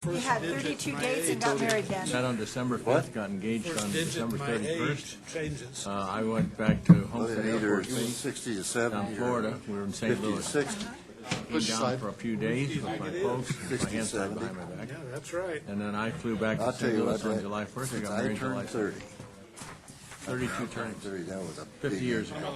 He had 32 dates and got married then. Met on December 5th, got engaged on December 31st. Changes. I went back to Homestead Either Airport Base 60 to down 70 Florida. We were in St. 50 to Louis. 60. Came down for a few days with my folks, my hands tied 60, behind my back. Yeah, that's right. And then I flew back I'll to tell St. you Louis what, on July 1st. I since got I married July turned 30. 30. 32 turns. 30, that was a 50 big years ago.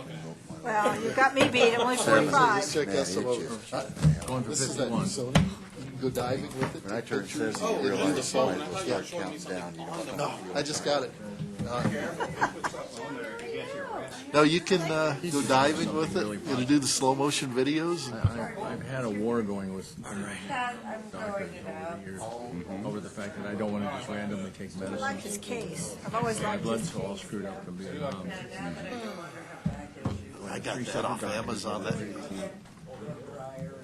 Well, you got me beat, only 45. Check Man, out some it's of just- it. Going for This is that new 51. Sony. You can go diving with it. When I take turned pictures. 70, I realized the I phone. might as well start counting down. You don't No, know. I just got it. No, you can go diving with it. It'll do the slow motion videos. I've had a war going with doctors over the years over the fact that I don't want to just randomly take I like medicine. his case. I've always My liked blood's his all case. screwed up from Vietnam. I got that off Amazon.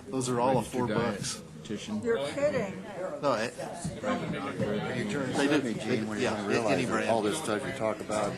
Those are all of $4. Petition. You're kidding. No, When you turn They do. 70, Gene, when you Yeah, don't any realize that brand. all this stuff you talk about,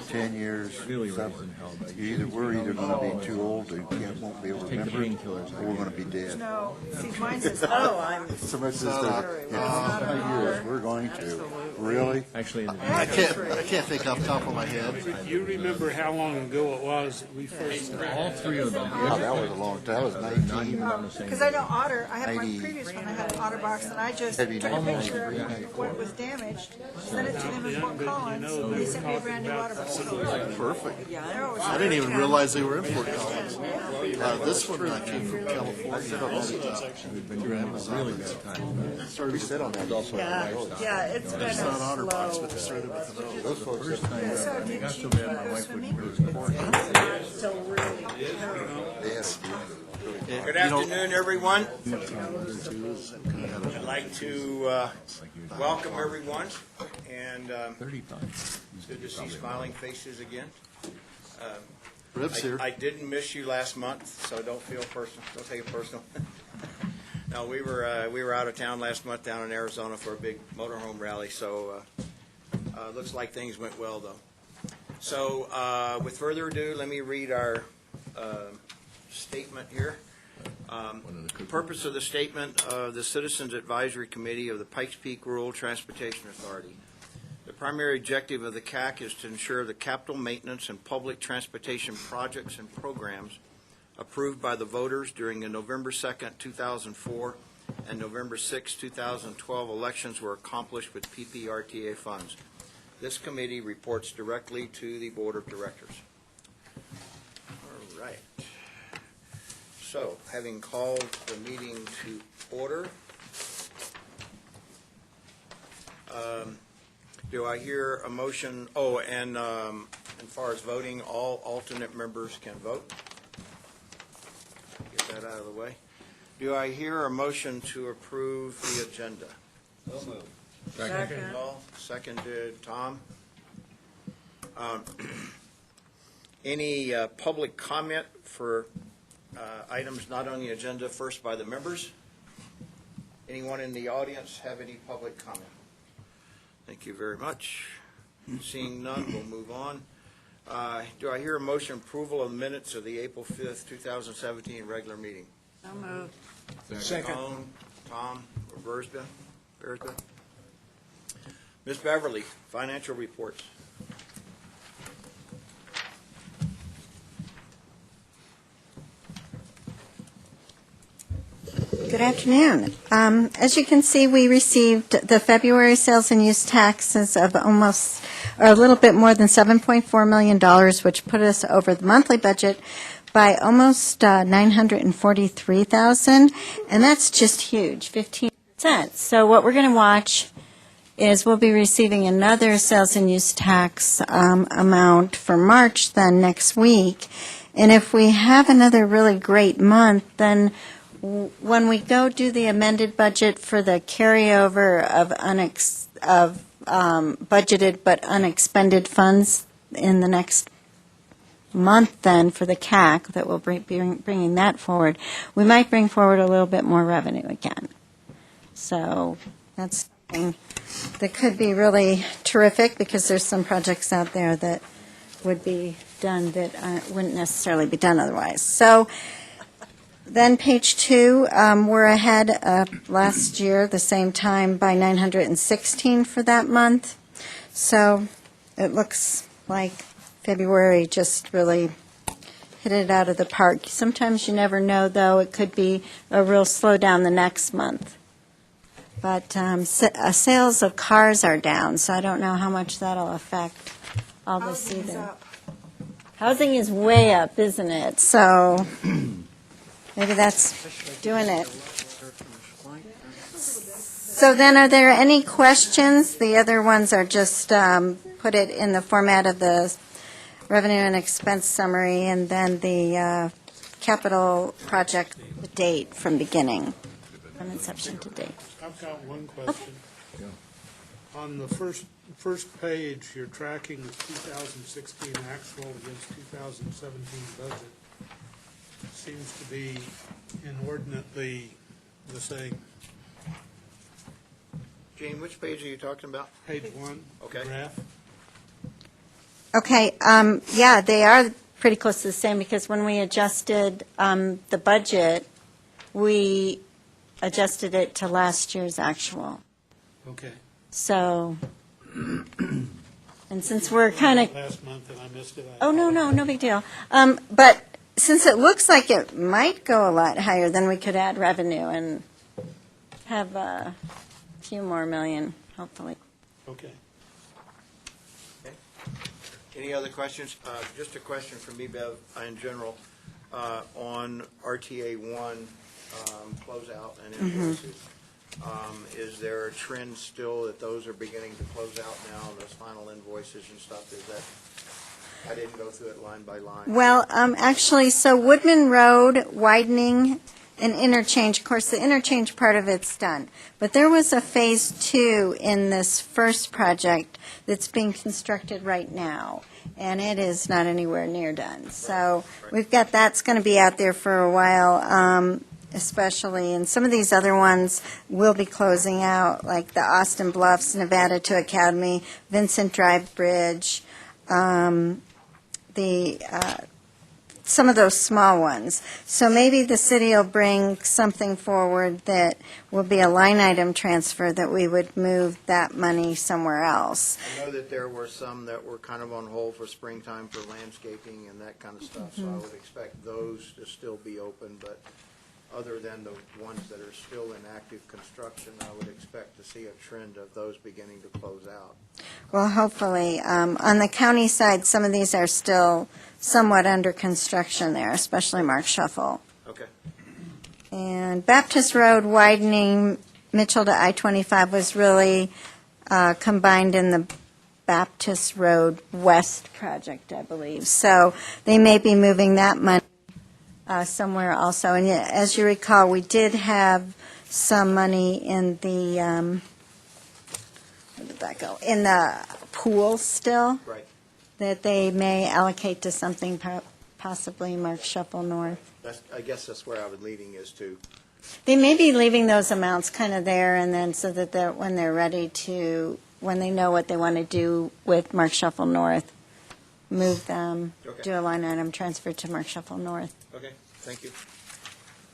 10 years, Really raised something, in hell, but we're either going to be too old or won't be able to Take the remember, painkillers. or we're going to be dead. No, see, mine says, oh, I'm. So much of this stuff, in 5 years, we're going to. Really? Actually, I can't think off the top of my head. You remember how long ago it was that we first all three of them. Wow, that was a long time. That was Not 19. even on the same. Because I know Otter, I have my 90. previous one, I had an Otter box, and I just Heavy took a metal. picture of what was damaged, sent it to them in Fort Collins, they sent me a brand new Otter box. Perfect. They're always I didn't even realize they were in Fort Collins. This one came from California. We've been doing a really bad time. We sit on that. Yeah, it's been It's not Otter box, slow. but they started with the nose. Those folks, First time So it did got you so bad, my go wife wouldn't swimming? really report. So really terrible. yes. Good afternoon, everyone. I'd like to welcome everyone, and 35. it's good to see smiling faces again. Ribs here. I didn't miss you last month, so don't feel personal. Don't take it personal. No, we were out of town last month down in Arizona for a big motorhome rally, so looks like things went well, though. So with further ado, let me read our statement here. The purpose of the statement of the Citizens Advisory Committee of the Pikes Peak Rural Transportation Authority. The primary objective of the CAC is to ensure the capital maintenance and public transportation projects and programs approved by the voters during the November 2nd, 2004 and November 6, 2012 elections were accomplished with PPRTA funds. This committee reports directly to the Board of Directors. All right. So, having called the meeting to order, do I hear a motion? Oh, and as far as voting, all alternate members can vote. Get that out of the way. Do I hear a motion to approve the agenda? So moved. Second. Paul, seconded, Tom. Any public comment for items not on the agenda, first by the members? Anyone in the audience have any public comment? Thank you very much. Seeing none, we'll move on. Do I hear a motion approval of the minutes of the April 5th, 2017 regular meeting? So moved. Second. Tom, or Bertha? Ms. Beverly, financial reports. Good afternoon. As you can see, we received the February sales and use taxes of almost, or a little bit more than $7.4 million, which put us over the monthly budget by almost $943,000, and that's just huge, 15%. So what we're going to watch is we'll be receiving another sales and use tax amount for March then next week, and if we have another really great month, then when we go do the amended budget for the carryover of budgeted but unexpended funds in the next month then for the CAC that will be bringing that forward, we might bring forward a little bit more revenue again. So that's something that could be really terrific because there's some projects out there that would be done that wouldn't necessarily be done otherwise. So Then page 2, we're ahead of last year, the same time, by 916 for that month. So it looks like February just really hit it out of the park. Sometimes you never know, though. It could be a real slowdown the next month. But sales of cars are down, so I don't know how much that'll affect all this Housing is either. up. Housing is way up, isn't it? So maybe that's doing it. So then, are there any questions? The other ones are just put it in the format of the revenue and expense summary, and then the capital project date from beginning, from inception to date. I've got one question. On the first page, you're tracking the 2016 actual against 2017 budget. Seems to be inordinately the same. Gene, which page are you talking about? Page 1, Okay. graph. Okay, yeah, they are pretty close to the same, because when we adjusted the budget, we adjusted it to last year's actual. Okay. So, and since we're kind of, Last month and I missed it. oh, no big deal. But since it looks like it might go a lot higher, then we could add revenue and have a few more million, hopefully. Okay. Any other questions? Just a question from me, Bev, in general, on RTA 1 closeout and invoices. Is there a trend still that those are beginning to close out now, those final invoices and stuff? Is that, I didn't go through it line by line. Well, actually, so Woodman Road widening and interchange, of course, the interchange part of it's done. But there was a phase 2 in this first project that's being constructed right now, and it is not anywhere near done. So we've got, that's going to be out there for a while, especially, and some of these other ones will be closing out, like the Austin Bluffs, Nevada to Academy, Vincent Drive Bridge, some of those small ones. So maybe the city will bring something forward that will be a line item transfer, that we would move that money somewhere else. I know that there were some that were kind of on hold for springtime for landscaping and that kind of stuff, so I would expect those to still be open, but other than the ones that are still in active construction, I would expect to see a trend of those beginning to close out. Well, hopefully. On the county side, some of these are still somewhat under construction there, especially Mark Shuffle. Okay. And Baptist Road widening Mitchell to I-25 was really combined in the Baptist Road West project, I believe. So they may be moving that money somewhere also. And as you recall, we did have some money in the, where did that go? In the pool still, Right. that they may allocate to something, possibly Mark Shuffle North. I guess that's where I was leading is to, They may be leaving those amounts kind of there, and then so that when they're ready to, when they know what they want to do with Mark Shuffle North, move them, Okay. do a line item transfer to Mark Shuffle North. okay, thank you.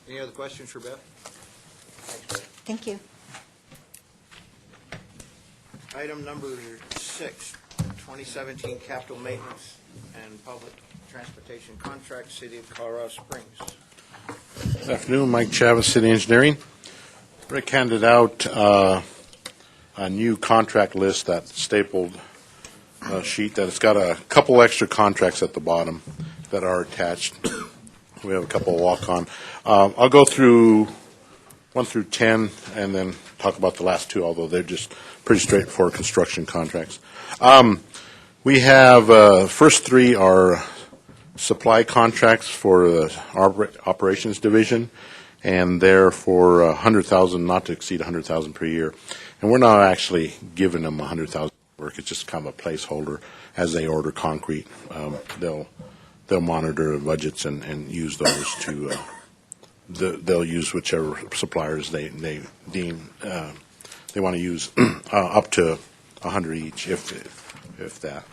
Any other questions for Beth? Thanks, Beth. Thank you. Item number 6, 2017 capital maintenance and public transportation contract, City of Colorado Springs. Good afternoon, Mike Chavez, City Engineering. Rick handed out a new contract list, that stapled sheet that it's got a couple extra contracts at the bottom that are attached. We have a couple walk-on. I'll go through 1 through 10 and then talk about the last 2, although they're just pretty straightforward construction contracts. We have, first 3 are supply contracts for the operations division, and they're for $100,000, not to exceed $100,000 per year. And we're not actually giving them $100,000 work. It's just kind of a placeholder as they order concrete. They'll monitor the budgets and use those to. They'll use whichever suppliers they deem they want to use, up to 100 each, if that.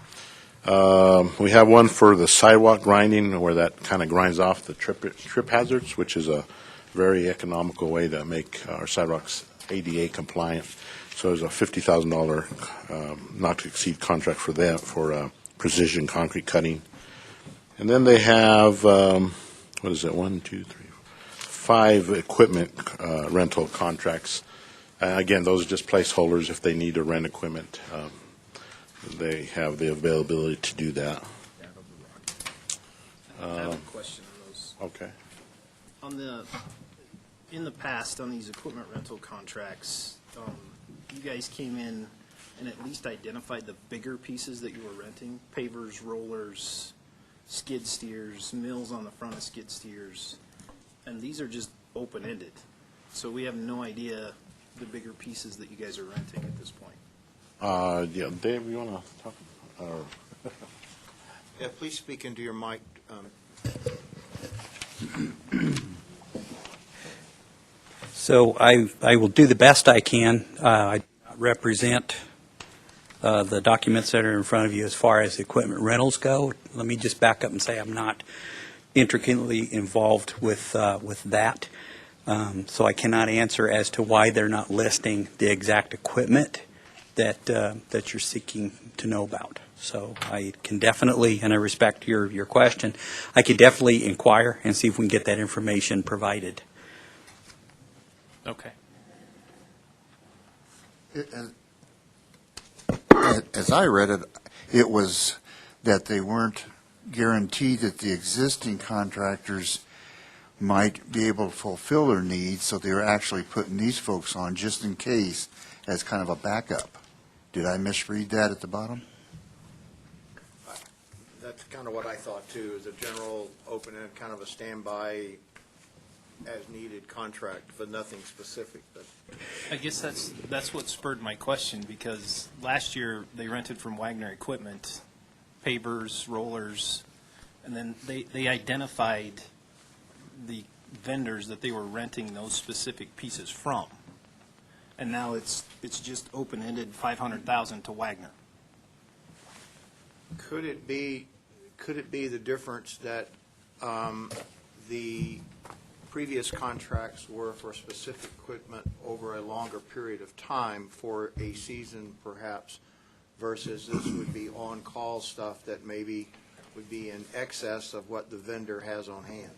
We have one for the sidewalk grinding, where that kind of grinds off the trip hazards, which is a very economical way to make our sidewalks ADA compliant. So there's a $50,000 not to exceed contract for that, for precision concrete cutting. And then they have, what is it, 5 equipment rental contracts. Again, those are just placeholders. If they need to rent equipment, they have the availability to do that. I have a question on those. Okay. In the past, on these equipment rental contracts, you guys came in and at least identified the bigger pieces that you were renting: pavers, rollers, skid steers, mills on the front of skid steers, and these are just open-ended. So we have no idea the bigger pieces that you guys are renting at this point. Yeah, Dave, you want to talk? Yeah, please speak into your mic. So I will do the best I can. I represent the documents that are in front of you as far as equipment rentals go. Let me just back up and say I'm not intricately involved with that. So I cannot answer as to why they're not listing the exact equipment that you're seeking to know about. So I can definitely, and I respect your question, I can definitely inquire and see if we can get that information provided. Okay. As I read it, it was that they weren't guaranteed that the existing contractors might be able to fulfill their needs, so they were actually putting these folks on just in case as kind of a backup. Did I misread that at the bottom? That's kind of what I thought too, is a general open-end, kind of a standby as-needed contract, but nothing specific. But I guess that's what spurred my question, because last year they rented from Wagner Equipment, pavers, rollers, and then they identified the vendors that they were renting those specific pieces from. And now it's just open-ended, $500,000 to Wagner. could it be the difference that the previous contracts were for specific equipment over a longer period of time, for a season perhaps, versus this would be on-call stuff that maybe would be in excess of what the vendor has on hand?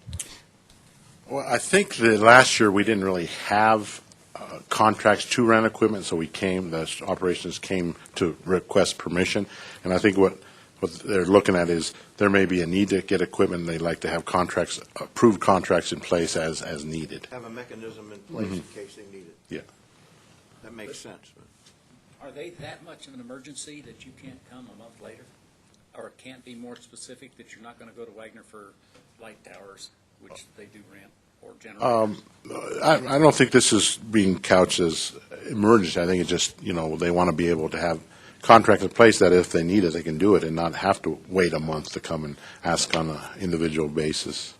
Well, I think that last year we didn't really have contracts to rent equipment, so the operations came to request permission. And I think what they're looking at is there may be a need to get equipment, and they'd like to have contracts, approved contracts in place as needed. Have a mechanism in place in case they need it. Yeah. That makes sense. Are they that much of an emergency that you can't come a month later? Or it can't be more specific that you're not going to go to Wagner for light towers, which they do rent, or generators? I don't think this is being couched as emergency. I think it's just, they want to be able to have contracts in place that if they need it, they can do it and not have to wait a month to come and ask on an individual basis.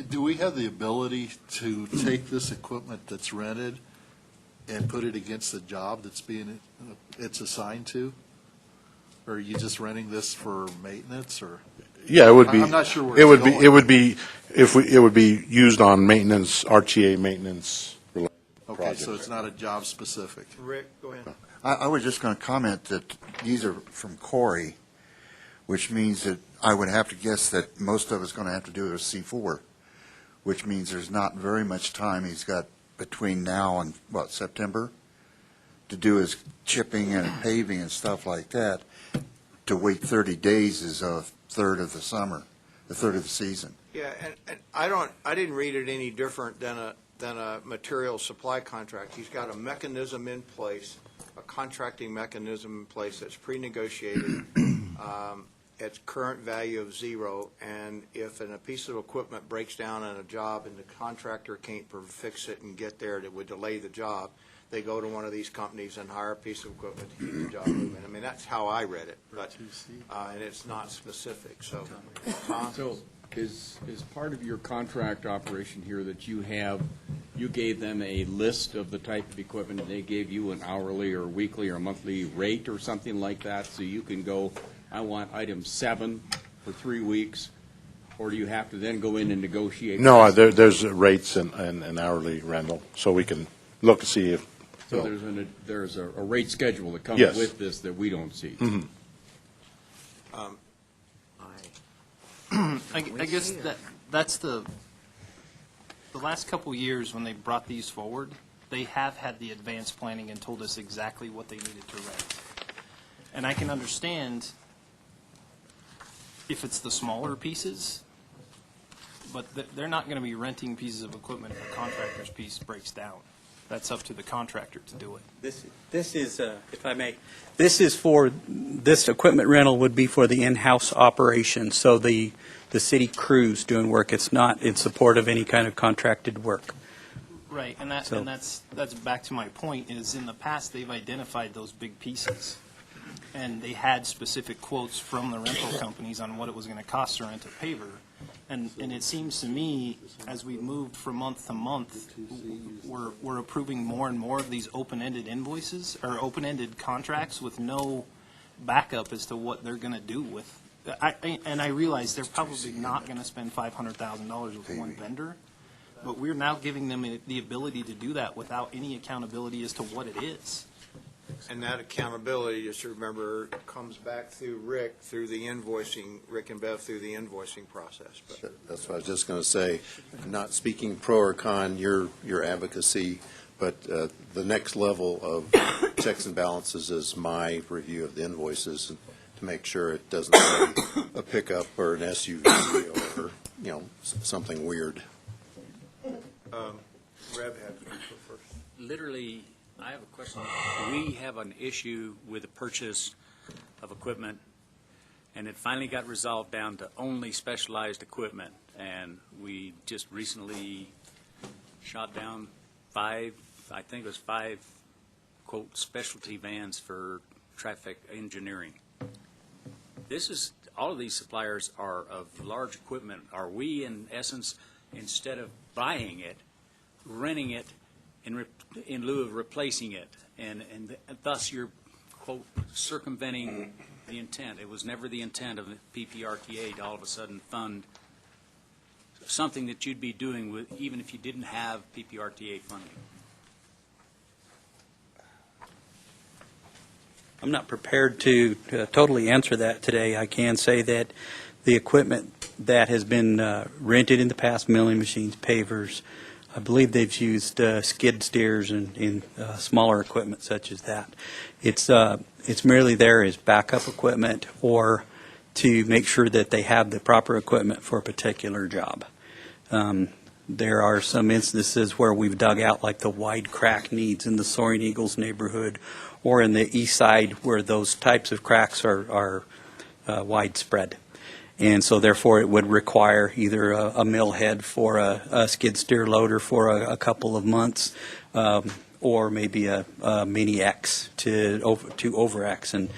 Do we have the ability to take this equipment that's rented and put it against the job it's assigned to? Or are you just renting this for maintenance, or? Yeah, it would be. I'm not sure where it would it's be. going. It would be it would be used on maintenance, RTA maintenance related projects. Okay, so it's not a job specific. Rick, go ahead. I was just going to comment that these are from Corey, which means that I would have to guess that most of it's going to have to do with C4, which means there's not very much time he's got between now and, September, to do his chipping and paving and stuff like that. To wait 30 days is a third of the summer, a third of the season. Yeah, and I didn't read it any different than a material supply contract. He's got a mechanism in place, a contracting mechanism in place that's pre-negotiated at current value of zero, and if a piece of equipment breaks down on a job and the contractor can't fix it and get there, that would delay the job, they go to one of these companies and hire a piece of equipment to keep the job moving. I mean, that's how I read it, but and it's not specific. So, Tom? So is part of your contract operation here that you have you gave them a list of the type of equipment, and they gave you an hourly or weekly or monthly rate or something like that, so you can go, I want item 7 for 3 weeks, or do you have to then go in and negotiate? No, there's rates and hourly rental, so we can look to see if. So there's a rate schedule that comes Yes. with this that we don't see. Mhm. I guess that's the last couple years when they brought these forward, they have had the advanced planning and told us exactly what they needed to rent. And I can understand if it's the smaller pieces, but they're not going to be renting pieces of equipment if a contractor's piece breaks down. That's up to the contractor to do it. This is, if I may, this equipment rental would be for the in-house operation, so the city crews doing work. It's not in support of any kind of contracted work. Right, and that's back to my point, is in the past, they've identified those big pieces. And they had specific quotes from the rental companies on what it was going to cost to rent a paver. And it seems to me, as we moved from month to month, we're approving more and more of these open-ended invoices, or open-ended contracts with no backup as to what they're going to do with. And I realize they're probably not going to spend $500,000 with one vendor, but we're now giving them the ability to do that without any accountability as to what it is. And that accountability, just remember, comes back through Rick, through the invoicing, Rick and Bev through the invoicing process. But That's what I was just going to say. I'm not speaking pro or con your advocacy, but the next level of checks and balances is my review of the invoices to make sure it doesn't say a pickup or an SUV or, something weird. Rev had to go first. Literally, I have a question. We have an issue with the purchase of equipment, and it finally got resolved down to only specialized equipment. And we just recently shot down 5, quote, specialty vans for traffic engineering. All of these suppliers are of large equipment. Are we, in essence, instead of buying it, renting it in lieu of replacing it, and thus you're, quote, circumventing the intent? It was never the intent of the PPRTA to all of a sudden fund something that you'd be doing with, even if you didn't have PPRTA funding. I'm not prepared to totally answer that today. I can say that the equipment that has been rented in the past, milling machines, pavers, I believe they've used skid steers and smaller equipment such as that. It's merely there as backup equipment or to make sure that they have the proper equipment for a particular job. There are some instances where we've dug out like the wide crack needs in the Soaring Eagles neighborhood or in the east side where those types of cracks are widespread. And so therefore it would require either a mill head for a skid steer loader for a couple of months or maybe a mini X to over X and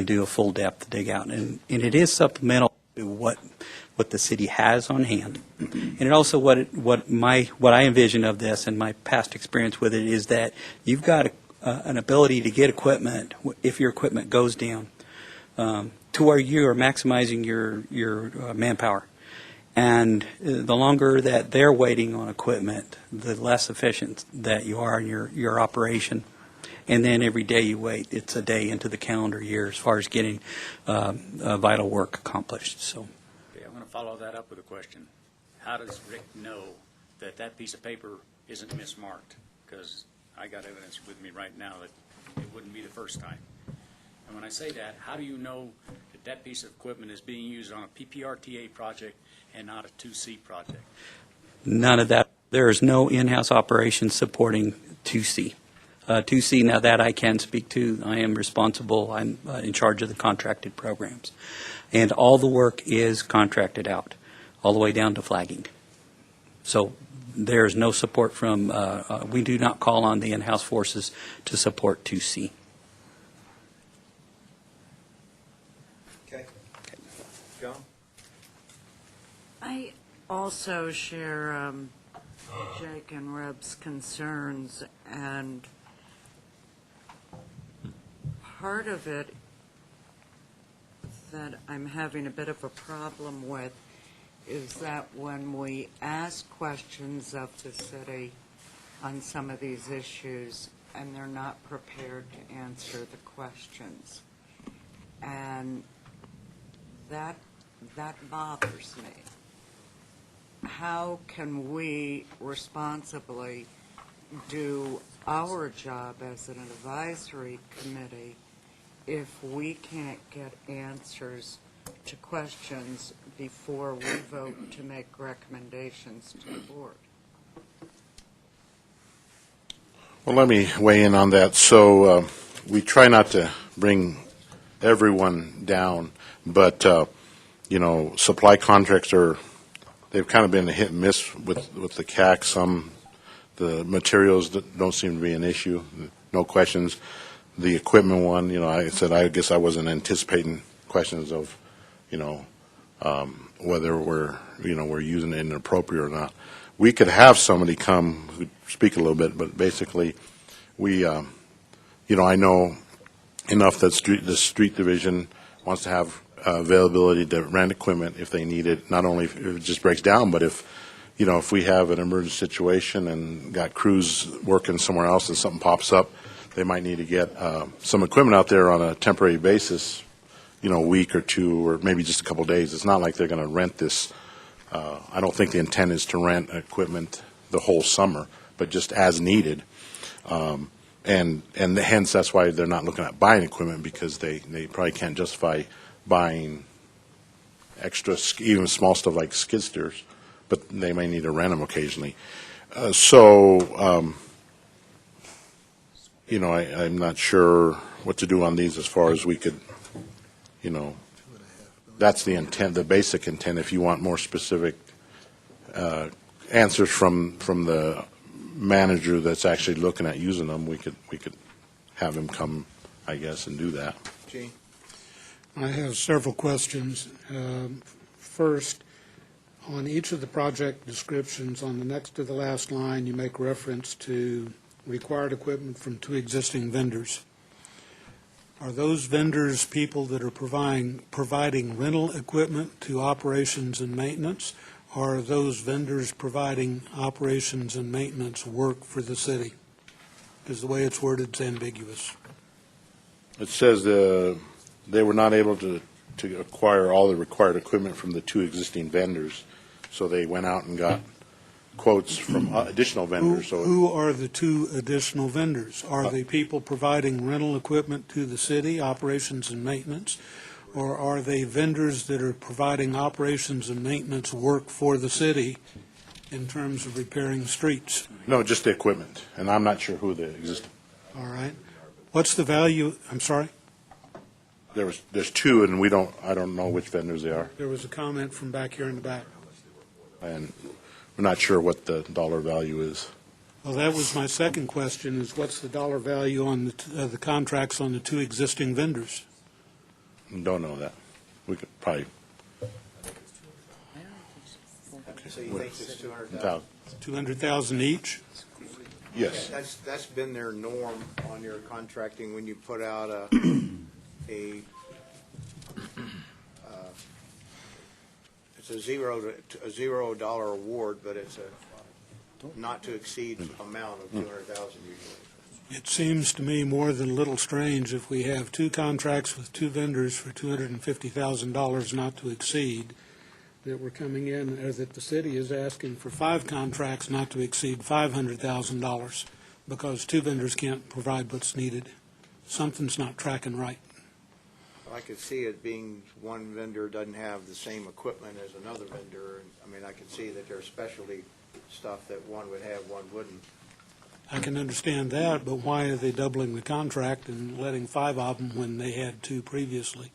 do a full depth dig out. And it is supplemental to what the city has on hand. And it also what I envision of this and my past experience with it is that you've got an ability to get equipment if your equipment goes down to where you are maximizing your manpower. And the longer that they're waiting on equipment, the less efficient that you are in your operation. And then every day you wait, it's a day into the calendar year as far as getting vital work accomplished. So, Okay, I'm going to follow that up with a question. How does Rick know that that piece of paper isn't mismarked? Because I got evidence with me right now that it wouldn't be the first time. And when I say that, how do you know that that piece of equipment is being used on a PPRTA project and not a 2C project? none of that. There is no in-house operation supporting 2C. 2C, now that I can speak to, I am responsible, I'm in charge of the contracted programs. And all the work is contracted out, all the way down to flagging. So there's no support from, we do not call on the in-house forces to support 2C. Okay. John? I also share Jake and Reb's concerns, and part of it that I'm having a bit of a problem with is that when we ask questions of the city on some of these issues, and they're not prepared to answer the questions. And that bothers me. How can we responsibly do our job as an advisory committee if we can't get answers to questions before we vote to make recommendations to the board? Well, let me weigh in on that. So we try not to bring everyone down, but, supply contracts they've kind of been a hit and miss with the CAC. The materials don't seem to be an issue, no questions. The equipment one, I guess I wasn't anticipating questions of, whether we're using it inappropriate or not. We could have somebody come who speak a little bit, but basically, I know enough that the street division wants to have availability to rent equipment if they need it, not only if it just breaks down, but if we have an emergency situation and got crews working somewhere else and something pops up, they might need to get some equipment out there on a temporary basis, a week or two, or maybe just a couple of days. It's not like they're going to rent this. I don't think the intent is to rent equipment the whole summer, but just as needed. And hence, that's why they're not looking at buying equipment, because they probably can't justify buying extra, even small stuff like skid steers, but they may need to rent them occasionally. I'm not sure what to do on these as far as we could, that's the intent, the basic intent. If you want more specific answers from the manager that's actually looking at using them, we could have him come, I guess, and do that. Gene? I have several questions. First, on each of the project descriptions, on the next to the last line, you make reference to required equipment from 2 existing vendors. Are those vendors people that are providing rental equipment to operations and maintenance, or are those vendors providing operations and maintenance work for the city? Because the way it's worded, it's ambiguous. It says they were not able to acquire all the required equipment from the 2 existing vendors, so they went out and got quotes from additional vendors. Who are the 2 additional vendors? Are they people providing rental equipment to the city, operations and maintenance, or are they vendors that are providing operations and maintenance work for the city in terms of repairing streets? No, just the equipment, and I'm not sure who the existing. All right. What's the value? I'm sorry? There's 2, and I don't know which vendors they are, There was a comment from back here in the back. and we're not sure what the dollar value is. Well, that was my second question, is what's the dollar value on the contracts on the 2 existing vendors? Don't know that. We could probably. So you think it's 200,000? 200,000 each? Yes. That's been their norm on your contracting when you put out a it's a $0 award, but it's a not to exceed amount of 200,000 usually. It seems to me more than a little strange if we have 2 contracts with 2 vendors for $250,000 not to exceed, that we're coming in, or that the city is asking for 5 contracts not to exceed $500,000 because 2 vendors can't provide what's needed. Something's not tracking right. I could see it being one vendor doesn't have the same equipment as another vendor. I mean, I could see that there's specialty stuff that one would have, one wouldn't. I can understand that, but why are they doubling the contract and letting 5 of them when they had 2 previously?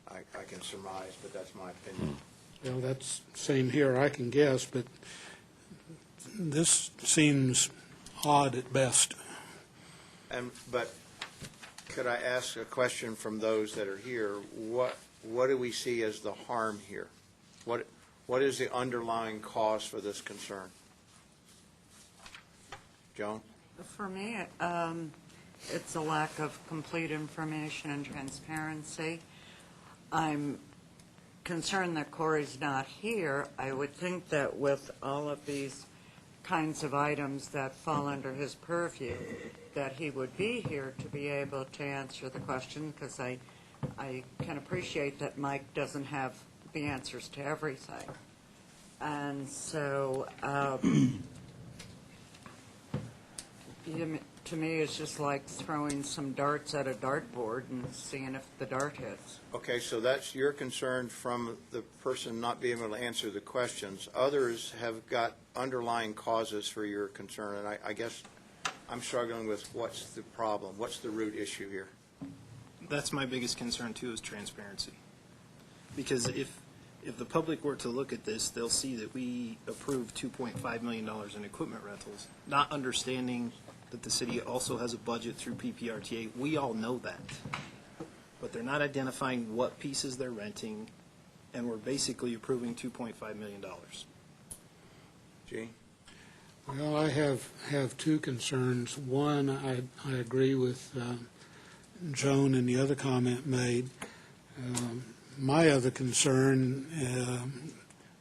I can surmise, but that's my opinion. Well, that's same here, I can guess, but this seems odd at best. But could I ask a question from those that are here? What do we see as the harm here? What What is the underlying cause for this concern? Joan? For me, it's a lack of complete information and transparency. I'm concerned that Corey's not here. I would think that with all of these kinds of items that fall under his purview, that he would be here to be able to answer the question, because I can appreciate that Mike doesn't have the answers to everything. And so, to me, it's just like throwing some darts at a dartboard and seeing if the dart hits. Okay, so that's your concern from the person not being able to answer the questions. Others have got underlying causes for your concern, and I guess I'm struggling with what's the problem, what's the root issue here? That's my biggest concern, too, is transparency. Because if the public were to look at this, they'll see that we approved $2.5 million in equipment rentals, not understanding that the city also has a budget through PPRTA. We all know that. But they're not identifying what pieces they're renting, and we're basically approving $2.5 million. Gene? Well, I have two concerns. One, I agree with Joan and the other comment made. My other concern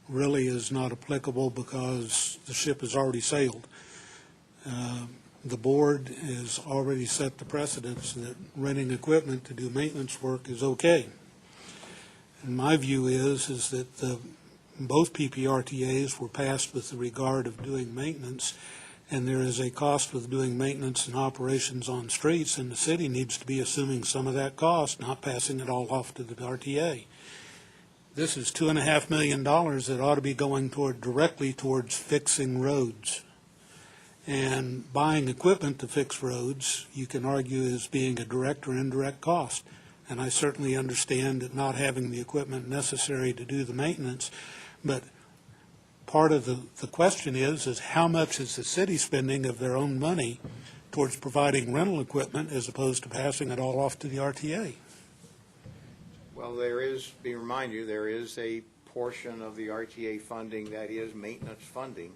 really is not applicable because the ship has already sailed. The board has already set the precedence that renting equipment to do maintenance work is okay. And my view is that both PPRTAs were passed with the regard of doing maintenance, and there is a cost with doing maintenance and operations on streets, and the city needs to be assuming some of that cost, not passing it all off to the RTA. This is $2.5 million that ought to be going directly towards fixing roads. And buying equipment to fix roads, you can argue, is being a direct or indirect cost. And I certainly understand that not having the equipment necessary to do the maintenance, but part of the question is how much is the city spending of their own money towards providing rental equipment as opposed to passing it all off to the RTA? Well, there is a portion of the RTA funding that is maintenance funding.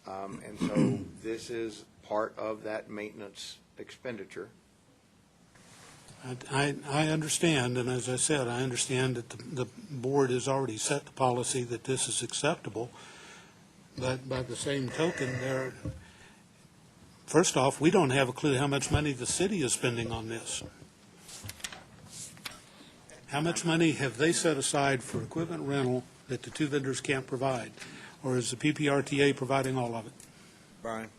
And so this is part of that maintenance expenditure. I understand, and as I said, I understand that the board has already set the policy that this is acceptable. But by the same token, first off, we don't have a clue how much money the city is spending on this. How much money have they set aside for equipment rental that the two vendors can't provide? Or is the PPRTA providing all of it? Brian?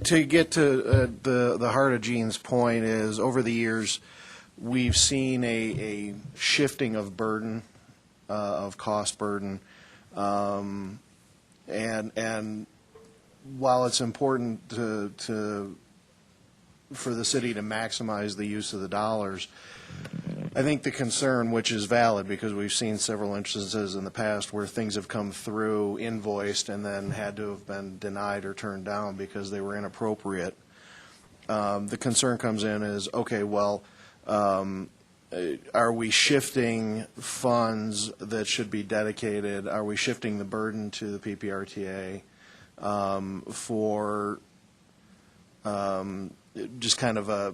To get to the heart of Gene's point is, over the years, we've seen a shifting of burden, of cost burden, and while it's important for the city to maximize the use of the dollars, I think the concern, which is valid because we've seen several instances in the past where things have come through invoiced and then had to have been denied or turned down because they were inappropriate. The concern comes in is, okay, well, are we shifting funds that should be dedicated? Are we shifting the burden to the PPRTA for just kind of a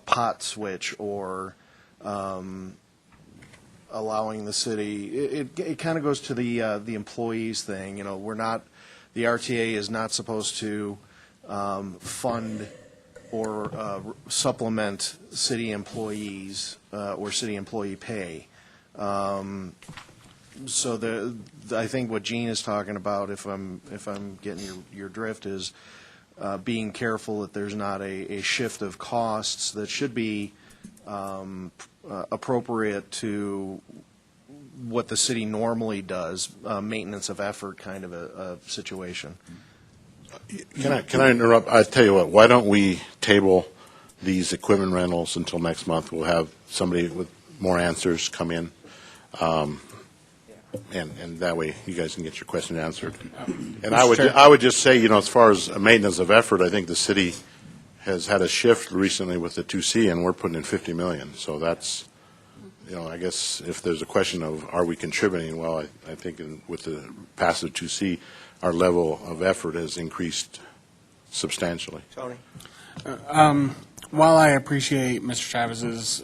pot switch, or allowing the city? It kind of goes to the employees thing. You know, the RTA is not supposed to fund or supplement city employees or city employee pay. So I think what Gene is talking about, if I'm getting your drift, is being careful that there's not a shift of costs that should be appropriate to what the city normally does, maintenance of effort kind of a situation. Can I interrupt? I tell you what, why don't we table these equipment rentals until next month? We'll have somebody with more answers come in, and that way you guys can get your question answered. And I would just say, you know, as far as maintenance of effort, I think the city has had a shift recently with the 2C, and we're putting in $50 million. So that's I guess if there's a question of are we contributing, well, I think with the passage 2C, our level of effort has increased substantially. Tony? While I appreciate Mr. Chavez's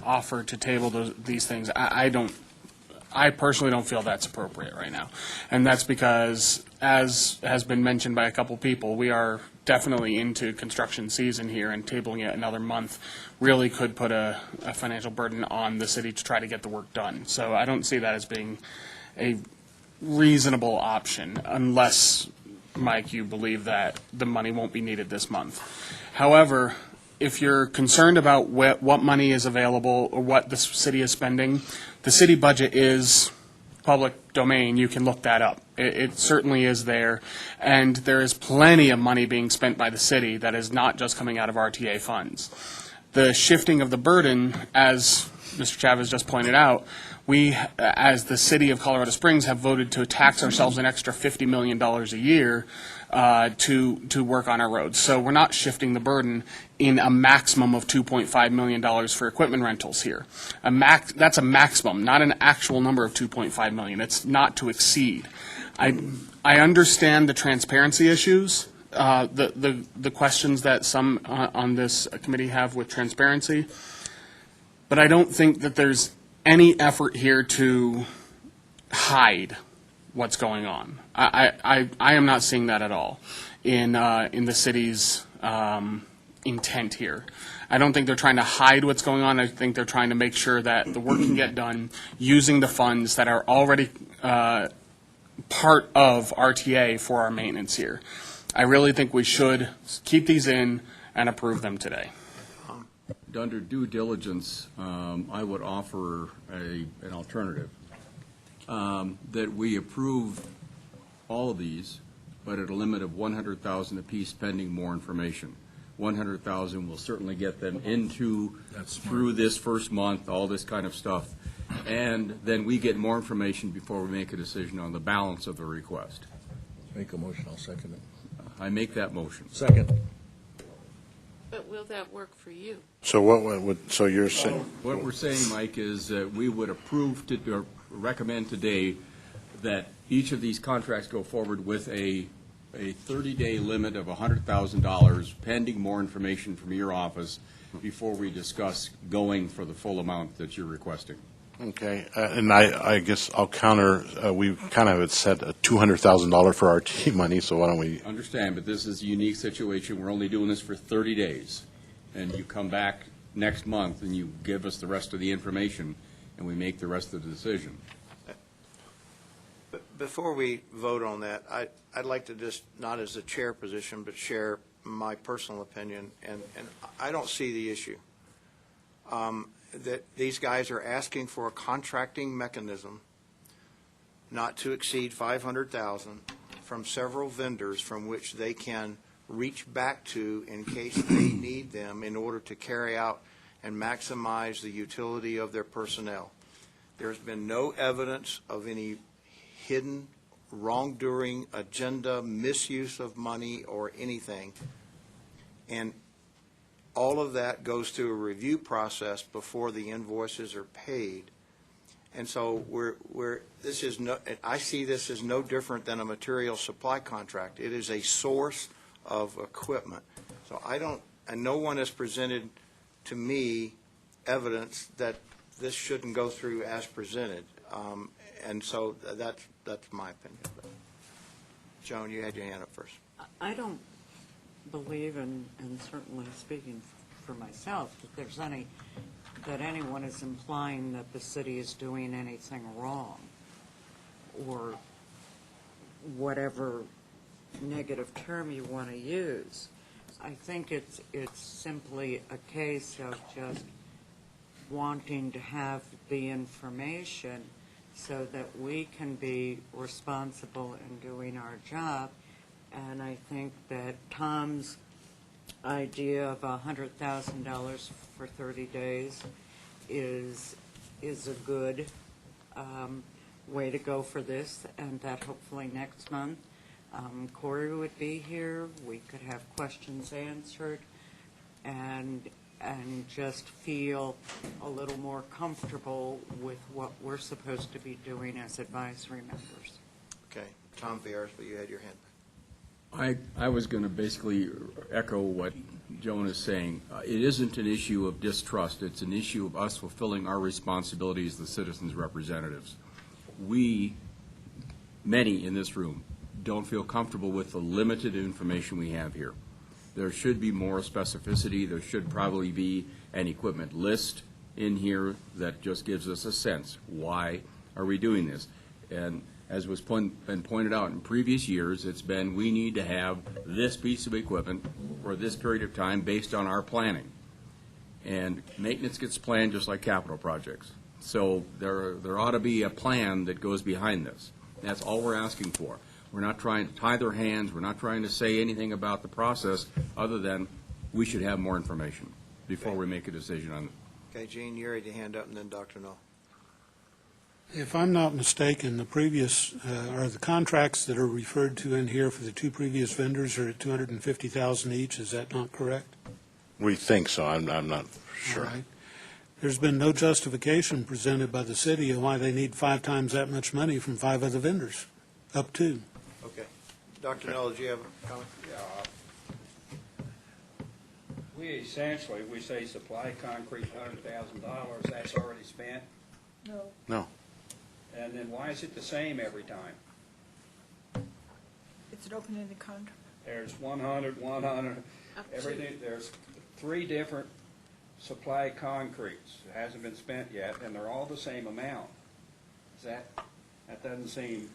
offer to table these things, I personally don't feel that's appropriate right now. And that's because, as has been mentioned by a couple people, we are definitely into construction season here, and tabling it another month really could put a financial burden on the city to try to get the work done. So I don't see that as being a reasonable option unless, Mike, you believe that the money won't be needed this month. However, if you're concerned about what money is available or what the city is spending, the city budget is public domain. You can look that up. It certainly is there. And there is plenty of money being spent by the city that is not just coming out of RTA funds. The shifting of the burden, as Mr. Chavez just pointed out, we, as the city of Colorado Springs, have voted to tax ourselves an extra $50 million a year to work on our roads. So we're not shifting the burden in a maximum of $2.5 million for equipment rentals here. That's a maximum, not an actual number of $2.5 million. It's not to exceed. I understand the transparency issues, the questions that some on this committee have with transparency, but I don't think that there's any effort here to hide what's going on. I am not seeing that at all in the city's intent here. I don't think they're trying to hide what's going on. I think they're trying to make sure that the work can get done using the funds that are already part of RTA for our maintenance here. I really think we should keep these in and approve them today. Under due diligence, I would offer an alternative, that we approve all of these, but at a limit of $100,000 apiece pending more information. $100,000 will certainly get them through this first month, all this kind of stuff. And then we get more information before we make a decision on the balance of the request. Make a motion, I'll second it. I make that motion. Second. But will that work for you? So so you're saying? What we're saying, Mike, is that we would approve or recommend today that each of these contracts go forward with a 30-day limit of $100,000 pending more information from your office before we discuss going for the full amount that you're requesting. Okay, and I guess I'll counter, we kind of had set a $200,000 for RT money, so why don't we? Understand, but this is a unique situation. We're only doing this for 30 days. And you come back next month and you give us the rest of the information and we make the rest of the decision. Before we vote on that, I'd like to just, not as a chair position, but share my personal opinion, and I don't see the issue. That these guys are asking for a contracting mechanism not to exceed $500,000 from several vendors from which they can reach back to in case they need them in order to carry out and maximize the utility of their personnel. There's been no evidence of any hidden wrongdoing, agenda, misuse of money, or anything. And all of that goes through a review process before the invoices are paid. And so I see this as no different than a material supply contract. It is a source of equipment. So and no one has presented to me evidence that this shouldn't go through as presented. And so that's my opinion. Joan, you had your hand up first. I don't believe, and certainly speaking for myself, that anyone is implying that the city is doing anything wrong or whatever negative term you want to use. I think it's simply a case of just wanting to have the information so that we can be responsible in doing our job. And I think that Tom's idea of $100,000 for 30 days is a good way to go for this, and that hopefully next month Corey would be here, we could have questions answered, and and just feel a little more comfortable with what we're supposed to be doing as advisory members. Okay, Tom Vieras, but you had your hand. I was going to basically echo what Joan is saying. It isn't an issue of distrust. It's an issue of us fulfilling our responsibilities as the citizens' representatives. We, many in this room, don't feel comfortable with the limited information we have here. There should be more specificity. There should probably be an equipment list in here that just gives us a sense. Why are we doing this? And as was been pointed out in previous years, it's been we need to have this piece of equipment for this period of time based on our planning. And maintenance gets planned just like capital projects. So there ought to be a plan that goes behind this. That's all we're asking for. We're not trying to tie their hands. We're not trying to say anything about the process other than we should have more information before we make a decision on it. Okay, Gene, you already hand up, and then Dr. Null. If I'm not mistaken, the previous, or the contracts that are referred to in here for the two previous vendors are at $250,000 each. Is that not correct? We think so. I'm not sure. All right. There's been no justification presented by the city of why they need 5 times that much money from 5 other vendors, up to. Okay. Dr. Null, did you have a comment? We essentially, we say supply concrete $100,000, that's already spent, No. and then why is it the same every time? It's an open-ended contract. There's 100, everything, there's 3 different supply concretes. It hasn't been spent yet, and they're all the same amount. That doesn't seem.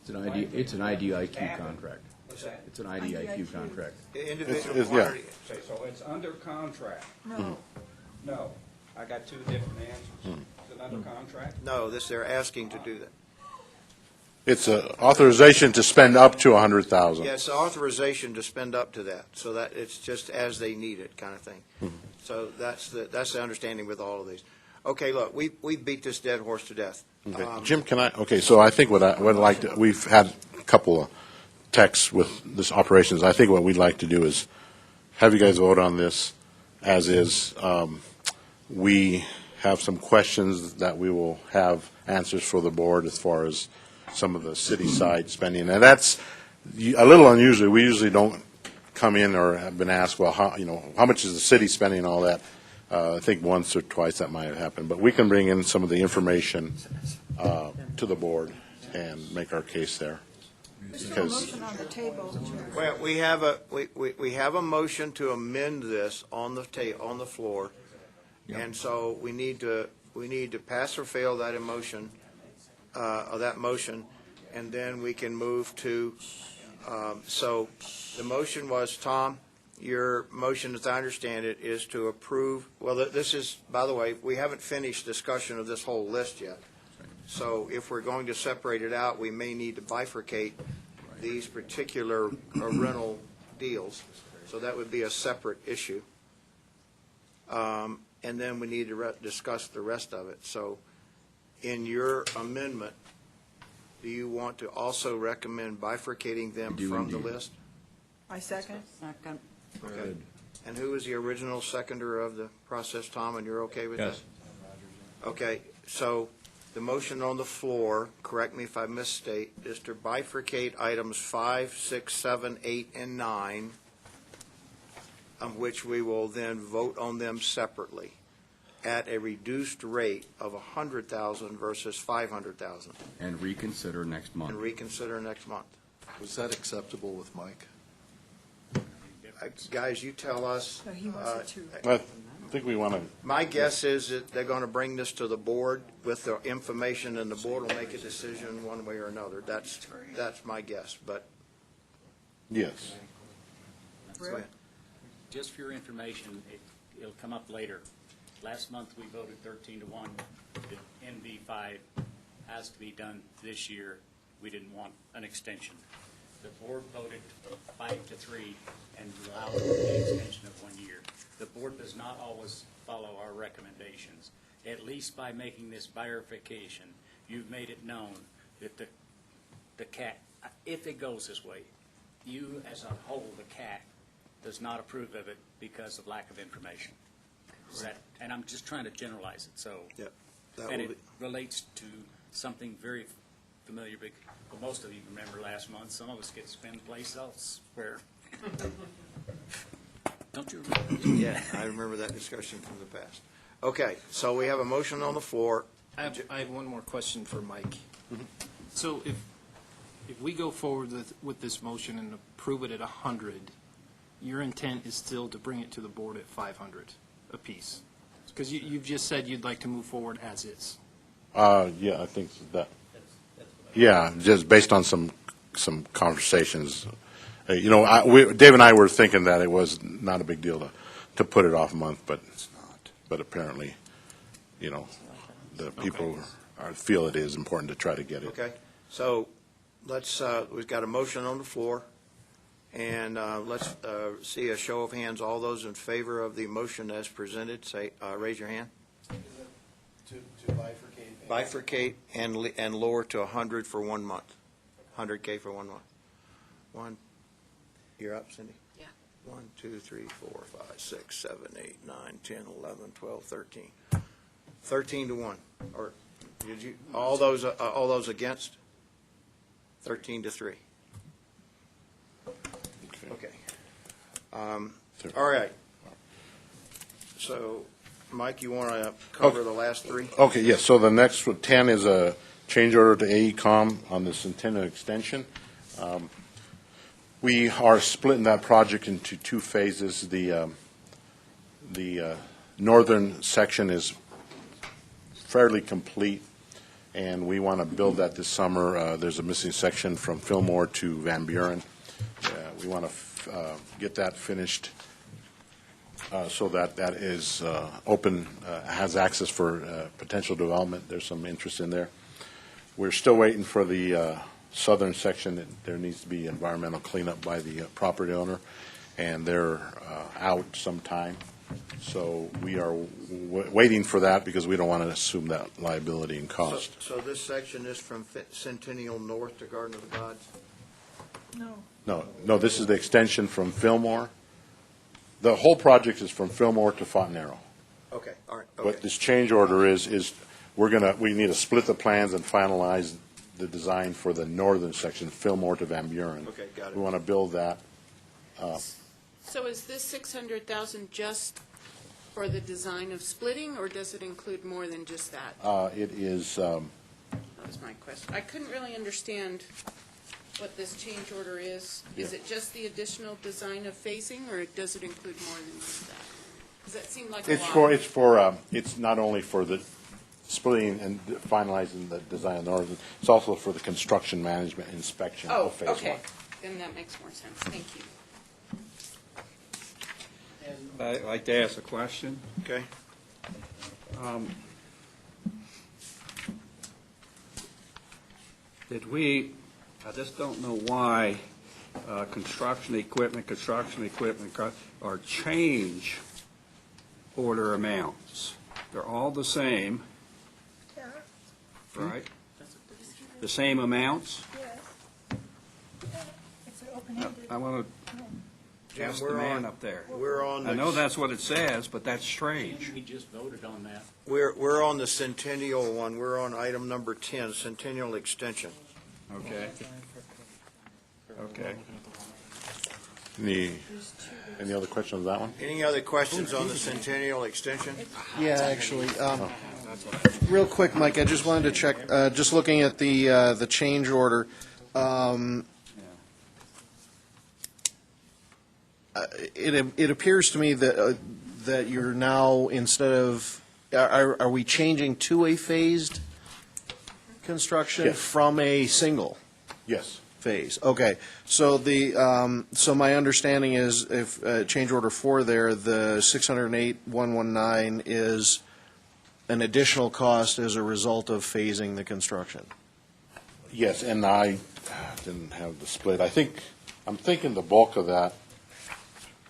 It's an IDIQ contract. What's that? It's an IDIQ contract. Individual quantity. Okay, so it's under contract. No. No, I got 2 different answers. Is it under contract? No, they're asking to do that. It's an authorization to spend up to $100,000. Yeah, it's authorization to spend up to that, so that it's just as they need it kind of thing. So that's the understanding with all of these. Okay, look, we beat this dead horse to death. Okay. Jim, so I think what I'd like to, we've had a couple of texts with this operations. I think what we'd like to do is have you guys vote on this as is. We have some questions that we will have answers for the board as far as some of the city side spending. And that's a little unusual. We usually don't come in or have been asked, well, how much is the city spending and all that. I think once or twice that might have happened. But we can bring in some of the information to the board and make our case there. There's no motion on the table. Well, we have a motion to amend this on the floor, and so we need to pass or fail that motion, and then we can move to. So the motion was, Tom, your motion, as I understand it, is to approve. Well, this is, by the way, we haven't finished discussion of this whole list yet. So if we're going to separate it out, we may need to bifurcate these particular rental deals. So that would be a separate issue. And then we need to discuss the rest of it. So in your amendment, do you want to also recommend bifurcating them from the list? I second. Second. Okay. And who was the original seconder of the process, Tom, and you're okay with that? Yes. Okay, so the motion on the floor, correct me if I misstate, is to bifurcate items 5, 6, 7, 8, and 9, of which we will then vote on them separately at a reduced rate of $100,000 versus $500,000. And reconsider next month. And reconsider next month. Was that acceptable with Mike? Guys, you tell us. No, he wants it too. I think we want to. My guess is that they're going to bring this to the board with the information, and the board will make a decision one way or another. That's my guess, but Yes. go ahead. Just for your information, it'll come up later. Last month, we voted 13-1 that NV5 has to be done this year. We didn't want an extension. The board voted 5-3 and allowed the extension of 1 year. The board does not always follow our recommendations. At least by making this bifurcation, you've made it known that the CAC, if it goes this way, you as a whole, the CAC, does not approve of it because of lack of information. Is that, and I'm just trying to generalize it, so. Yep. That And will it relates to something very familiar, but most of you remember last month, some of us get to spend place elsewhere. Don't you remember? Yeah, I remember that discussion from the past. Okay, so we have a motion on the floor. I have one more question for Mike. So if we go forward with this motion and approve it at 100, your intent is still to bring it to the board at 500 apiece? Because you've just said you'd like to move forward as is. Yeah, I think that, yeah, just based on some conversations. You know, Dave and I were thinking that it was not a big deal to put it off a month, but it's not. But apparently, you know, the people feel it is important to try to get it. Okay, so let's, we've got a motion on the floor, and let's see a show of hands. All those in favor of the motion as presented, say, raise your hand. To bifurcate? Bifurcate and lower to 100 for 1 month. 100K for 1 month. You're up, Cindy? Yeah. 1, 2, 3, 4, 5, 6, 7, 8, 9, 10, 11, 12, 13. 13 to 1. Or did you, all those against? 13 to 3. Okay. All right. So, Mike, you want to cover the last three? Okay, yes, so the next 10 is a change order to AECom on the Centennial Extension. We are splitting that project into 2 phases. The northern section is fairly complete, and we want to build that this summer. There's a missing section from Fillmore to Van Buren. We want to get that finished so that is open, has access for potential development. There's some interest in there. We're still waiting for the southern section. There needs to be environmental cleanup by the property owner, and they're out sometime. So we are waiting for that because we don't want to assume that liability and cost. So this section is from Centennial North to Garden of the Gods? No. No, this is the extension from Fillmore. The whole project is from Fillmore to Fontanero. Okay, all right, okay. What this change order is we need to split the plans and finalize the design for the northern section, Fillmore to Van Buren. Okay, got it. We want to build that. So is this 600,000 just for the design of splitting, or does it include more than just that? It is, That was my question. I couldn't really understand what this change order is. Is Yeah. it just the additional design of phasing, or does it include more than just that? Does that seem like a lot? it's not only for the splitting and finalizing the design of the northern, it's also for the construction management inspection Oh, of phase 1. okay. Then that makes more sense. Thank you. I'd like to ask a question. Okay. I just don't know why construction equipment are change order amounts. They're all the same, Yeah, right? The same amounts? yes. It's an open-ended. I want to ask the man up there. We're on I know that's what it says, but that's strange. We just voted on that. We're on the Centennial one. We're on item number 10, Centennial Extension. Okay. Okay. Any other questions on that one? Any other questions on the Centennial Extension? Yeah, actually, real quick, Mike, I just wanted to check, just looking at the change order, it appears to me that you're now, instead of, are we changing to a phased construction Yes. from a single Yes. phase? Okay, so so my understanding is, if change order 4 there, the 608,119 is an additional cost as a result of phasing the construction. Yes, and I didn't have the split. I'm thinking the bulk of that,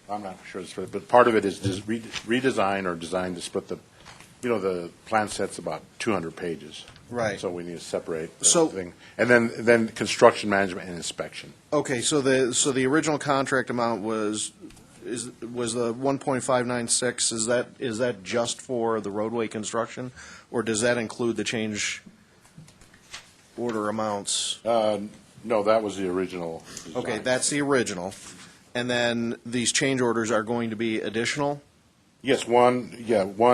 I'm not sure the split, but part of it is just redesign or design to split the plan set's about 200 pages. Right. So we need to separate the So- thing. And then construction management and inspection. Okay, so the original contract amount was was the 1.596, is that just for the roadway construction? Or does that include the change order amounts? No, that was the original design. Okay, that's the original. And then these change orders are going to be additional? Yes, one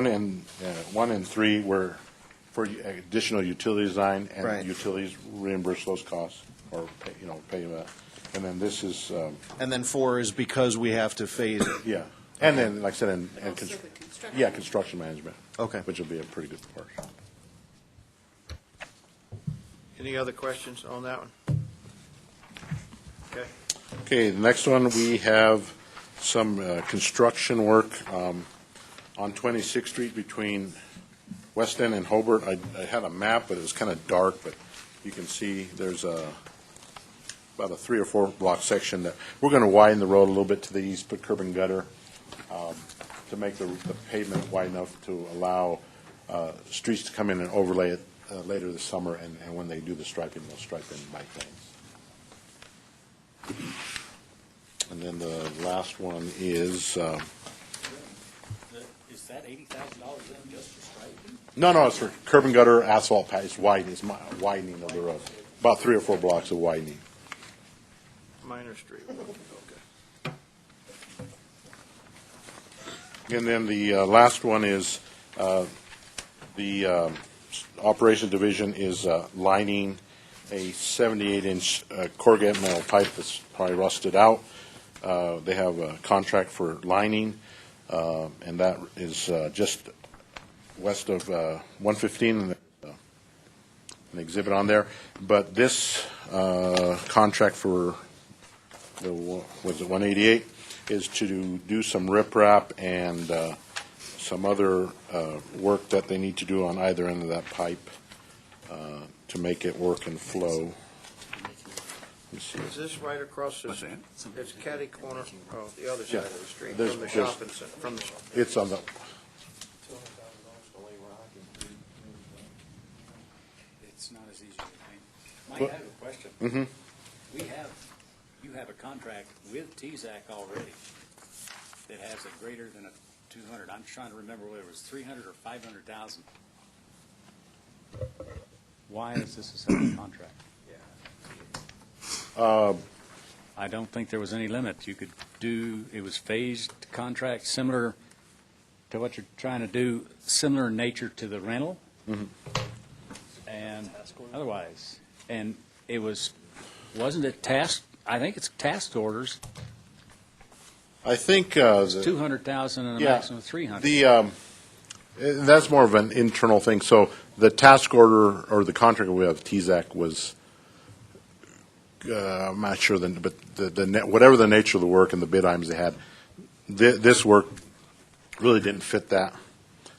and three were for additional utility design, and Right. utilities reimburse those costs, or, pay that. And then this is, And then 4 is because we have to phase it? yeah. And then, like I said, and Also the construction. yeah, construction management. Okay. Which will be a pretty good part. Any other questions on that one? Okay. Okay, the next one, we have some construction work on 26th Street between West End and Hobart. I had a map, but it was kind of dark, but you can see there's about a 3 or 4 block section that we're going to widen the road a little bit to the east, put curb and gutter to make the pavement wide enough to allow streets to come in and overlay it later this summer, and when they do the striping, they'll stripe in bike lanes. And then the last one is, Is that $80,000 then just for striping? no, it's for curb and gutter, asphalt pad, it's widening of the road. About 3 or 4 blocks of widening. Minor street. Okay. And then the last one is, the Operations Division is lining a 78-inch corrugated metal pipe that's probably rusted out. They have a contract for lining, and that is just west of 115, and an exhibit on there. But this contract for the, was it 188, is to do some riprap and some other work that they need to do on either end of that pipe to make it work and flow. Is this right across the, it's catty corner, the other side Yeah. of the street, There's- from the there's- shopping center, from the, It's on the, It's not as easy as you think. Mike, I have a question. mhm. You have a contract with TZAC already that has a greater than a 200. I'm trying to remember whether it was 300 or 500,000. Why is this a separate contract? I don't think there was any limit. You could do, it was phased contract, similar to what you're trying to do, similar in nature to the rental, and otherwise. And it wasn't it task, I think it's task orders, I think 200,000 and a yeah, maximum of 300. that's more of an internal thing. So the task order or the contract we have with TZAC was, I'm not sure, but whatever the nature of the work and the bid items they had, this work really didn't fit that.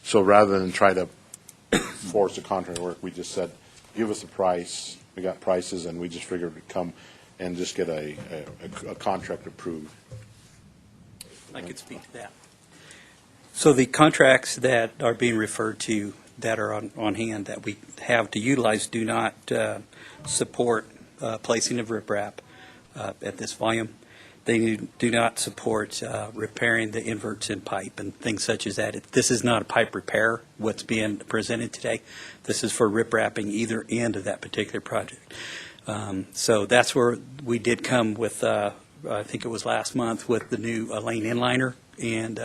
So rather than try to force a contract work, we just said, give us a price. We got prices, and we just figured we'd come and just get a contract approved. I could speak to that. So the contracts that are being referred to that are on hand that we have to utilize do not support placing of riprap at this volume. They do not support repairing the inverts in pipe and things such as that. This is not a pipe repair, what's being presented today. This is for riprapping either end of that particular project. So that's where we did come with, I think it was last month, with the new lane inliner and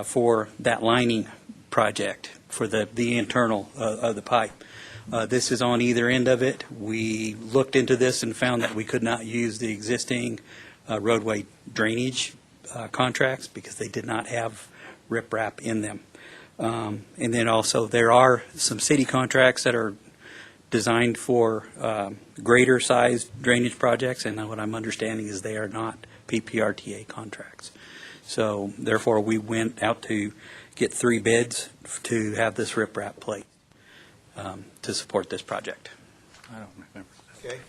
for that lining project for the internal of the pipe. This is on either end of it. We looked into this and found that we could not use the existing roadway drainage contracts because they did not have riprap in them. And then also there are some city contracts that are designed for greater sized drainage projects, and what I'm understanding is they are not PPRTA contracts. So therefore, we went out to get 3 bids to have this riprap plate to support this project. I don't remember. okay?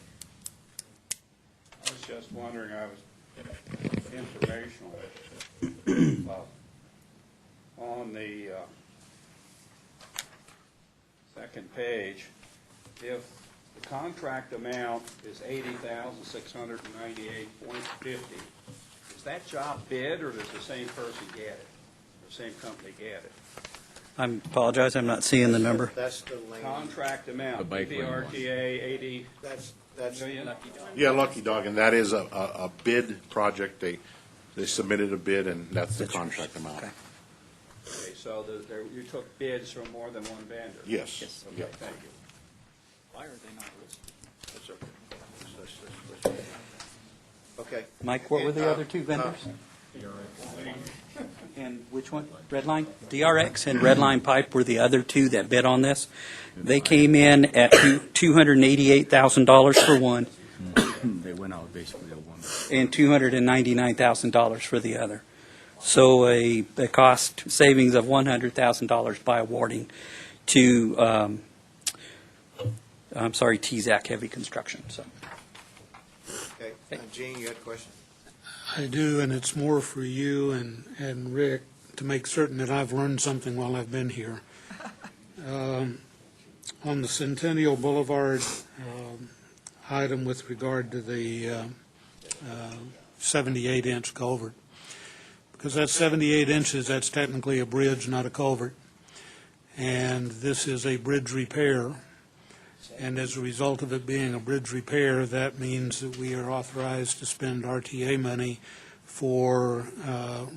I was just wondering, I was informational. On the second page, if the contract amount is $80,698.50, is that job bid, or does the same person get it? The same company get it? I apologize, I'm not seeing the number. That's the lane. Contract amount, The bike lane one. PPRTA 80 That's million? Yeah, Lucky Dog, and that is a bid project. They submitted a bid, and that's the contract amount. Okay. Okay, so you took bids from more than one vendor? Yes. Okay, Yep. thank you. Why are they not listed? That's okay. Okay. Mike, what were the other two vendors? And which one? Redline? DRX and Redline Pipe were the other two that bid on this. They came in at $288,000 for one They went out basically at one. and $299,000 for the other. So a cost savings of $100,000 by awarding to, TZAC Heavy Construction, so. Okay. Gene, you had a question? I do, and it's more for you and Rick to make certain that I've learned something while I've been here. On the Centennial Boulevard item with regard to the 78-inch culvert, because that's 78 inches, that's technically a bridge, not a culvert. And this is a bridge repair. And as a result of it being a bridge repair, that means that we are authorized to spend RTA money for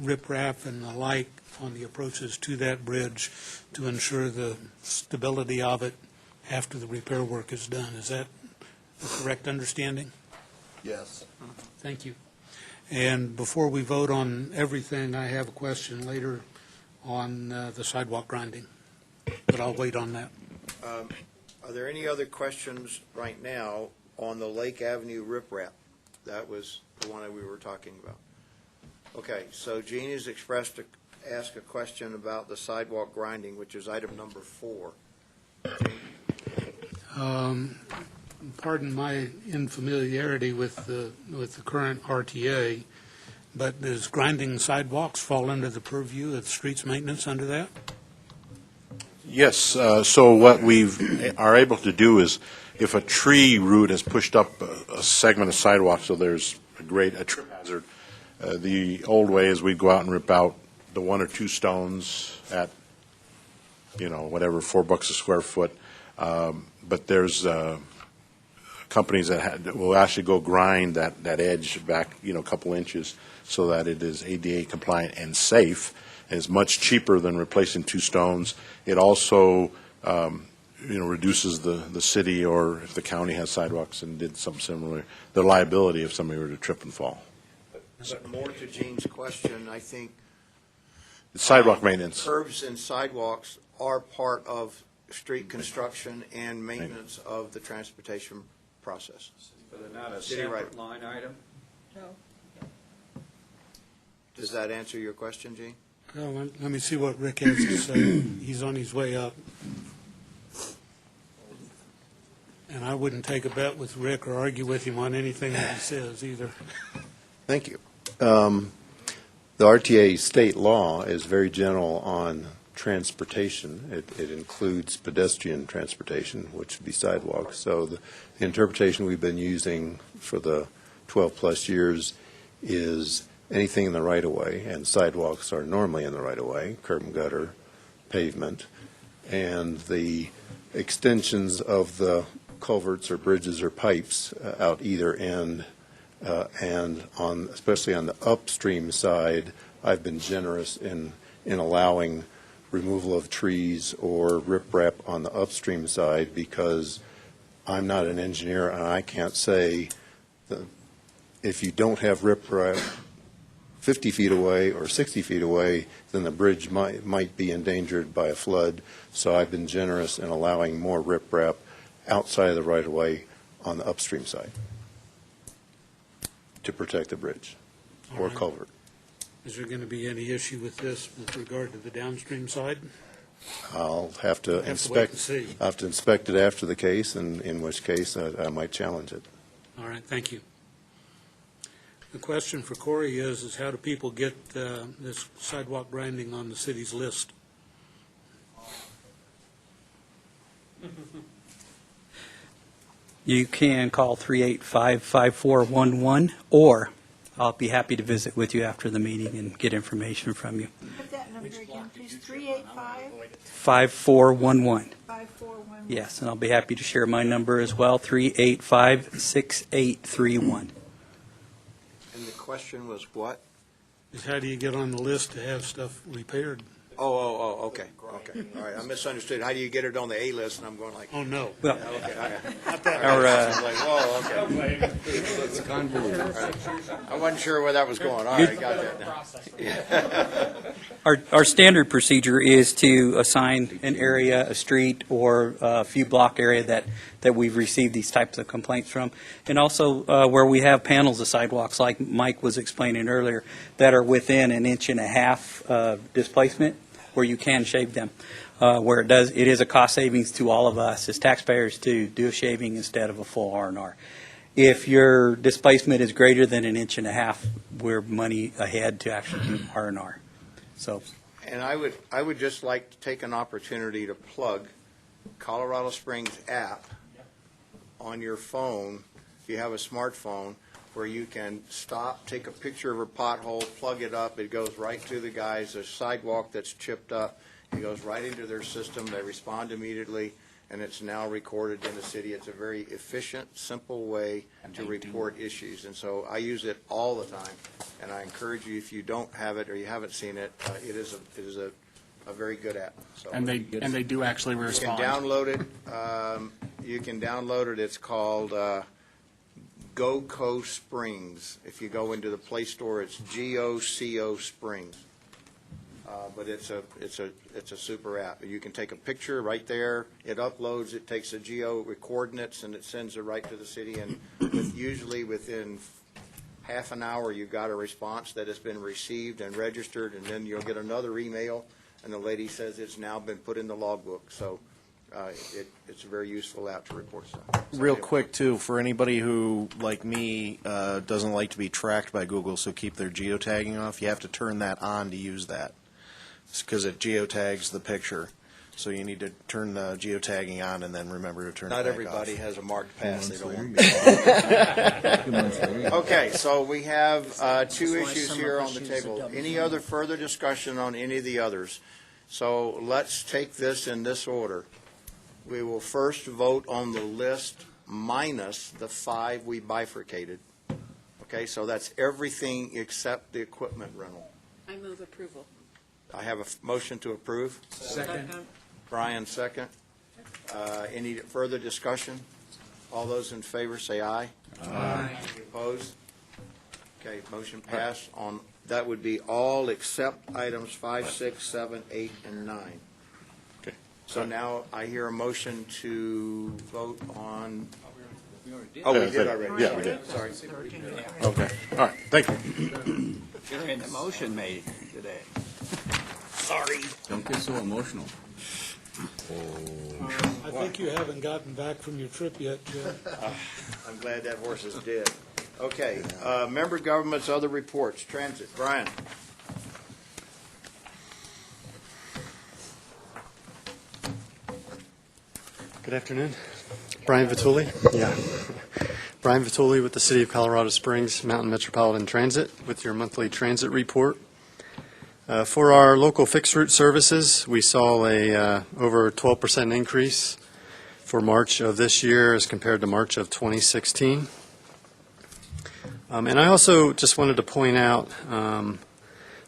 riprap and the like on the approaches to that bridge to ensure the stability of it after the repair work is done. Is that a correct understanding? Yes. Thank you. And before we vote on everything, I have a question later on the sidewalk grinding, but I'll wait on that. Are there any other questions right now on the Lake Avenue riprap? That was the one that we were talking about. Okay, so Gene has expressed to ask a question about the sidewalk grinding, which is item number 4. Pardon my infamiliarity with the current RTA, but does grinding sidewalks fall under the purview of streets maintenance under that? Yes, so what we are able to do is, if a tree root has pushed up a segment of sidewalk, so there's a trip hazard, the old way is we'd go out and rip out the 1 or 2 stones at, whatever, $4 a square foot. But there's companies that will actually go grind that edge back, a couple inches so that it is ADA compliant and safe. And it's much cheaper than replacing 2 stones. It also, reduces the city, or if the county has sidewalks and did something similar, the liability if somebody were to trip and fall. But more to Gene's question, I think Sidewalk maintenance. curbs and sidewalks are part of street construction and maintenance of the transportation process. But they're not a City right. separate line item? Does that answer your question, Gene? Well, let me see what Rick has to say. He's on his way up. And I wouldn't take a bet with Rick or argue with him on anything that he says either. Thank you. The RTA state law is very general on transportation. It includes pedestrian transportation, which would be sidewalks. So the interpretation we've been using for the 12-plus years is anything in the right-of-way, and sidewalks are normally in the right-of-way, curb and gutter, pavement, and the extensions of the culverts or bridges or pipes out either end, and especially on the upstream side, I've been generous in allowing removal of trees or riprap on the upstream side, because I'm not an engineer and I can't say that if you don't have riprap 50 feet away or 60 feet away, then the bridge might be endangered by a flood. So I've been generous in allowing more riprap outside of the right-of-way on the upstream side to protect the bridge or All right. culvert. Is there going to be any issue with this with regard to the downstream side? I'll have to Have to wait inspect. and see. I'll have to inspect it after the case, and in which case I might challenge it. All right, thank you. The question for Corey is how do people get this sidewalk grinding on the city's list? You can call 385-5411, or I'll be happy to visit with you after the meeting and get information from you. Put that number again, please, 385 5411. 5411. Yes, and I'll be happy to share my number as well, 385-6831. And the question was what? Is how do you get on the list to have stuff repaired? Okay. All right, I misunderstood. How do you get it on the A list? And I'm going like, Oh, no. Well, okay, all right. our, I'm like, whoa, okay. It's convoluted. All right. I wasn't sure where that was going. All right, got that now. Our standard procedure is to assign an area, a street, or a few block area that we've received these types of complaints from. And also where we have panels of sidewalks, like Mike was explaining earlier, that are within 1.5 inches displacement, where you can shave them. Where it is a cost savings to all of us as taxpayers to do a shaving instead of a full R&R. If your displacement is greater than 1.5 inches, we're money ahead to actually do R&R. So, And I would just like to take an opportunity to plug Colorado Springs app on your phone, if you have a smartphone, where you can stop, take a picture of a pothole, plug it up, it goes right to the guys, a sidewalk that's chipped up, it goes right into their system, they respond immediately, and it's now recorded in the city. It's a very efficient, simple way to report issues, and so I use it all the time, and I encourage you, if you don't have it or you haven't seen it, it is a very good app. So And they do actually you can respond. download it. It's called GoCo Springs. If you go into the Play Store, it's GOCO Springs. But it's a super app. You can take a picture right there. It uploads. It takes the geo coordinates and it sends it right to the city. And usually within half an hour, you've got a response that has been received and registered, and then you'll get another email, and the lady says it's now been put in the logbook. So it's a very useful app to report stuff. Real quick, too, for anybody who, like me, doesn't like to be tracked by Google, so keep their geotagging off, you have to turn that on to use that. It's because it geotags the picture. So you need to turn the geotagging on and then remember to turn it back off. Not everybody has a marked pass. They don't want to. Okay, so we have two issues here on the table. Any other further discussion on any of the others? So let's take this in this order. We will first vote on the list minus the 5 we bifurcated. Okay, so that's everything except the equipment rental. I move approval. I have a motion to approve. Second. Brian, second. Any further discussion? All those in favor say aye. Aye. Any opposed? Okay, motion passed on, that would be all except items 5, 6, 7, 8, and 9. Okay. So now I hear a motion to vote on, We already did. oh, we Yeah, did already. yeah, we did. Sorry. Okay, all right, thank you. You're in the motion made today. Sorry. Don't get so emotional. I think you haven't gotten back from your trip yet, Jim. I'm glad that horse is dead. Okay, member governments, other reports, transit, Brian. Good afternoon. Brian Vituli. Yeah. Brian Vituli with the City of Colorado Springs Mountain Metropolitan Transit with your monthly transit report. For our local fixed route services, we saw a over 12% increase for March of this year as compared to March of 2016. And I also just wanted to point out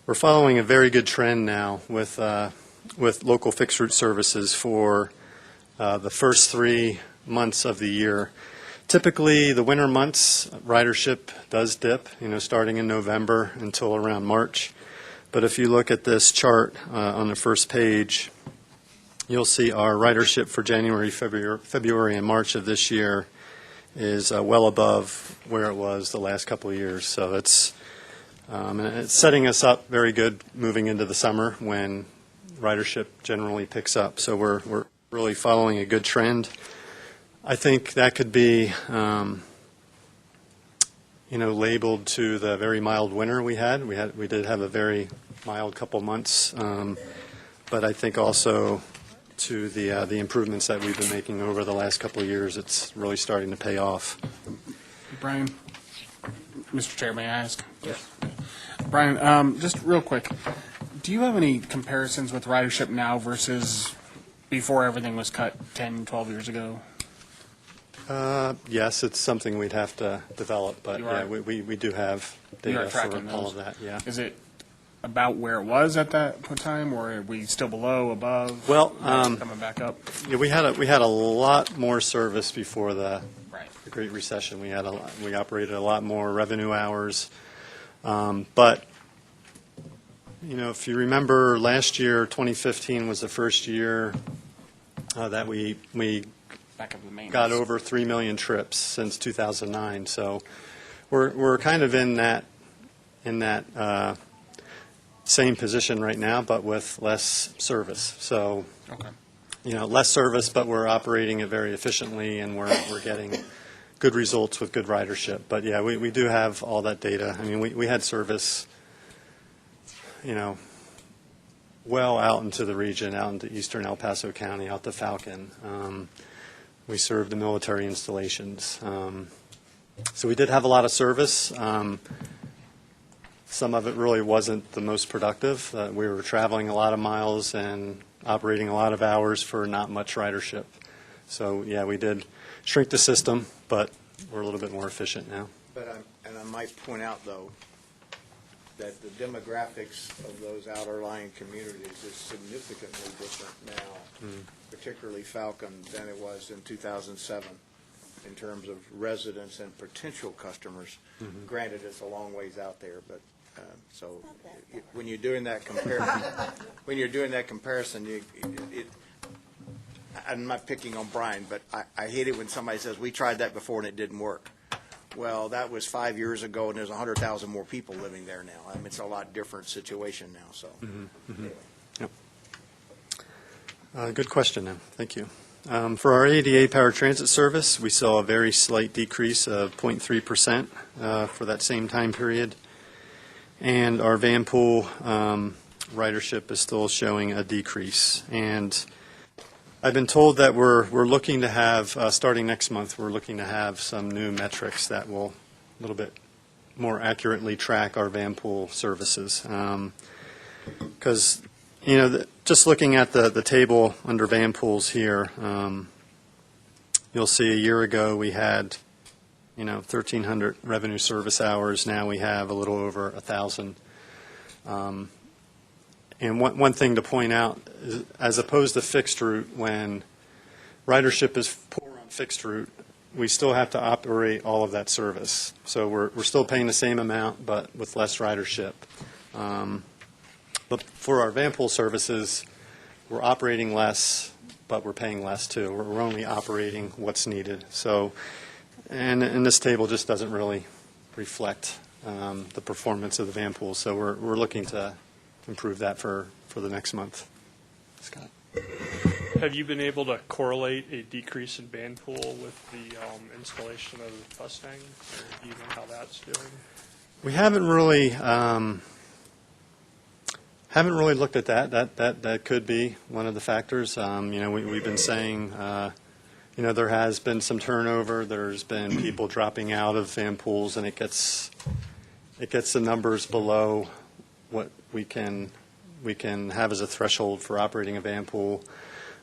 we're following a very good trend now with local fixed route services for the first 3 months of the year. Typically, the winter months, ridership does dip, starting in November until around March. But if you look at this chart on the first page, you'll see our ridership for January, February, and March of this year is well above where it was the last couple of years. So it's setting us up very good moving into the summer when ridership generally picks up. So we're really following a good trend. I think that could be, labeled to the very mild winter we had. We did have a very mild couple months, but I think also to the improvements that we've been making over the last couple of years, it's really starting to pay off. Brian, Mr. Chair, may I ask? Yes. Brian, just real quick, do you have any comparisons with ridership now versus before everything was cut 10, 12 years ago? Yes, it's something we'd have to develop, but You yeah, are- we do have You are data tracking for all those. of that, yeah. Is it about where it was at that time, or are we still below, above? Well, coming back up? Yeah, we had a lot more service before the Right. Great Recession. We operated a lot more revenue hours. But, you know, if you remember last year, 2015 was the first year that we Back up the main. got over 3 million trips since 2009. So we're kind of in that same position right now, but with less service. So, Okay. you know, less service, but we're operating it very efficiently, and we're getting good results with good ridership. But yeah, we do have all that data. I mean, we had service, you know, well out into the region, out into eastern El Paso County, out to Falcon. We served the military installations. So we did have a lot of service. Some of it really wasn't the most productive. We were traveling a lot of miles and operating a lot of hours for not much ridership. So, yeah, we did shrink the system, but we're a little bit more efficient now. But I might point out, though, that the demographics of those outer-lying communities is significantly different now, particularly Falcon, than it was in 2007 in terms of residents and potential customers. Granted, it's a long ways out there, but when you're doing that comparison, I'm not picking on Brian, but I hate it when somebody says, we tried that before and it didn't work. Well, that was 5 years ago, and there's 100,000 more people living there now. I mean, it's a lot different situation now, so. Yep. Good question, then. Thank you. For our ADA paratransit service, we saw a very slight decrease of 0.3% for that same time period. And our van pool ridership is still showing a decrease. And I've been told that we're looking to have, starting next month, we're looking to have some new metrics that will a little bit more accurately track our van pool services. Because, you know, just looking at the table under van pools here, you'll see a year ago we had, 1,300 revenue service hours. Now we have a little over 1,000. And one thing to point out is, as opposed to fixed route, when ridership is poor on fixed route, we still have to operate all of that service. So we're still paying the same amount, but with less ridership. But for our van pool services, we're operating less, but we're paying less too. We're only operating what's needed. So, and this table just doesn't really reflect the performance of the van pool. So we're looking to improve that for the next month. Scott. Have you been able to correlate a decrease in van pool with the installation of Mustang? Or do you know how that's doing? We haven't really looked at that. That could be one of the factors. We've been saying, there has been some turnover. There's been people dropping out of van pools, and it gets the numbers below what we can have as a threshold for operating a van pool.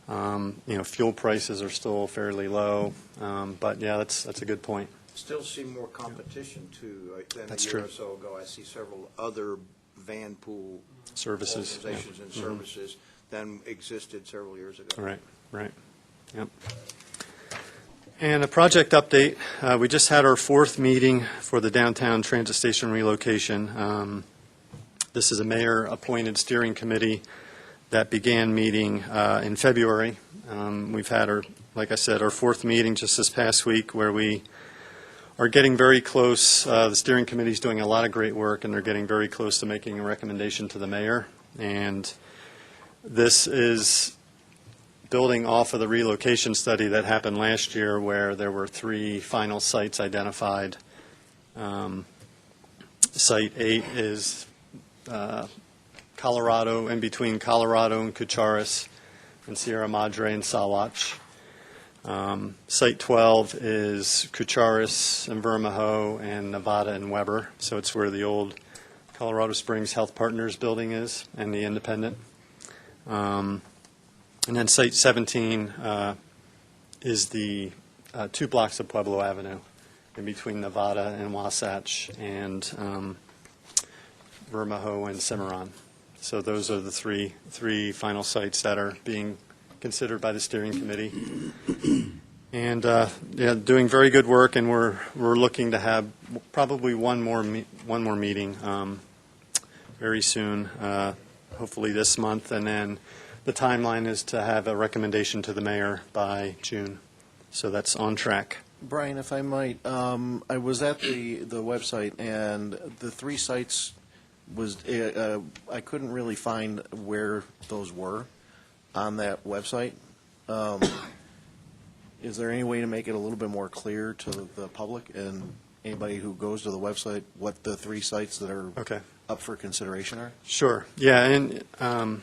Fuel prices are still fairly low, but yeah, that's a good point. Still see more competition, too, than That's a year true. or so ago. I see several other van pool Services, yeah. organizations and services than existed several years ago. Right. Yep. And a project update. We just had our 4th meeting for the downtown transit station relocation. This is a mayor-appointed steering committee that began meeting in February. We've had like I said, our 4th meeting just this past week, where we are getting very close. The steering committee is doing a lot of great work, and they're getting very close to making a recommendation to the mayor. And this is building off of the relocation study that happened last year, where there were 3 final sites identified. Site 8 is Colorado, in between Colorado and Cucharas, and Sierra Madre and Sawatch. Site 12 is Cucharis and Vermajo and Nevada and Weber. So it's where the old Colorado Springs Health Partners building is and the Independent. And then Site 17 is the 2 blocks of Pueblo Avenue in between Nevada and Wasatch and Vermajo and Cimarron. So those are the three final sites that are being considered by the steering committee. And doing very good work, and we're looking to have probably one more meeting very soon, hopefully this month, and then the timeline is to have a recommendation to the mayor by June. So that's on track. Brian, if I might, I was at the website, and the 3 sites was I couldn't really find where those were on that website. Is there any way to make it a little bit more clear to the public and anybody who goes to the website what the 3 sites that are up for consideration are? Sure. Yeah, and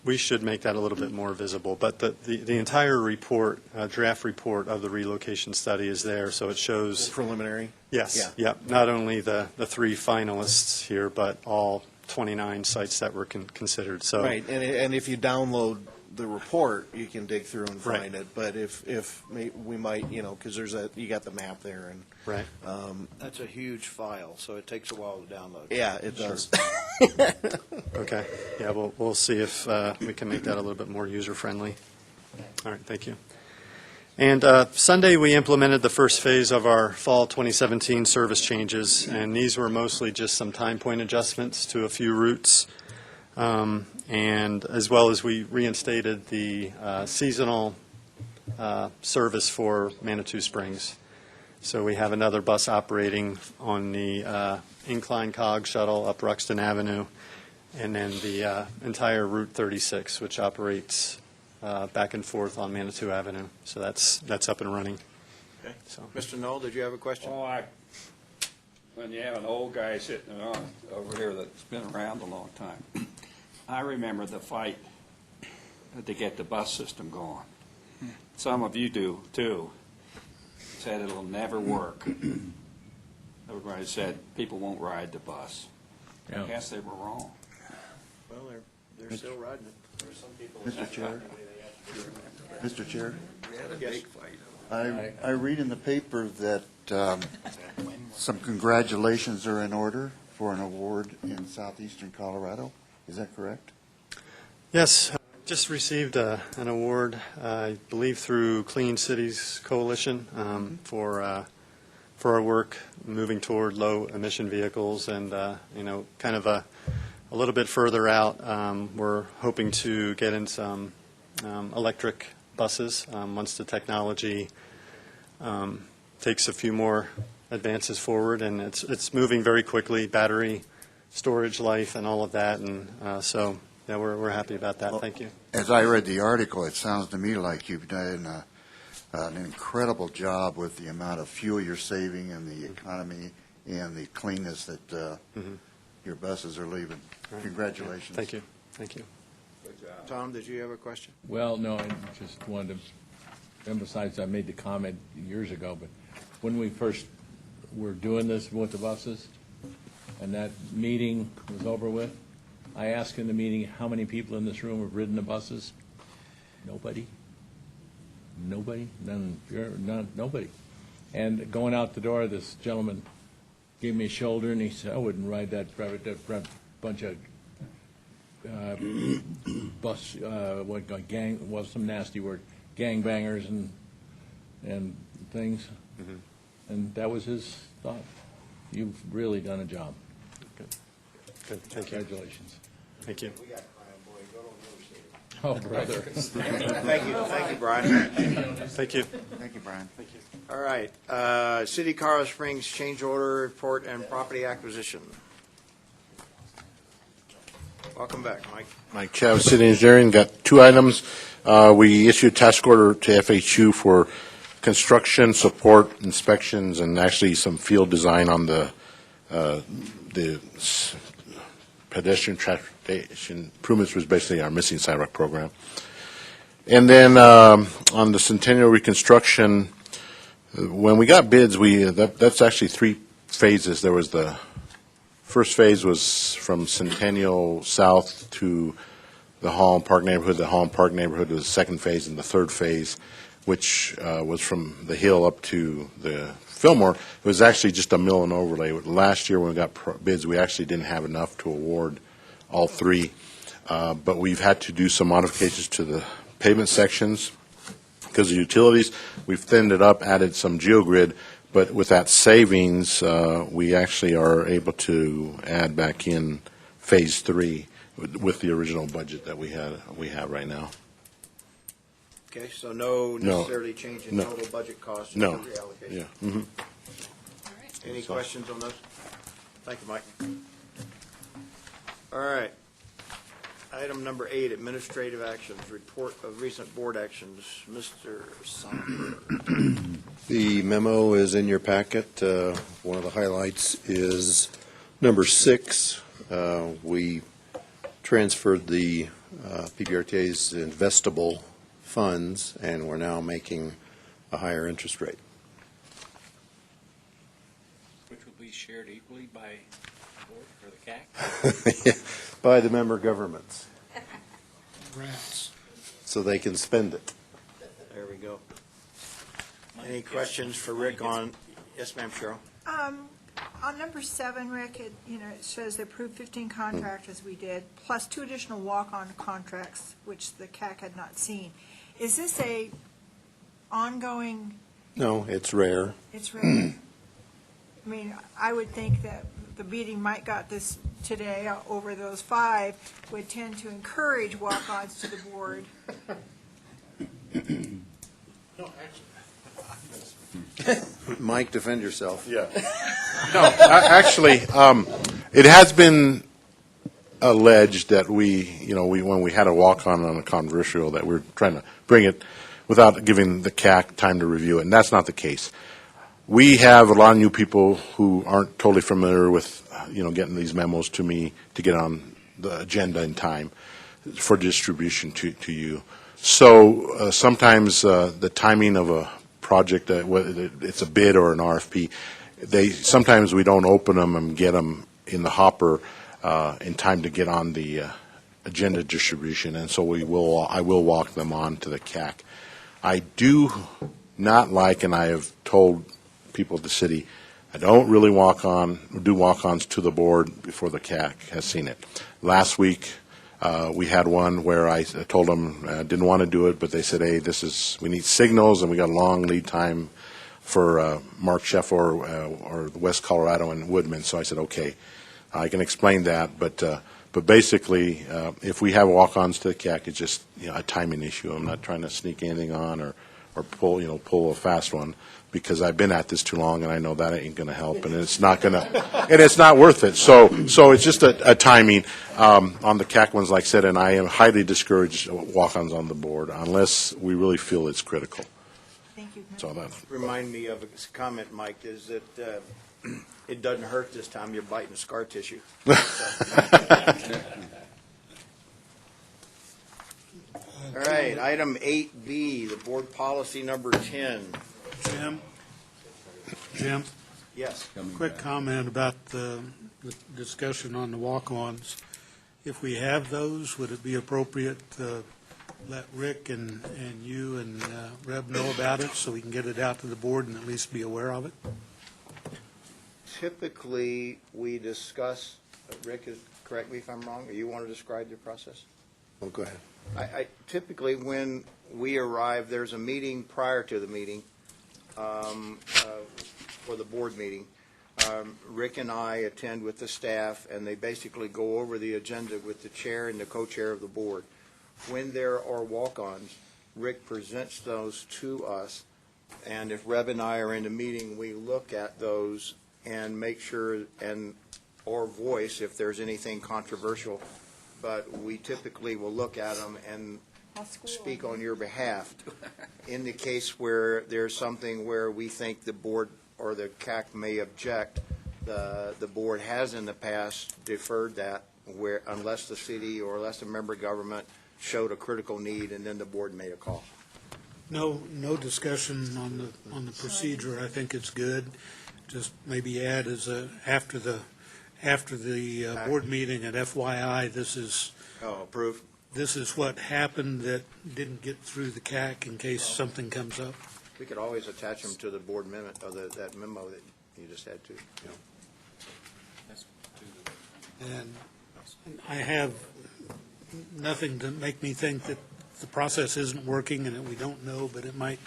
we should make that a little bit more visible. But the entire report, draft report of the relocation study is there, so it shows preliminary. Yes. Yeah. Not only the 3 finalists here, but all 29 sites that were considered. So right, and if you download the report, you can dig through and find Right. it. But if we might, because there's you got the map there, and right. That's a huge file, so it takes a while to download. Yeah, it does. Okay. Yeah, we'll see if we can make that a little bit more user-friendly. All right, thank you. And Sunday, we implemented the first phase of our fall 2017 service changes, and these were mostly just some time point adjustments to a few routes, and as well as we reinstated the seasonal service for Manitou Springs. So we have another bus operating on the Incline Cog shuttle up Ruxton Avenue, and then the entire Route 36, which operates back and forth on Manitou Avenue. So that's up and running. Okay. So. Mr. Knoll, did you have a question? Oh, when you have an old guy sitting over here that's been around a long time, I remember the fight to get the bus system going. Some of you do, too. Said it'll never work. Everybody said people won't ride the bus. Yeah. I guess they were wrong. Well, they're still riding it. There's some people. Mr. Chair? Mr. Chair? We had a big fight. I read in the paper that some congratulations are in order for an award in southeastern Colorado. Is that correct? Yes, just received an award, I believe through Clean Cities Coalition, for our work moving toward low emission vehicles, and kind of a little bit further out, we're hoping to get in some electric buses once the technology takes a few more advances forward, and it's moving very quickly, battery storage life and all of that, and so yeah, we're happy about that. Thank you. As I read the article, it sounds to me like you've done an incredible job with the amount of fuel you're saving and the economy and the cleanness that your buses are leaving. Right. Congratulations. Thank you. Thank you. Tom, did you have a question? Well, no, I just wanted to emphasize, I made the comment years ago, but when we first were doing this with the buses, and that meeting was over with, I asked in the meeting, how many people in this room have ridden the buses? Nobody. Nobody? Nobody. And going out the door, this gentleman gave me a shoulder, and he said, I wouldn't ride that bunch of bus, gang, was some nasty word, gangbangers and things. And that was his thought. You've really done a job. Good. Thank you. Congratulations. Thank you. Oh, brother. Thank you, Brian. Thank you. Thank you, Brian. Thank you. All right, City Colorado Springs change order report and property acquisition. Welcome back, Mike. Mike Chavez, City Engineering, got 2 items. We issued a task order to FHU for construction, support, inspections, and actually some field design on the pedestrian transportation improvements, was basically our missing sidewalk program. And then on the Centennial reconstruction, when we got bids, that's actually 3 phases. There was the first phase was from Centennial South to the Holland Park neighborhood. The Holland Park neighborhood was the second phase, and the third phase, which was from the Hill up to the Fillmore, it was actually just a mill and overlay. Last year when we got bids, we actually didn't have enough to award all 3. But we've had to do some modifications to the pavement sections because of utilities. We've thinned it up, added some geogrid, but with that savings, we actually are able to add back in phase 3 with the original budget that we have right now. Okay, so no necessarily change in total budget costs? No. Reallocation? Yeah. Mm-hmm. Any questions on those? Thank you, Mike. All right. Item number 8, administrative actions, report of recent board actions. Mr. Sommer. The memo is in your packet. One of the highlights is number 6. We transferred the PPRTA's investable funds, and we're now making a higher interest rate. Which will be shared equally by the board or the CAC? By the member governments, Rats. so they can spend it. There we go. Any questions for Rick on, yes, ma'am, Cheryl? On number 7, Rick, it says they approved 15 contracts as we did, plus 2 additional walk-on contracts, which the CAC had not seen. Is this a ongoing? No, it's rare. It's rare. I mean, I would think that the meeting Mike got this today over those 5 would tend to encourage walk-ons to the board. No, actually. Mike, defend yourself. Yeah. No, actually, it has been alleged that when we had a walk-on a controversial, that we're trying to bring it without giving the CAC time to review it, and that's not the case. We have a lot of new people who aren't totally familiar with, getting these memos to me to get on the agenda in time for distribution to you. So sometimes the timing of a project, whether it's a bid or an RFP, sometimes we don't open them and get them in the hopper in time to get on the agenda distribution, and so I will walk them on to the CAC. I do not like, and I have told people at the city, I don't really do walk-ons to the board before the CAC has seen it. Last week, we had one where I told them I didn't want to do it, but they said, hey, we need signals, and we got a long lead time for Mark Sheff or West Colorado and Woodman. So I said, okay, I can explain that, but basically, if we have walk-ons to the CAC, it's just a timing issue. I'm not trying to sneak anything on or pull a fast one, because I've been at this too long, and I know that ain't going to help, and it's not worth it. So it's just a timing on the CAC ones, like I said, and I am highly discouraged walk-ons on the board unless we really feel it's critical. Thank you. So that remind me of a comment, Mike, is that it doesn't hurt this time. You're biting scar tissue. All right, item 8B, the board policy number 10. Jim? Yes. Quick comment about the discussion on the walk-ons. If we have those, would it be appropriate to let Rick and you and Reb know about it so we can get it out to the board and at least be aware of it? Typically, we discuss, Rick, correct me if I'm wrong, or you want to describe the process? Oh, go ahead. I typically, when we arrive, there's a meeting prior to the meeting, for the board meeting. Rick and I attend with the staff, and they basically go over the agenda with the chair and the co-chair of the board. When there are walk-ons, Rick presents those to us, and if Reb and I are in the meeting, we look at those and make sure, or voice if there's anything controversial, but we typically will look at them and speak on your behalf. In the case where there's something where we think the board or the CAC may object, the board has in the past deferred that, where unless the city or unless the member government showed a critical need, and then the board made a call. No discussion on the procedure. I think it's good. Just maybe add as after the board meeting at FYI, this is Approved? this is what happened that didn't get through the CAC in case something comes up. We could always attach them to the board minute, or that memo that you just had to. And I have nothing to make me think that the process isn't working and that we don't know, but it might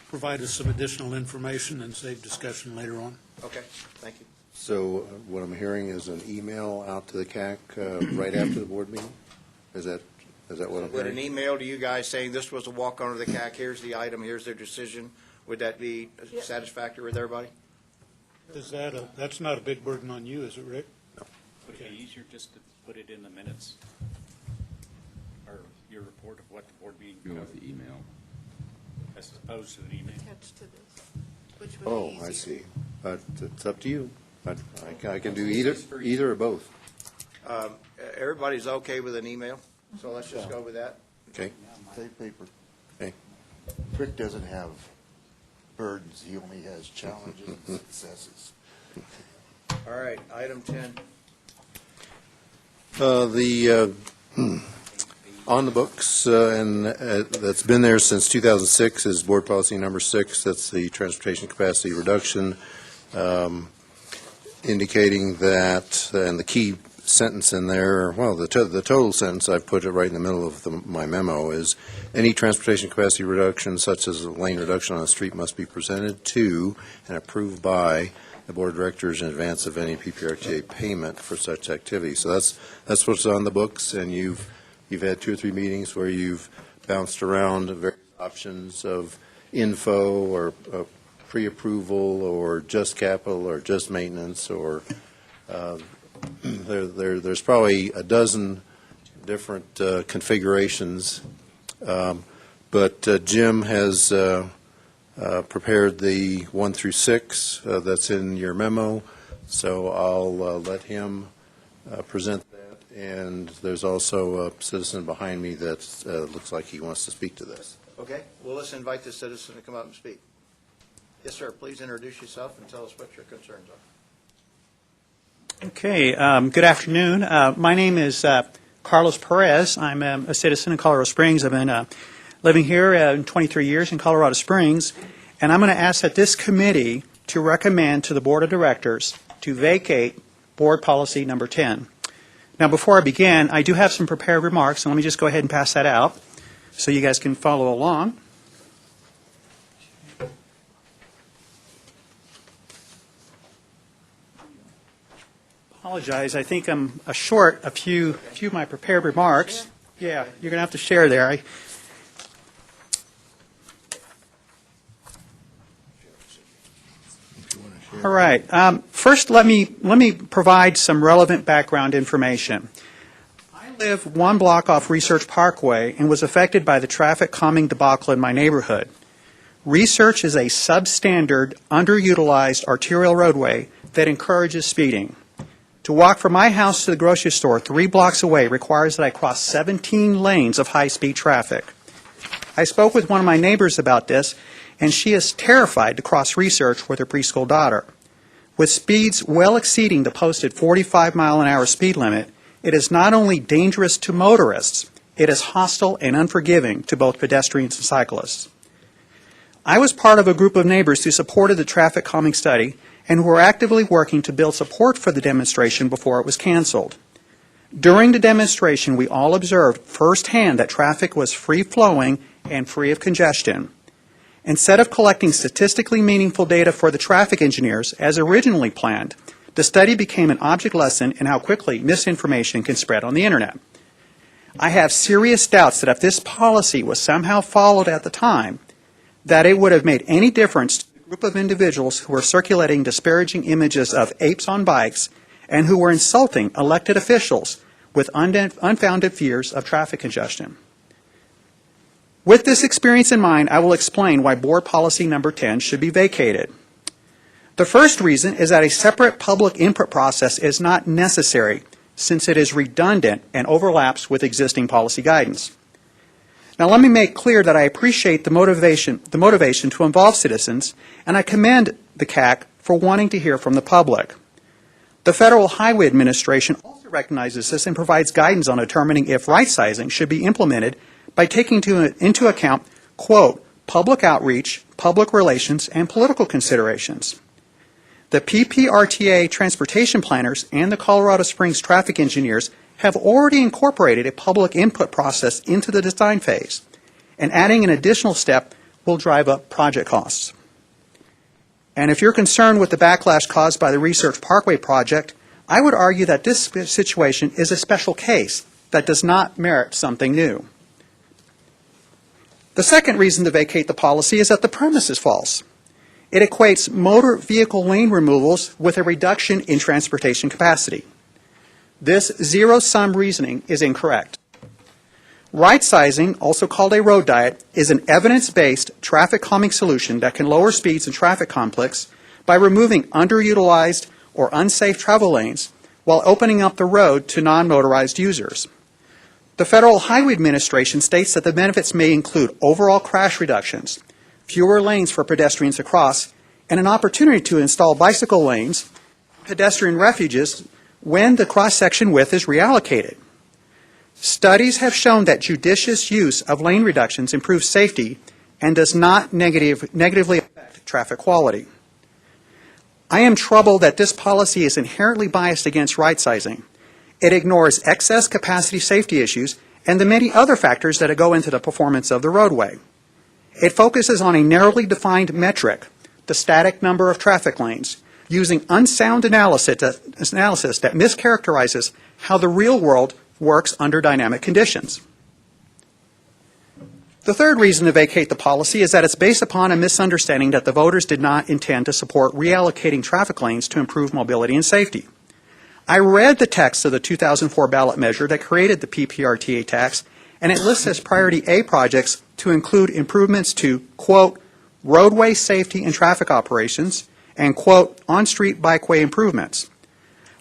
provide us some additional information and save discussion later on. Okay, thank you. So what I'm hearing is an email out to the CAC right after the board meeting? Is that what I'm Would an hearing? email to you guys saying this was a walk onto the CAC, here's the item, here's their decision, would that be satisfactory with everybody? That's not a big burden on you, is it, Rick? Would it be easier just to put it in the minutes? Or your report of what the board meeting Go covered, with the email. as opposed to an email? Attached to this, which would Oh, be I easier. see. But it's up to you. I can do either or both. Everybody's okay with an email, so let's just go with that. Okay? Take paper. Okay. Rick doesn't have burdens, he only has challenges and successes. All right, item 10. On the books, and that's been there since 2006, is Board Policy Number 6. That's the transportation capacity reduction, indicating that, and the key sentence in there, well, the total sentence, I put it right in the middle of my memo, is any transportation capacity reduction, such as a lane reduction on a street, must be presented to and approved by the Board of Directors in advance of any PPRTA payment for such activity. So that's what's on the books, and you've had 2 or 3 meetings where you've bounced around various options of info or pre-approval or just capital or just maintenance, or there's probably a dozen different configurations. But Jim has prepared the 1 through 6 that's in your memo, so I'll let him present that. And there's also a citizen behind me that looks like he wants to speak to this. Okay, well, let's invite the citizen to come up and speak. Yes, sir, please introduce yourself and tell us what your concerns are. Okay, good afternoon. My name is Carlos Perez. I'm a citizen in Colorado Springs. I've been living here 23 years in Colorado Springs, and I'm going to ask that this committee to recommend to the Board of Directors to vacate Board Policy Number 10. Now, before I begin, I do have some prepared remarks, and let me just go ahead and pass that out so you guys can follow along. Apologize, I think I'm short a few of my prepared remarks. Yeah, you're going to have to share there. All right. First, let me provide some relevant background information. I live 1 block off Research Parkway and was affected by the traffic calming debacle in my neighborhood. Research is a substandard, underutilized arterial roadway that encourages speeding. To walk from my house to the grocery store 3 blocks away requires that I cross 17 lanes of high-speed traffic. I spoke with one of my neighbors about this, and she is terrified to cross Research with her preschool daughter. With speeds well exceeding the posted 45-mile-an-hour speed limit, it is not only dangerous to motorists, it is hostile and unforgiving to both pedestrians and cyclists. I was part of a group of neighbors who supported the traffic calming study and who were actively working to build support for the demonstration before it was canceled. During the demonstration, we all observed firsthand that traffic was free-flowing and free of congestion. Instead of collecting statistically meaningful data for the traffic engineers, as originally planned, the study became an object lesson in how quickly misinformation can spread on the Internet. I have serious doubts that if this policy was somehow followed at the time, that it would have made any difference to the group of individuals who were circulating disparaging images of apes on bikes and who were insulting elected officials with unfounded fears of traffic congestion. With this experience in mind, I will explain why Board Policy Number 10 should be vacated. The first reason is that a separate public input process is not necessary, since it is redundant and overlaps with existing policy guidance. Now, let me make clear that I appreciate the motivation to involve citizens, and I commend the CAC for wanting to hear from the public. The Federal Highway Administration also recognizes this and provides guidance on determining if right-sizing should be implemented by taking into account, quote, public outreach, public relations, and political considerations. The PPRTA transportation planners and the Colorado Springs traffic engineers have already incorporated a public input process into the design phase, and adding an additional step will drive up project costs. And if you're concerned with the backlash caused by the Research Parkway project, I would argue that this situation is a special case that does not merit something new. The second reason to vacate the policy is that the premise is false. It equates motor vehicle lane removals with a reduction in transportation capacity. This zero-sum reasoning is incorrect. Right-sizing, also called a road diet, is an evidence-based traffic calming solution that can lower speeds in traffic conflicts by removing underutilized or unsafe travel lanes while opening up the road to non-motorized users. The Federal Highway Administration states that the benefits may include overall crash reductions, fewer lanes for pedestrians to cross, and an opportunity to install bicycle lanes, pedestrian refuges, when the cross-section width is reallocated. Studies have shown that judicious use of lane reductions improves safety and does not negatively affect traffic quality. I am troubled that this policy is inherently biased against right-sizing. It ignores excess capacity safety issues and the many other factors that go into the performance of the roadway. It focuses on a narrowly defined metric, the static number of traffic lanes, using unsound analysis that mischaracterizes how the real world works under dynamic conditions. The third reason to vacate the policy is that it's based upon a misunderstanding that the voters did not intend to support reallocating traffic lanes to improve mobility and safety. I read the text of the 2004 ballot measure that created the PPRTA tax, and it lists as priority A projects to include improvements to, quote, roadway safety and traffic operations, and, quote, on-street bikeway improvements.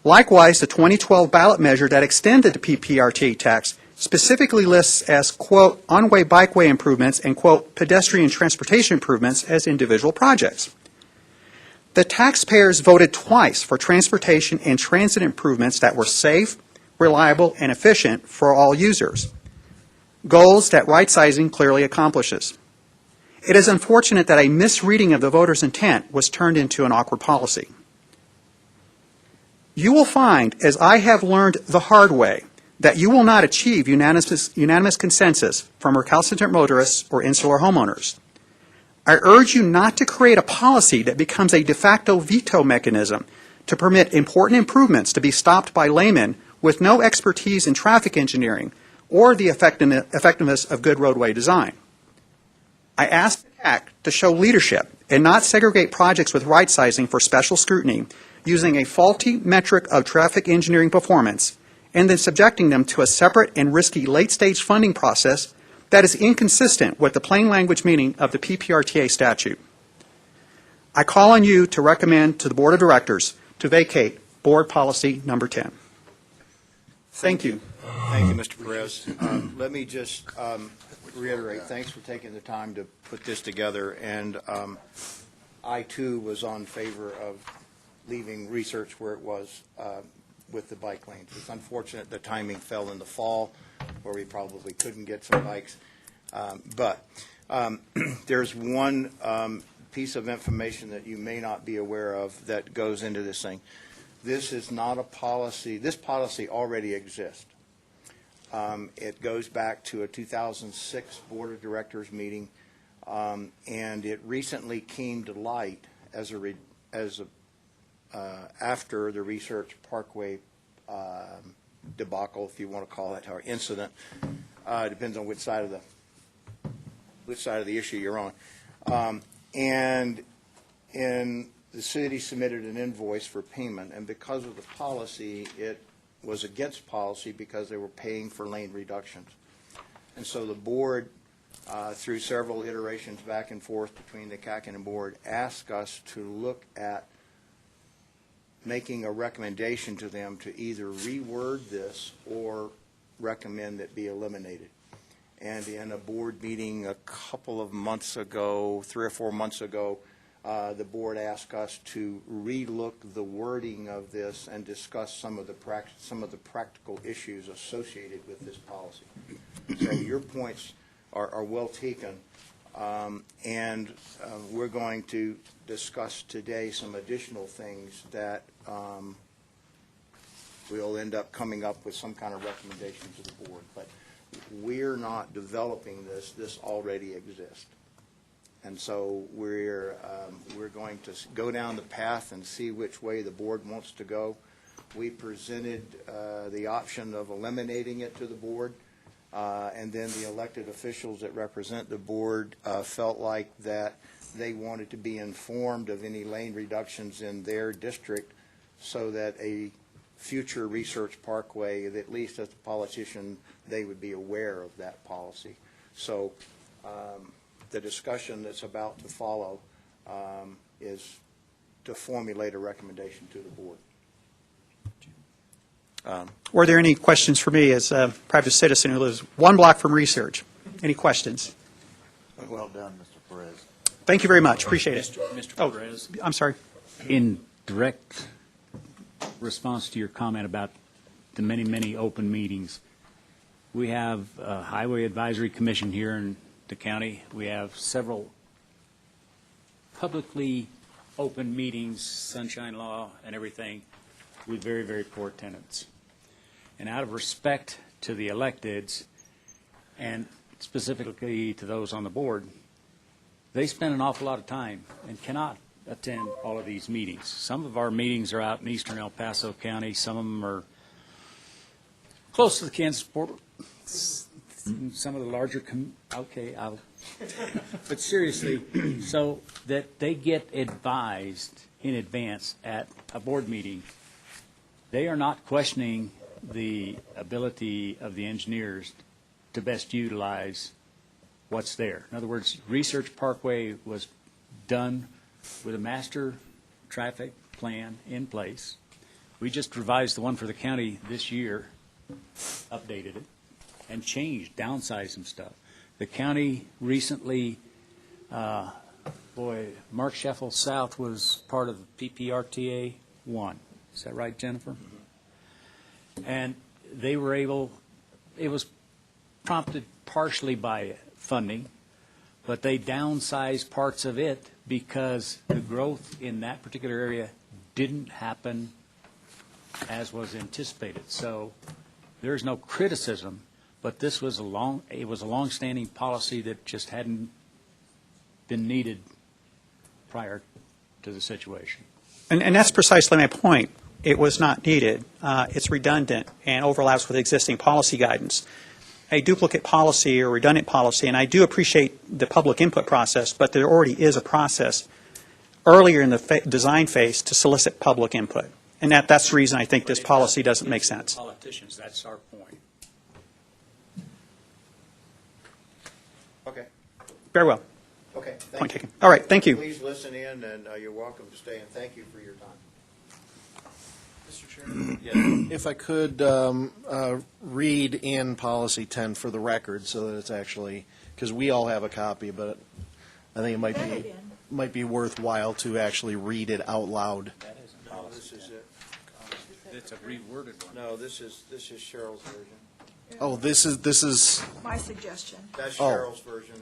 Likewise, the 2012 ballot measure that extended the PPRTA tax specifically lists as, quote, on-way bikeway improvements and, quote, pedestrian transportation improvements as individual projects. The taxpayers voted twice for transportation and transit improvements that were safe, reliable, and efficient for all users, goals that right-sizing clearly accomplishes. It is unfortunate that a misreading of the voters' intent was turned into an awkward policy. You will find, as I have learned the hard way, that you will not achieve unanimous consensus from recalcitrant motorists or insular homeowners. I urge you not to create a policy that becomes a de facto veto mechanism to permit important improvements to be stopped by laymen with no expertise in traffic engineering or the effectiveness of good roadway design. I ask the CAC to show leadership and not segregate projects with right-sizing for special scrutiny using a faulty metric of traffic engineering performance and then subjecting them to a separate and risky late-stage funding process that is inconsistent with the plain language meaning of the PPRTA statute. I call on you to recommend to the Board of Directors to vacate Board Policy Number 10. Thank you. Thank you, Mr. Perez. Let me just reiterate, thanks for taking the time to put this together. And I, too, was on favor of leaving research where it was with the bike lanes. It's unfortunate the timing fell in the fall where we probably couldn't get some bikes. But there's one piece of information that you may not be aware of that goes into this thing. This is not a policy. This policy already exists. It goes back to a 2006 Board of Directors meeting, and it recently came to light after the Research Parkway debacle, if you want to call it, or incident. Depends on which side of the issue you're on. And the city submitted an invoice for payment, and because of the policy, it was against policy because they were paying for lane reductions. And so the board, through several iterations back and forth between the CAC and the board, asked us to look at making a recommendation to them to either reword this or recommend that be eliminated. And in a board meeting a couple of months ago, 3 or 4 months ago, the board asked us to relook the wording of this and discuss some of the practical issues associated with this policy. So your points are well taken, and we're going to discuss today some additional things that we'll end up coming up with some kind of recommendation to the board. But we're not developing this. This already exists. And so we're going to go down the path and see which way the board wants to go. We presented the option of eliminating it to the board, and then the elected officials that represent the board felt like that they wanted to be informed of any lane reductions in their district so that a future research parkway, at least as a politician, they would be aware of that policy. So the discussion that's about to follow is to formulate a recommendation to the board. Were there any questions for me as a private citizen who lives 1 block from research? Any questions? Well done, Mr. Perez. Thank you very much. Appreciate it. Mr. Perez. I'm sorry. In direct response to your comment about the many, many open meetings, we have a Highway Advisory Commission here in the county. We have several publicly open meetings, sunshine law and everything, with very, very poor attendance. And out of respect to the electeds, and specifically to those on the board, they spend an awful lot of time and cannot attend all of these meetings. Some of our meetings are out in eastern El Paso County. Some of them are close to the Kansas border. Some of the larger, but seriously, so that they get advised in advance at a board meeting. They are not questioning the ability of the engineers to best utilize what's there. In other words, Research Parkway was done with a master traffic plan in place. We just revised the one for the county this year, updated it, and changed, downsized some stuff. The county recently, Mark Sheffel South was part of the PPRTA 1. Is that right, Jennifer? And they were able, it was prompted partially by funding, but they downsized parts of it because the growth in that particular area didn't happen as was anticipated. So there's no criticism, but this was it was a long-standing policy that just hadn't been needed prior to the situation. And that's precisely my point. It was not needed. It's redundant and overlaps with existing policy guidance. A duplicate policy or redundant policy, and I do appreciate the public input process, but there already is a process earlier in the design phase to solicit public input. And that's the reason I think this policy doesn't make sense. Politicians, that's our point. Okay. Very well. Okay. Point taken. All right, thank you. Please listen in, and you're welcome to stay, and thank you for your time. Mr. Chairman? Yes. If I could read in Policy 10 for the record so that it's actually, because we all have a copy, but I think it might be worthwhile to actually read it out loud. That is a No, policy. this is it. It's a reworded one. No, this is Cheryl's version. Oh, this is, My suggestion. That's Oh. Cheryl's version.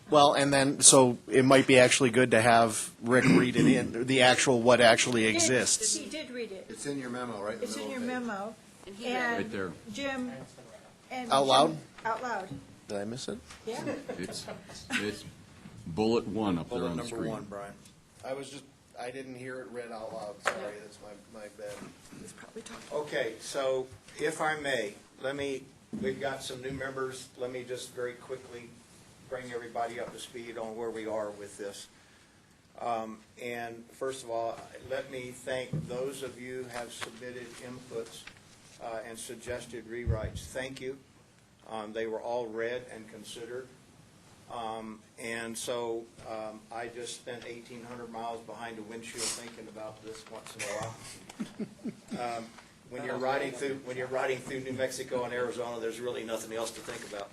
well, and then, so it might be actually good to have Rick read it in, the actual, what actually exists. He did read it. It's in your memo, right? It's in your memo. And he read it. Right there. Jim. And Out loud? Jim- Out loud. Did I miss it? Yeah. It's bullet 1 up there Bullet on the number screen. 1, Brian. I didn't hear it read out loud, sorry, that's my bad. He's probably talking. Okay, so if I may, we've got some new members. Let me just very quickly bring everybody up to speed on where we are with this. And first of all, let me thank those of you who have submitted inputs and suggested rewrites. Thank you. They were all read and considered. And so I just spent 1,800 miles behind a windshield thinking about this once in a while. When you're riding through New Mexico and Arizona, there's really nothing else to think about.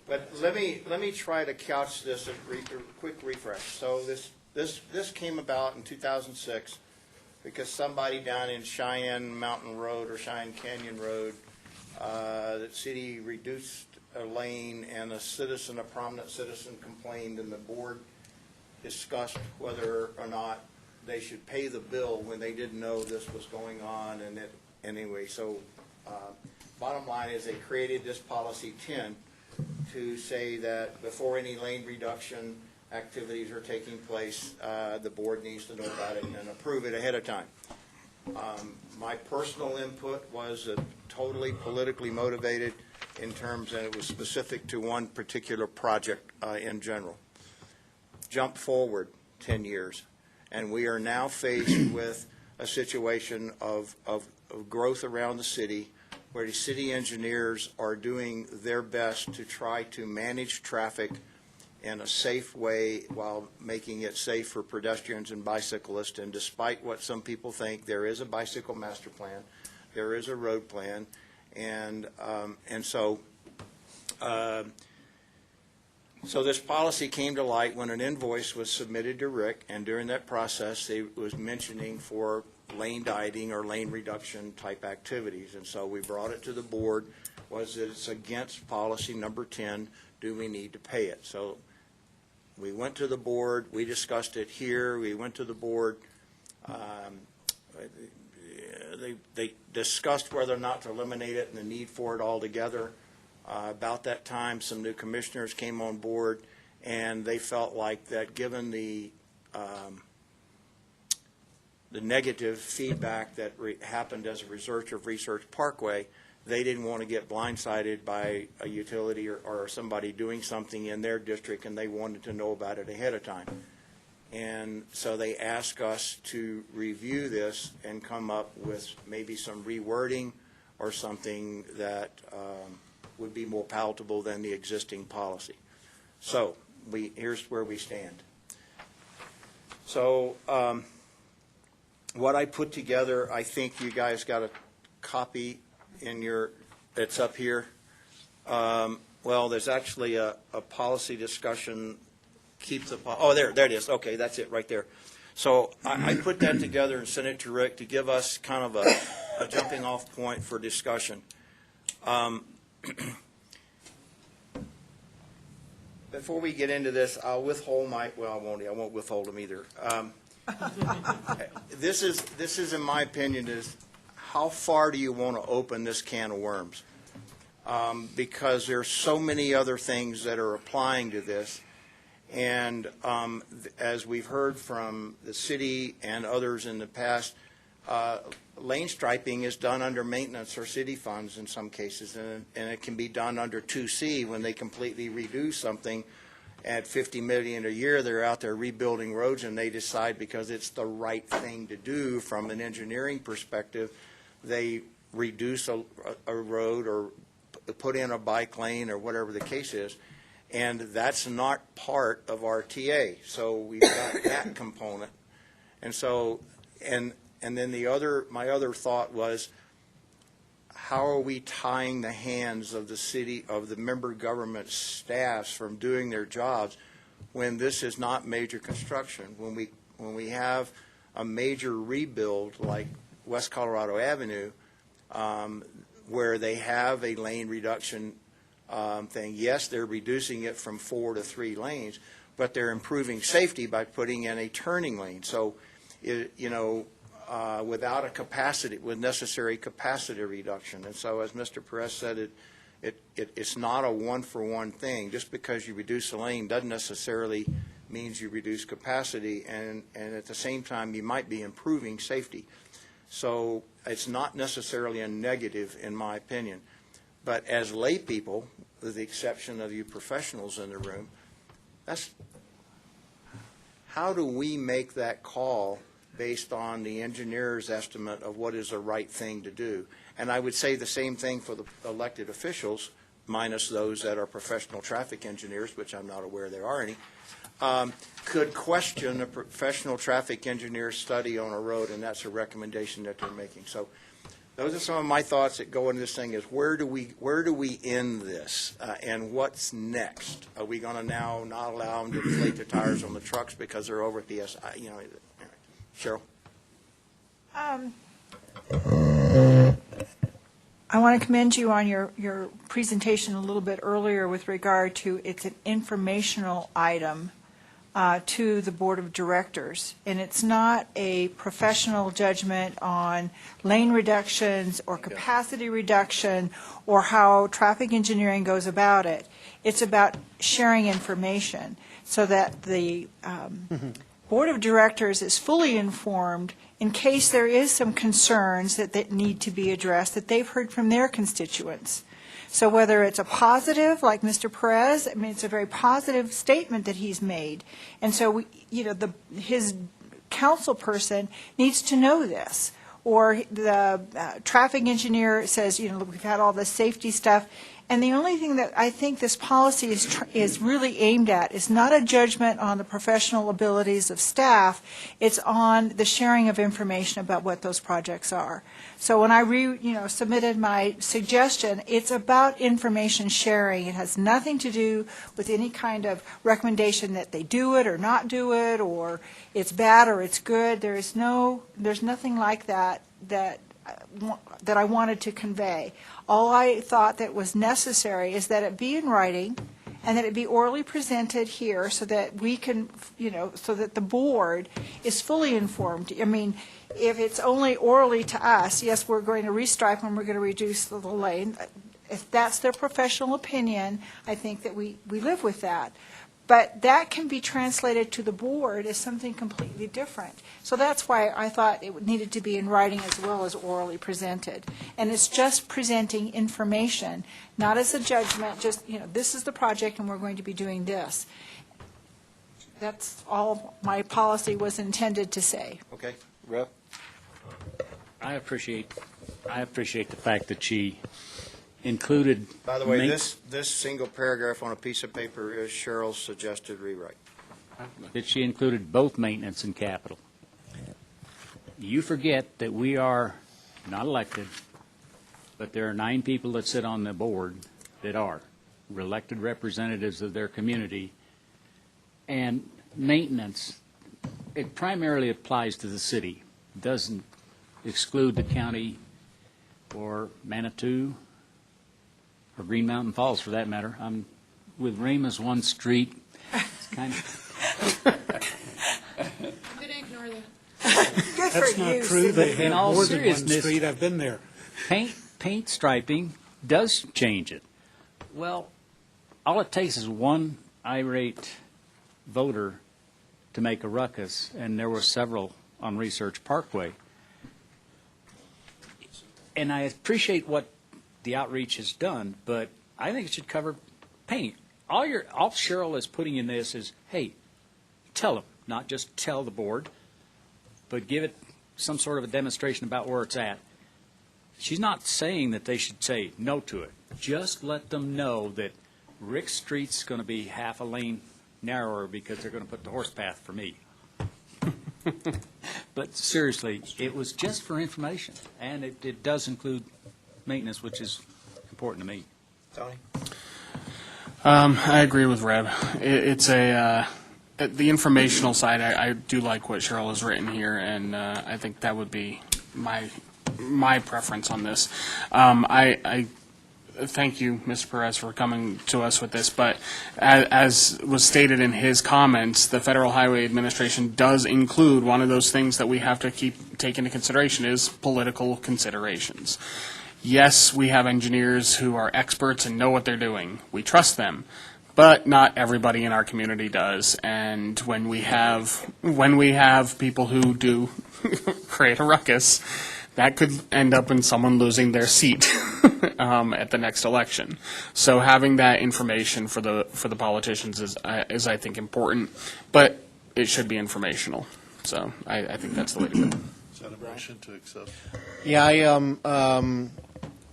But let me try to couch this a quick refresh. So this came about in 2006 because somebody down in Cheyenne Mountain Road or Cheyenne Canyon Road, the city reduced a lane, and a prominent citizen complained, and the board discussed whether or not they should pay the bill when they didn't know this was going on. And anyway, so bottom line is they created this policy 10 to say that before any lane reduction activities are taking place, the board needs to know about it and approve it ahead of time. My personal input was totally politically motivated in terms, and it was specific to one particular project in general. Jump forward 10 years, and we are now faced with a situation of growth around the city where the city engineers are doing their best to try to manage traffic in a safe way while making it safe for pedestrians and bicyclists. And despite what some people think, there is a bicycle master plan, there is a road plan, and so this policy came to light when an invoice was submitted to Rick, and during that process, it was mentioning for lane dieting or lane reduction type activities. And so we brought it to the board, was that it's against policy number 10, do we need to pay it? So we went to the board, we discussed it here, we went to the board, they discussed whether or not to eliminate it and the need for it altogether. About that time, some new commissioners came on board, and they felt like that given the negative feedback that happened as a result of Research Parkway, they didn't want to get blindsided by a utility or somebody doing something in their district, and they wanted to know about it ahead of time. And so they asked us to review this and come up with maybe some rewording or something that would be more palatable than the existing policy. So here's where we stand. So what I put together, I think you guys got a copy in your, it's up here. Well, there's actually a policy discussion, there it is. Okay, that's it right there. So I put that together and sent it to Rick to give us kind of a jumping off point for discussion. Before we get into this, I'll withhold I won't withhold them either. This is, in my opinion, is how far do you want to open this can of worms? Because there's so many other things that are applying to this. And as we've heard from the city and others in the past, lane striping is done under maintenance or city funds in some cases, and it can be done under 2C when they completely redo something at $50 million a year. They're out there rebuilding roads, and they decide because it's the right thing to do from an engineering perspective, they reduce a road or put in a bike lane or whatever the case is. And that's not part of our TA. So we've got that component. And so, and then my other thought was, how are we tying the hands of the city, of the member government staffs from doing their jobs when this is not major construction? When we have a major rebuild like West Colorado Avenue, where they have a lane reduction thing. Yes, they're reducing it from 4 to 3 lanes, but they're improving safety by putting in a turning lane. So, without a capacity, with necessary capacity reduction. And so, as Mr. Perez said, it's not a one-for-one thing. Just because you reduce a lane doesn't necessarily means you reduce capacity, and at the same time, you might be improving safety. So it's not necessarily a negative, in my opinion. But as lay people, with the exception of you professionals in the room, how do we make that call based on the engineer's estimate of what is the right thing to do? And I would say the same thing for the elected officials, minus those that are professional traffic engineers, which I'm not aware there are any, could question a professional traffic engineer study on a road, and that's a recommendation that they're making. So Those are some of my thoughts that go into this thing, is where do we end this? And what's next? Are we going to now not allow them to inflate the tires on the trucks because they're over PSI? You know, Cheryl? I want to commend you on your presentation a little bit earlier with regard to it's an informational item to the Board of Directors. And it's not a professional judgment on lane reductions or capacity reduction or how traffic engineering goes about it. It's about sharing information so that the Board of Directors is fully informed in case there is some concerns that need to be addressed that they've heard from their constituents. So whether it's a positive, like Mr. Perez, I mean, it's a very positive statement that he's made. And so, his council person needs to know this. Or the traffic engineer says, we've had all this safety stuff. And the only thing that I think this policy is really aimed at is not a judgment on the professional abilities of staff. It's on the sharing of information about what those projects are. So when I submitted my suggestion, it's about information sharing. It has nothing to do with any kind of recommendation that they do it or not do it, or it's bad or it's good. There's nothing like that I wanted to convey. All I thought that was necessary is that it be in writing and that it be orally presented here so that we can, so that the board is fully informed. I mean, if it's only orally to us, yes, we're going to restripe and we're going to reduce the lane. If that's their professional opinion, I think that we live with that. But that can be translated to the board as something completely different. So that's why I thought it needed to be in writing as well as orally presented. And it's just presenting information, not as a judgment, just, this is the project and we're going to be doing this. That's all my policy was intended to say. Okay. Rev? I appreciate the fact that she included. By the way, this single paragraph on a piece of paper is Cheryl's suggested rewrite. That she included both maintenance and capital. You forget that we are not elected, but there are 9 people that sit on the board that are elected representatives of their community. And maintenance, it primarily applies to the city. It doesn't exclude the county or Manitou or Green Mountain Falls, for that matter. I'm with Ramus one street. It's kind of. I'm going to ignore that. Good That's for not you, true. They In have all more than one seriousness, street. I've been there. Paint striping does change it. Well, all it takes is one irate voter to make a ruckus, and there were several on Research Parkway. And I appreciate what the outreach has done, but I think it should cover paint. All Cheryl is putting in this is, hey, tell them, not just tell the board, but give it some sort of a demonstration about where it's at. She's not saying that they should say no to it. Just let them know that Rick Street's going to be half a lane narrower because they're going to put the horse path for me. But seriously, it was just for information, and it does include maintenance, which is important to me. Tony? I agree with Reb. It's the informational side. I do like what Cheryl has written here, and I think that would be my preference on this. I thank you, Mr. Perez, for coming to us with this. But as was stated in his comments, the Federal Highway Administration does include one of those things that we have to take into consideration is political considerations. Yes, we have engineers who are experts and know what they're doing. We trust them. But not everybody in our community does. And when we have people who do create a ruckus, that could end up in someone losing their seat at the next election. So having that information for the politicians is I think important, but it should be informational. So I think that's the way to go. Is that a motion to accept? Yeah, I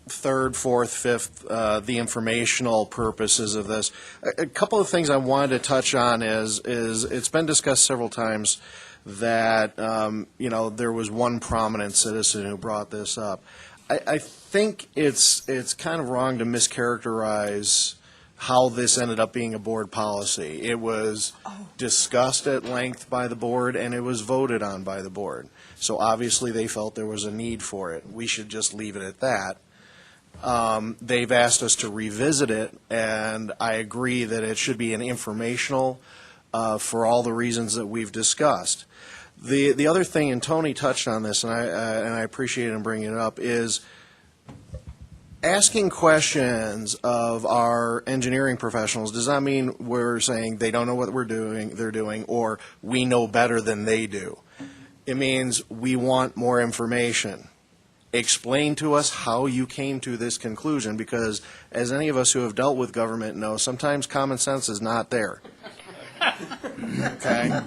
third, fourth, fifth, the informational purposes of this. A couple of things I wanted to touch on is it's been discussed several times that there was one prominent citizen who brought this up. I think it's kind of wrong to mischaracterize how this ended up being a board policy. It was discussed at length by the board, and it was voted on by the board. So obviously, they felt there was a need for it. We should just leave it at that. They've asked us to revisit it, and I agree that it should be an informational for all the reasons that we've discussed. The other thing, and Tony touched on this, and I appreciate him bringing it up, is asking questions of our engineering professionals does not mean we're saying they don't know what they're doing, or we know better than they do. It means we want more information. Explain to us how you came to this conclusion, because as any of us who have dealt with government know, sometimes common sense is not there. Okay?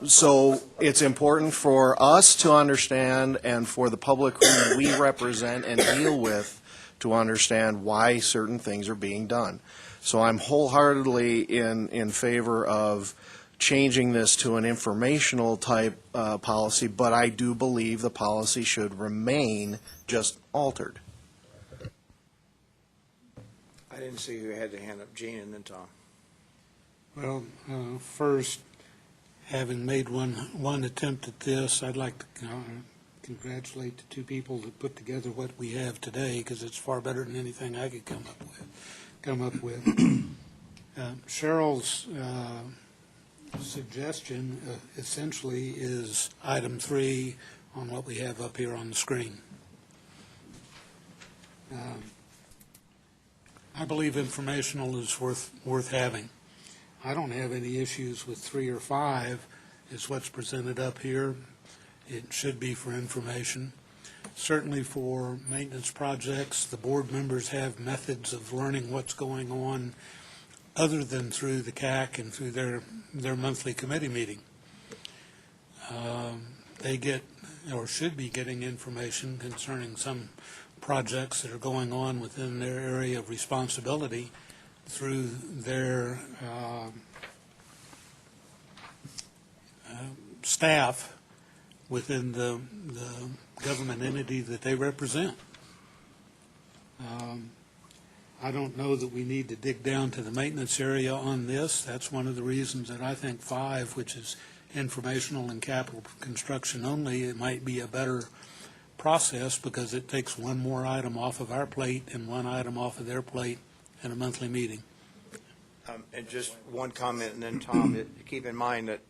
So it's important for us to understand, and for the public who we represent and deal with to understand why certain things are being done. So I'm wholeheartedly in favor of changing this to an informational type policy, but I do believe the policy should remain, just altered. I didn't see who had the hand up. Gene and then Tom. Well, first, having made one attempt at this, I'd like to congratulate the two people that put together what we have today, because it's far better than anything I could come up with. Cheryl's suggestion essentially is item 3 on what we have up here on the screen. I believe informational is worth having. I don't have any issues with 3 or 5 is what's presented up here. It should be for information. Certainly for maintenance projects, the board members have methods of learning what's going on other than through the CAC and through their monthly committee meeting. They get, or should be getting, information concerning some projects that are going on within their area of responsibility through their staff within the government entity that they represent. I don't know that we need to dig down to the maintenance area on this. That's one of the reasons that I think 5, which is informational and capital construction only, it might be a better process, because it takes one more item off of our plate and one item off of their plate in a monthly meeting. And just one comment, and then Tom, keep in mind that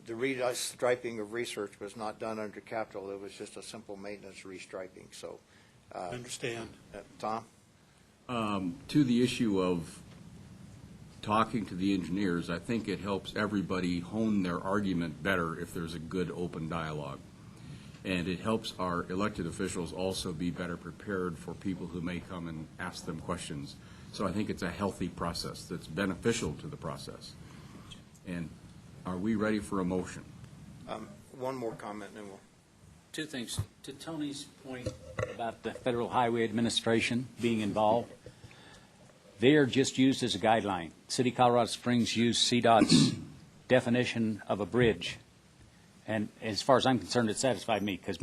the restriping of research was not done under capital. It was just a simple maintenance restriping. So, I understand. Tom? To the issue of talking to the engineers, I think it helps everybody hone their argument better if there's a good open dialogue. And it helps our elected officials also be better prepared for people who may come and ask them questions. So I think it's a healthy process that's beneficial to the process. And are we ready for a motion? One more comment, and then we'll. 2 things. To Tony's point about the Federal Highway Administration being involved, they are just used as a guideline. City of Colorado Springs used CDOT's definition of a bridge. And as far as I'm concerned, it satisfied me, because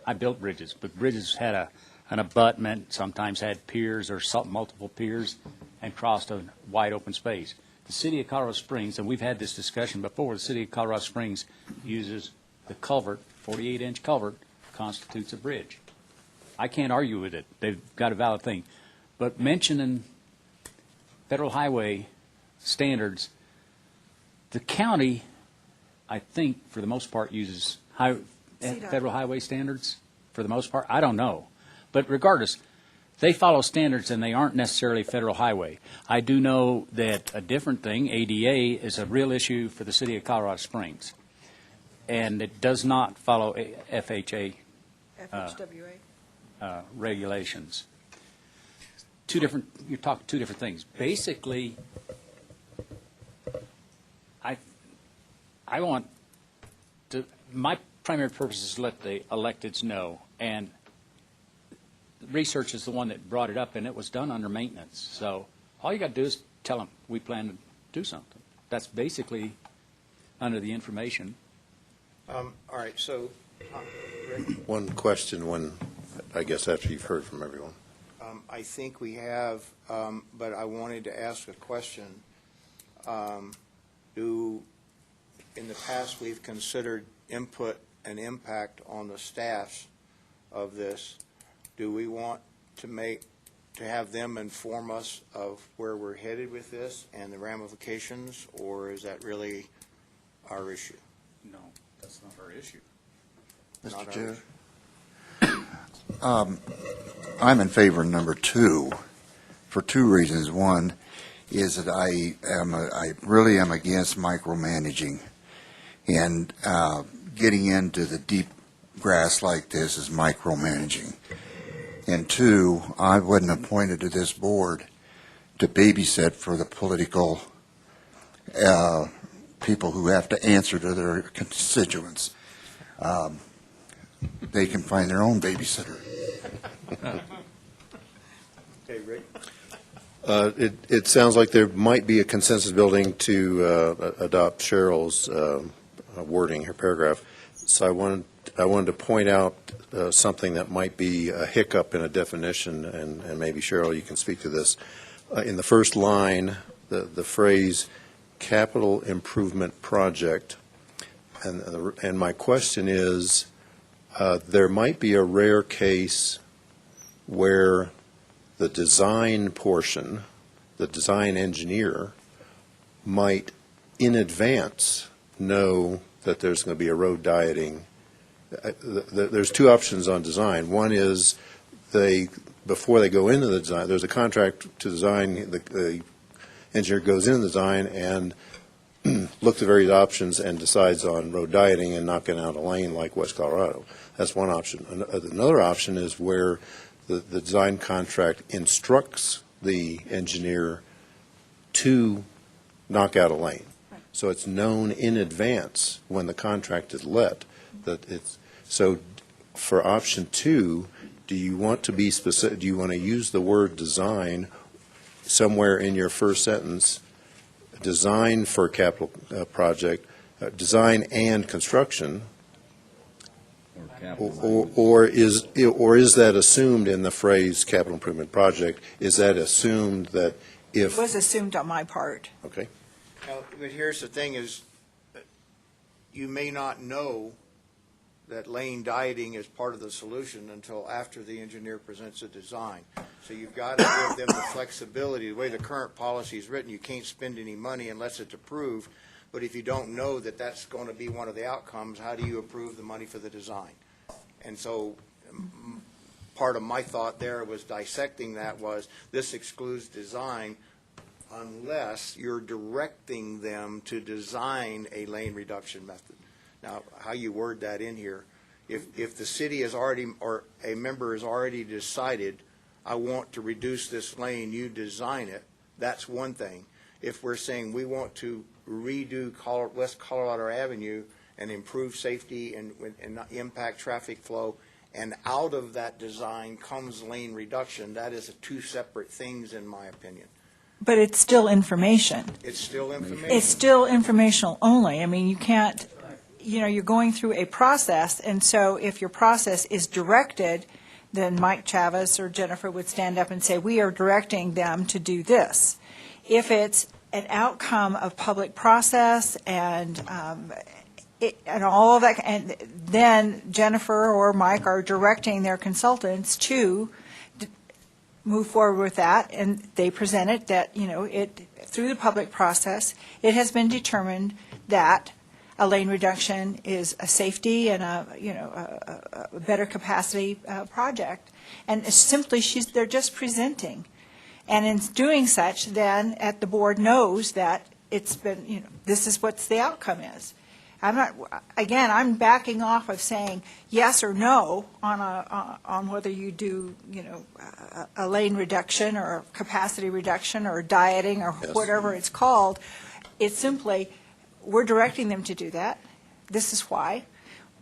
I built bridges, but bridges had an abutment, sometimes had piers or multiple piers, and crossed a wide open space. The City of Colorado Springs, and we've had this discussion before, the City of Colorado Springs uses the culvert, 48-inch culvert, constitutes a bridge. I can't argue with it. They've got a valid thing. But mentioning federal highway standards, the county, I think, for the most part, uses federal highway standards for the most part. I don't know. But regardless, they follow standards, and they aren't necessarily federal highway. I do know that a different thing, ADA, is a real issue for the City of Colorado Springs. And it does not follow FHWA regulations. You're talking 2 different things. Basically, I want to, my primary purpose is to let the electeds know, and research is the one that brought it up, and it was done under maintenance. So all you got to do is tell them we plan to do something. That's basically under the information. All right, so One question when, I guess after you've heard from everyone. I think we have, but I wanted to ask a question. In the past, we've considered input and impact on the staffs of this. Do we want to have them inform us of where we're headed with this and the ramifications, or is that really our issue? No, that's not our issue. Not our Mr. Chair? issue. I'm in favor of number 2 for 2 reasons. One is that I really am against micromanaging, and getting into the deep grass like this is micromanaging. And 2, I wasn't appointed to this board to babysit for the political people who have to answer to their constituents. They can find their own babysitter. Okay, Rick? It sounds like there might be a consensus building to adopt Cheryl's wording, her paragraph. So I wanted to point out something that might be a hiccup in a definition, and maybe Cheryl, you can speak to this. In the first line, the phrase capital improvement project, and my question is, there might be a rare case where the design portion, the design engineer, might in advance know that there's going to be a road dieting. There's 2 options on design. One is before they go into the design, there's a contract to design, the engineer goes into the design and looks at various options and decides on road dieting and knocking out a lane like West Colorado. That's one option. Another option is where the design contract instructs the engineer to knock out a lane. So it's known in advance when the contract is let that it's, so for option 2, do you want to be specific, do you want to use the word design somewhere in your first sentence, design for a capital project, design and construction, or is that assumed in the phrase capital improvement project? Is that assumed that if? It was assumed on my part. Okay. But here's the thing is, you may not know that lane dieting is part of the solution until after the engineer presents a design. So you've got to give them the flexibility. The way the current policy is written, you can't spend any money unless it's approved. But if you don't know that that's going to be one of the outcomes, how do you approve the money for the design? And so part of my thought there was dissecting that was this excludes design unless you're directing them to design a lane reduction method. Now, how you word that in here, if the city has already, or a member has already decided, I want to reduce this lane, you design it, that's one thing. If we're saying we want to redo West Colorado Avenue and improve safety and not impact traffic flow, and out of that design comes lane reduction, that is 2 separate things in my opinion. But it's still information. It's still information. It's still informational only. I mean, you can't, you're going through a process, and so if your process is directed, then Mike Chavez or Jennifer would stand up and say, we are directing them to do this. If it's an outcome of public process and all of that, and then Jennifer or Mike are directing their consultants to move forward with that, and they present it that, it through the public process, it has been determined that a lane reduction is a safety and a better capacity project. And simply, they're just presenting. And in doing such, then at the board knows that it's been, this is what the outcome is. I'm backing off of saying yes or no on whether you do, a lane reduction or a capacity reduction or dieting or whatever it's called. It's simply, we're directing them to do that. This is why.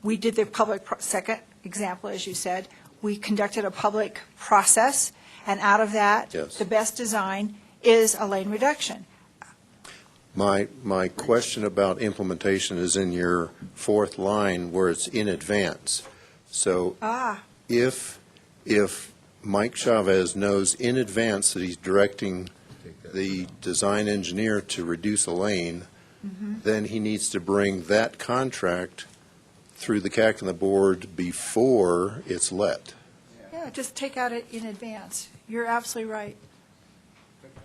We did the second example, as you said. We conducted a public process, and out of that, the best design is a lane reduction. My question about implementation is in your 4th line where it's in advance. So Ah, if Mike Chavez knows in advance that he's directing the design engineer to reduce a lane, then he needs to bring that contract through the CAC and the board before it's let. yeah, just take out it in advance. You're absolutely right.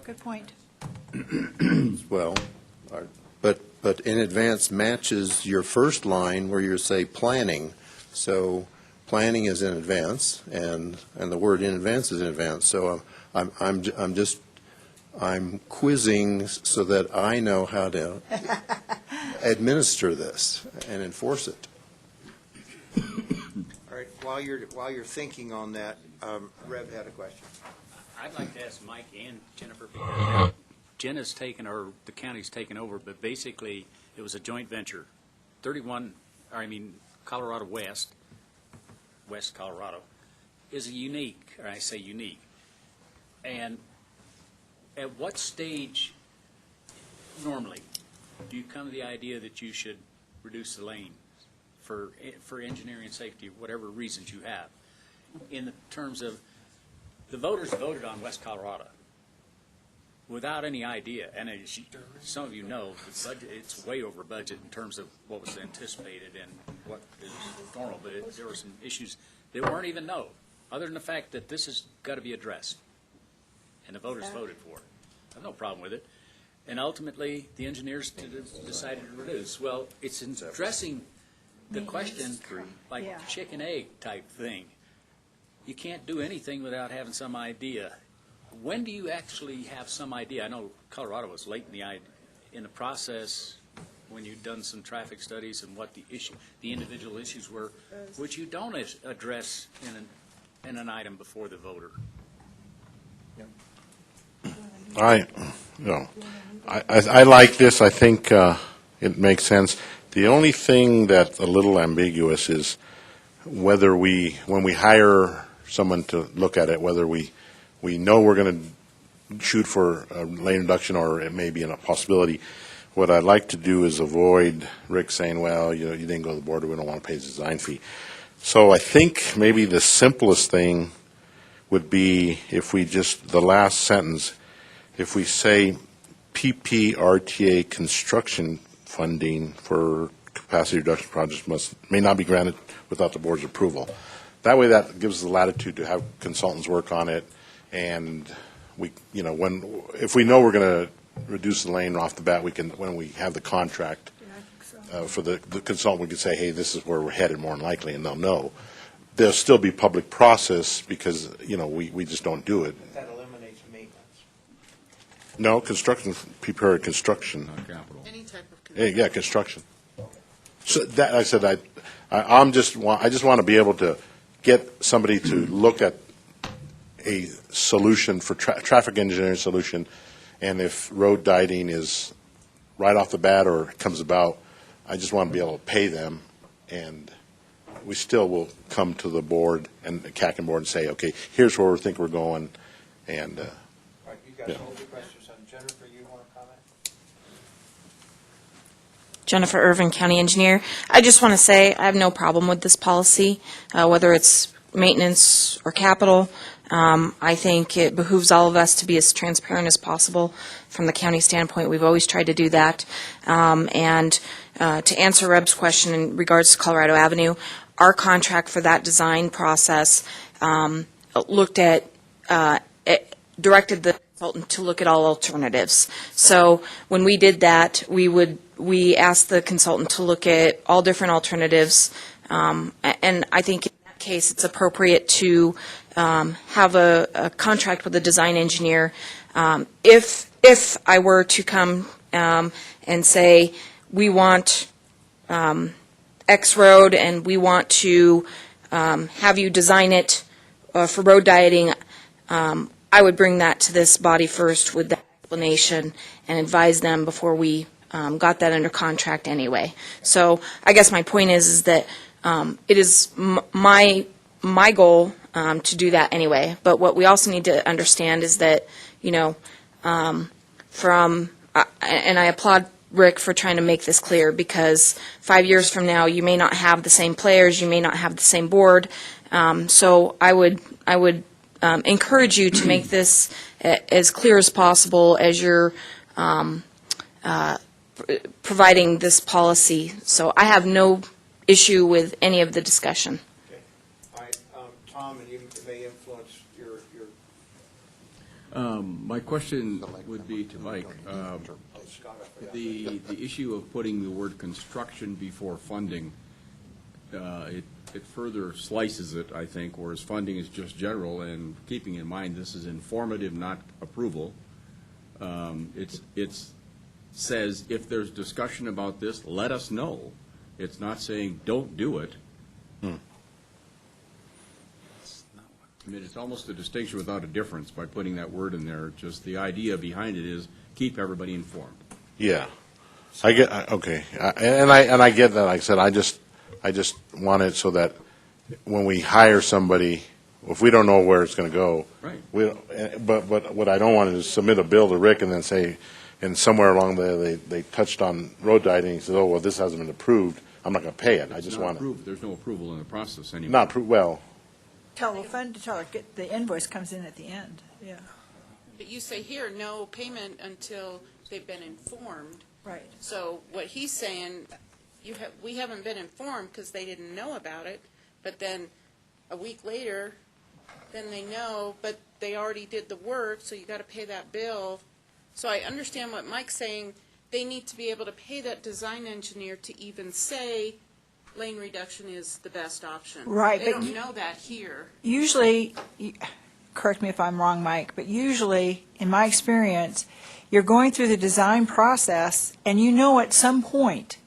Good point. Well, but in advance matches your first line where you say planning. So planning is in advance, and the word in advance is in advance. So I'm quizzing so that I know how to administer this and enforce it. All right, while you're thinking on that, Rev had a question. I'd like to ask Mike and Jennifer, because Jenna's taken, or the county's taken over, but basically it was a joint venture. Colorado West Colorado, is unique, or I say unique. And at what stage, normally, do you come to the idea that you should reduce the lane for engineering and safety, whatever reasons you have, in the terms of the voters voted on West Colorado without any idea, and as some of you know, the budget, it's way over budget in terms of what was anticipated and what is normal, but there were some issues that weren't even known, other than the fact that this has got to be addressed, and the voters voted for it. I have no problem with it. And ultimately, the engineers decided to reduce. Well, it's in addressing the question like chicken egg type thing. You can't do anything without having some idea. When do you actually have some idea? I know Colorado was late in the process when you'd done some traffic studies and what the individual issues were, which you don't address in an item before the voter. I like this. I think it makes sense. The only thing that's a little ambiguous is whether when we hire someone to look at it, whether we know we're going to shoot for a lane reduction or it may be a possibility. What I'd like to do is avoid Rick saying, well, you didn't go to the board, we don't want to pay the design fee. So I think maybe the simplest thing would be if we just, the last sentence, if we say PPRTA construction funding for capacity reduction projects may not be granted without the board's approval. That way that gives us the latitude to have consultants work on it, and if we know we're going to reduce the lane off the bat, when we have the contract for the consultant, we can say, hey, this is where we're headed more than likely, and they'll know. There'll still be public process because, we just don't do it. That eliminates maintenance. No, construction, prepare construction. Any type of construction. Yeah, construction. So that, I said, I just want to be able to get somebody to look at a solution for traffic engineering solution, and if road dieting is right off the bat or comes about, I just want to be able to pay them, and we still will come to the board and the CAC and board and say, okay, here's where we think we're going, and All right, you guys hold your questions on Jennifer. You want to comment? Jennifer Irvin, County Engineer. I just want to say I have no problem with this policy, whether it's maintenance or capital. I think it behooves all of us to be as transparent as possible from the county standpoint. We've always tried to do that. And to answer Reb's question in regards to Colorado Avenue, our contract for that design process directed the consultant to look at all alternatives. So when we did that, we asked the consultant to look at all different alternatives, and I think in that case it's appropriate to have a contract with a design engineer. If I were to come and say, we want X road and we want to have you design it for road dieting, I would bring that to this body first with that explanation and advise them before we got that under contract anyway. So I guess my point is that it is my goal to do that anyway. But what we also need to understand is that, and I applaud Rick, for trying to make this clear, because 5 years from now, you may not have the same players, you may not have the same board. So I would encourage you to make this as clear as possible as you're providing this policy. So I have no issue with any of the discussion. Tom, and it may influence your My question would be to Mike. The issue of putting the word construction before funding, it further slices it, I think, whereas funding is just general, and keeping in mind this is informative, not approval. It's says if there's discussion about this, let us know. It's not saying don't do it. I mean, it's almost a distinction without a difference by putting that word in there. Just the idea behind it is keep everybody informed. Yeah, I get, okay, and I get that. Like I said, I just want it so that when we hire somebody, if we don't know where it's going to go, Right. But what I don't want is submit a bill to Rick and then say, and somewhere along there they touched on road diet and he says, oh well, this hasn't been approved. I'm not going to pay it. I just want it. There's no approval in the process anymore. Not approved. Well. Tell the invoice comes in at the end, yeah. But you say here, no payment until they've been informed. Right. So what he's saying, we haven't been informed because they didn't know about it, but then a week later, then they know, but they already did the work, so you got to pay that bill. So I understand what Mike's saying. They need to be able to pay that design engineer to even say lane reduction is the best option. Right, They but don't know that here. Usually, correct me if I'm wrong, Mike, but usually, in my experience, you're going through the design process, and you know at some point,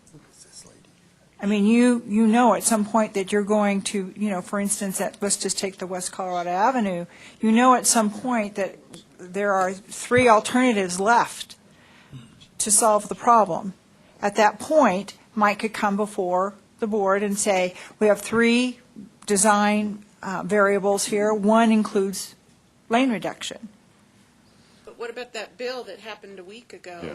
I mean, you know at some point that you're going to, for instance, let's just take the West Colorado Avenue, you know at some point that there are 3 alternatives left to solve the problem. At that point, Mike could come before the board and say, we have 3 design variables here. One includes lane reduction. But what about that bill that happened a week ago? Yeah.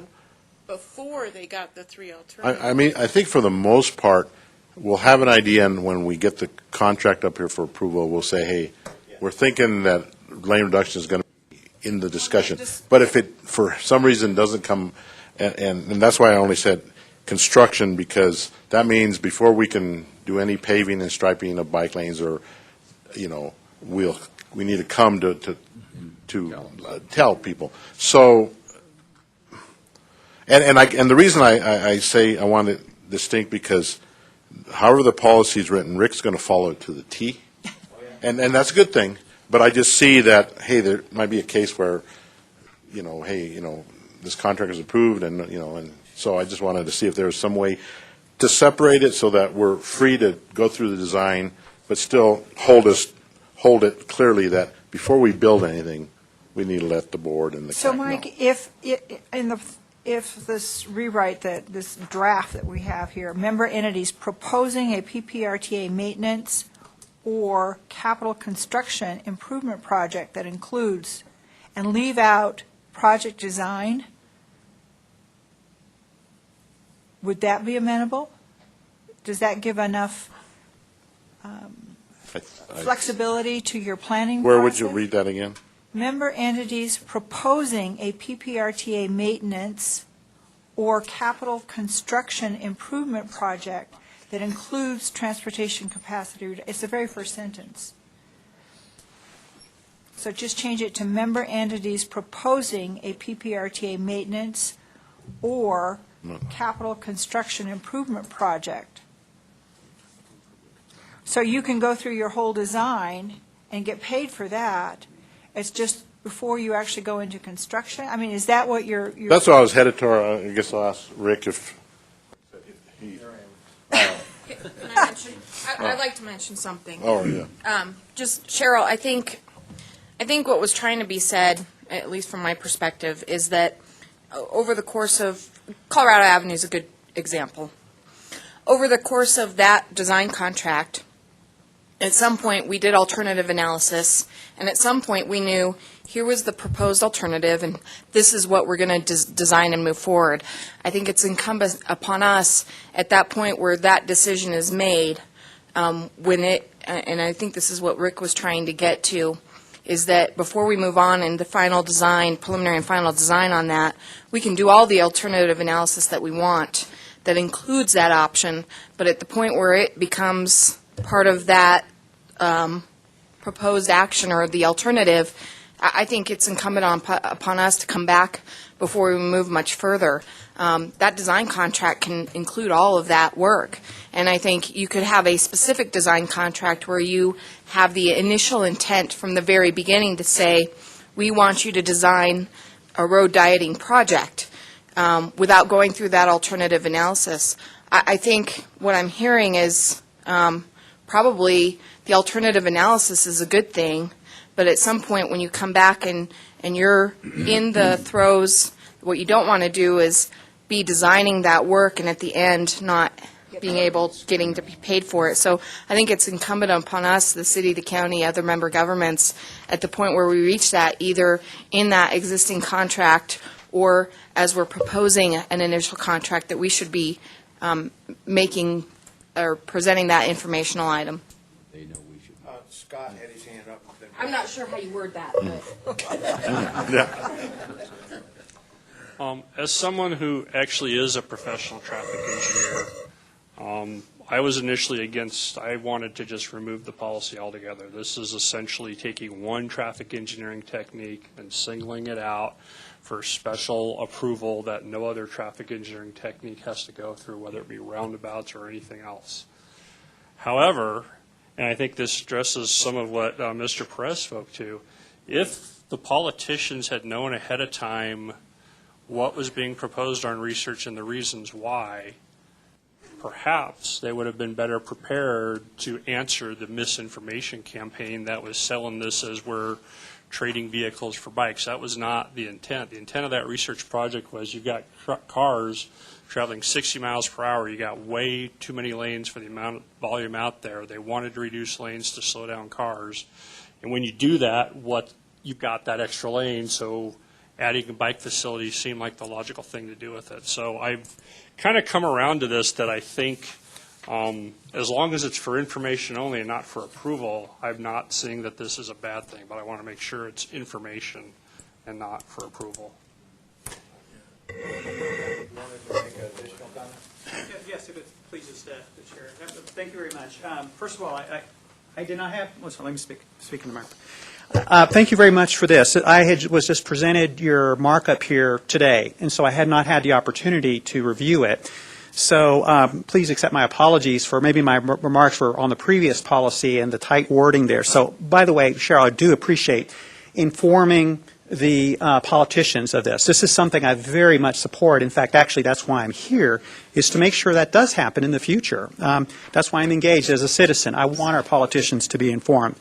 Before they got the 3 alternatives? I mean, I think for the most part, we'll have an idea, and when we get the contract up here for approval, we'll say, hey, we're thinking that lane reduction is going to be in the discussion. But if it, for some reason, doesn't come, and that's why I only said construction, because that means before we can do any paving and striping of bike lanes, or, we need to come to tell people. So, and the reason I say I want it distinct, because however the policy is written, Rick's going to follow it to the T, and that's a good thing. But I just see that, hey, there might be a case where, this contract is approved, and so I just wanted to see if there was some way to separate it so that we're free to go through the design, but still hold it clearly that before we build anything, we need to let the board and the So, CAC know. Mike, if this rewrite, this draft that we have here, member entities proposing a PPRTA maintenance or capital construction improvement project that includes, and leave out project design, would that be amenable? Does that give enough flexibility to your planning process? Where would you read that again? Member entities proposing a PPRTA maintenance or capital construction improvement project that includes transportation capacity. It's the very first sentence. So just change it to member entities proposing a PPRTA maintenance or capital construction improvement project. So you can go through your whole design and get paid for that. It's just before you actually go into construction? I mean, is that what you're That's what I was headed toward. I guess I'll ask Rick if he... Can I mention? I'd like to mention something. Oh, yeah. Just, Cheryl, I think what was trying to be said, at least from my perspective, is that over the course of, Colorado Avenue is a good example. Over the course of that design contract, At some point, we did alternative analysis, and at some point, we knew here was the proposed alternative, and this is what we're going to design and move forward. I think it's incumbent upon us at that point where that decision is made, and I think this is what Rick was trying to get to, is that before we move on in the final design, preliminary and final design on that, we can do all the alternative analysis that we want that includes that option, but at the point where it becomes part of that proposed action or the alternative, I think it's incumbent upon us to come back before we move much further. That design contract can include all of that work. And I think you could have a specific design contract where you have the initial intent from the very beginning to say, we want you to design a road dieting project without going through that alternative analysis. I think what I'm hearing is probably the alternative analysis is a good thing, but at some point when you come back and you're in the throes, what you don't want to do is be designing that work and at the end not getting to be paid for it. So I think it's incumbent upon us, the city, the county, other member governments, at the point where we reach that, either in that existing contract or as we're proposing an initial contract, that we should be making or presenting that informational item. They know we should. Scott had his hand up. I'm not sure how you word that, but. As someone who actually is a professional traffic engineer, I was initially against, I wanted to just remove the policy altogether. This is essentially taking one traffic engineering technique and singling it out for special approval that no other traffic engineering technique has to go through, whether it be roundabouts or anything else. However, and I think this addresses some of what Mr. Perez spoke to, if the politicians had known ahead of time what was being proposed on research and the reasons why, perhaps they would have been better prepared to answer the misinformation campaign that was selling this as we're trading vehicles for bikes. That was not the intent. The intent of that research project was you've got cars traveling 60 miles per hour. You got way too many lanes for the amount of volume out there. They wanted to reduce lanes to slow down cars. And when you do that, you've got that extra lane, so adding a bike facility seemed like the logical thing to do with it. So I've kind of come around to this, that I think as long as it's for information only and not for approval, I'm not seeing that this is a bad thing, but I want to make sure it's information and not for approval. Yes, if it pleases the chair. Thank you very much. First of all, I did not have, let me speak in the microphone. Thank you very much for this. Was just presented your markup here today, and so I had not had the opportunity to review it. So please accept my apologies for maybe my remarks were on the previous policy and the tight wording there. So, by the way, Cheryl, I do appreciate informing the politicians of this. This is something I very much support. In fact, actually, that's why I'm here, is to make sure that does happen in the future. That's why I'm engaged as a citizen. I want our politicians to be informed.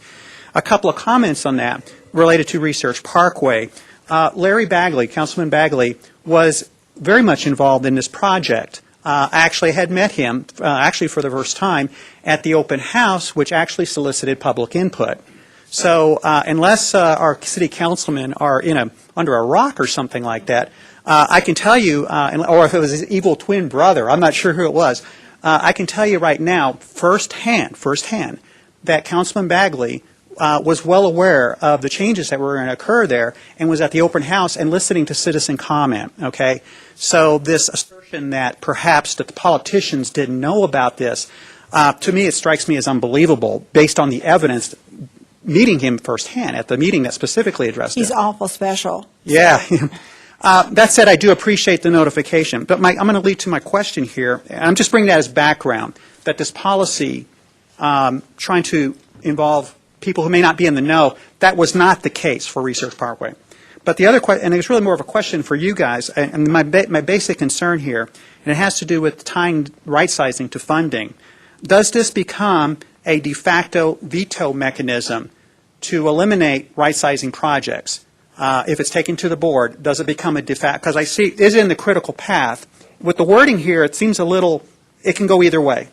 A couple of comments on that related to Research Parkway. Larry Bagley, Councilman Bagley, was very much involved in this project. I actually had met him, actually for the first time, at the open house, which actually solicited public input. So unless our city councilmen are under a rock or something like that, I can tell you, or if it was his evil twin brother, I'm not sure who it was, I can tell you right now, firsthand, that Councilman Bagley was well aware of the changes that were going to occur there and was at the open house and listening to citizen comment, okay? So this assertion that perhaps that the politicians didn't know about this, to me it strikes me as unbelievable based on the evidence meeting him firsthand at the meeting that specifically addressed it. He's awful special. Yeah. That said, I do appreciate the notification. But I'm going to lead to my question here. And I'm just bringing that as background, that this policy trying to involve people who may not be in the know, that was not the case for Research Parkway. But the other question, and it's really more of a question for you guys, and my basic concern here, and it has to do with tying right-sizing to funding. Does this become a de facto veto mechanism to eliminate right-sizing projects? If it's taken to the board, does it become a de facto? Because I see it is in the critical path. With the wording here, it seems a little, it can go either way.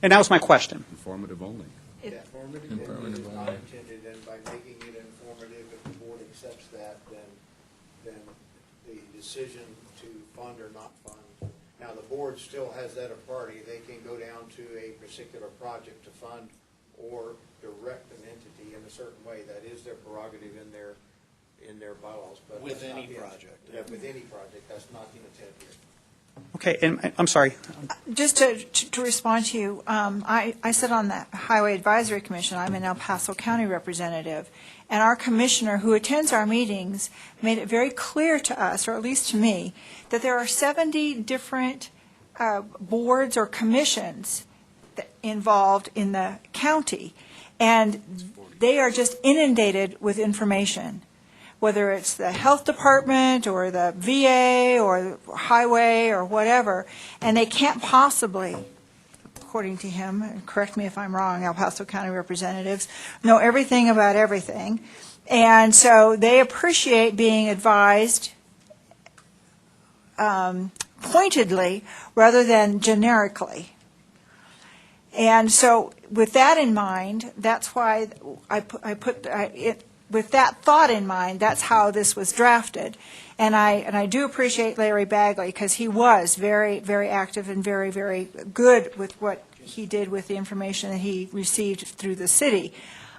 And that was my question. Informative only. making it informative. If the board accepts that, then the decision to fund or not fund. Now, the board still has that authority. They can go down to a particular project to fund or direct an entity in a certain way. That is their prerogative in their bylaws. But With that's not any the- project. Yeah, with any project. That's not the intent here. Okay, and I'm sorry. Just to respond to you, I sit on the Highway Advisory Commission. I'm an El Paso County representative. And our commissioner, who attends our meetings, made it very clear to us, or at least to me, that there are 70 different boards or commissions involved in the county. And they are just inundated with information, whether it's the health department or the VA or highway or whatever, and they can't possibly, according to him, and correct me if I'm wrong, El Paso County representatives, know everything about everything. And so they appreciate being advised pointedly rather than generically. And so with that in mind, that's why with that thought in mind, that's how this was drafted. And I do appreciate Larry Bagley, because he was very, very active and very, very good with what he did with the information that he received through the city.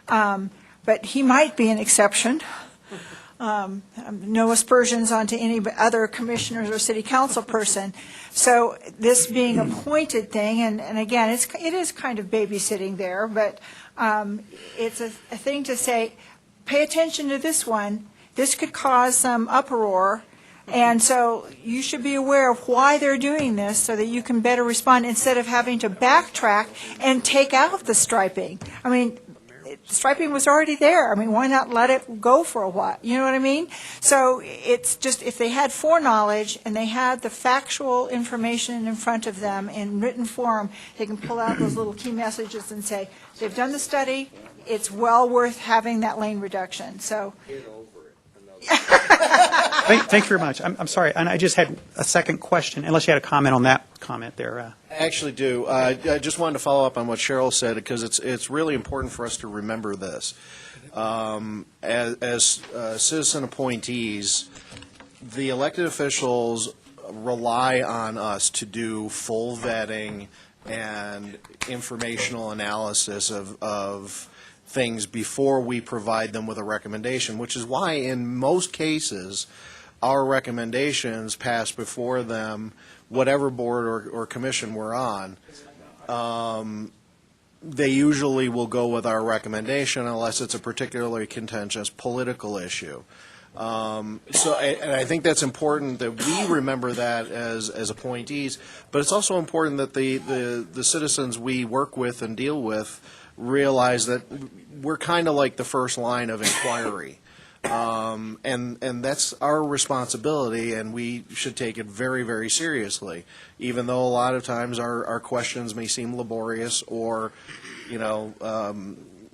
But he might be an exception. No aspersions onto any other commissioners or city council person. So this being a pointed thing, and again, it is kind of babysitting there, but it's a thing to say, pay attention to this one. This could cause some uproar, and so you should be aware of why they're doing this so that you can better respond instead of having to backtrack and take out the striping. I mean, striping was already there. I mean, why not let it go for a while? You know what I mean? So it's just, if they had foreknowledge and they had the factual information in front of them in written form, they can pull out those little key messages and say, they've done the study, it's well worth having that lane reduction. So. Thank you very much. I'm sorry, and I just had a second question, unless you had a comment on that comment there. I actually do. I just wanted to follow up on what Cheryl said, because it's really important for us to remember this. As citizen appointees, the elected officials rely on us to do full vetting and informational analysis of things before we provide them with a recommendation, which is why in most cases our recommendations pass before them, whatever board or commission we're on. They usually will go with our recommendation unless it's a particularly contentious political issue. And I think that's important that we remember that as appointees, but it's also important that the citizens we work with and deal with realize that we're kind of like the first line of inquiry. And that's our responsibility, and we should take it very, very seriously, even though a lot of times our questions may seem laborious or,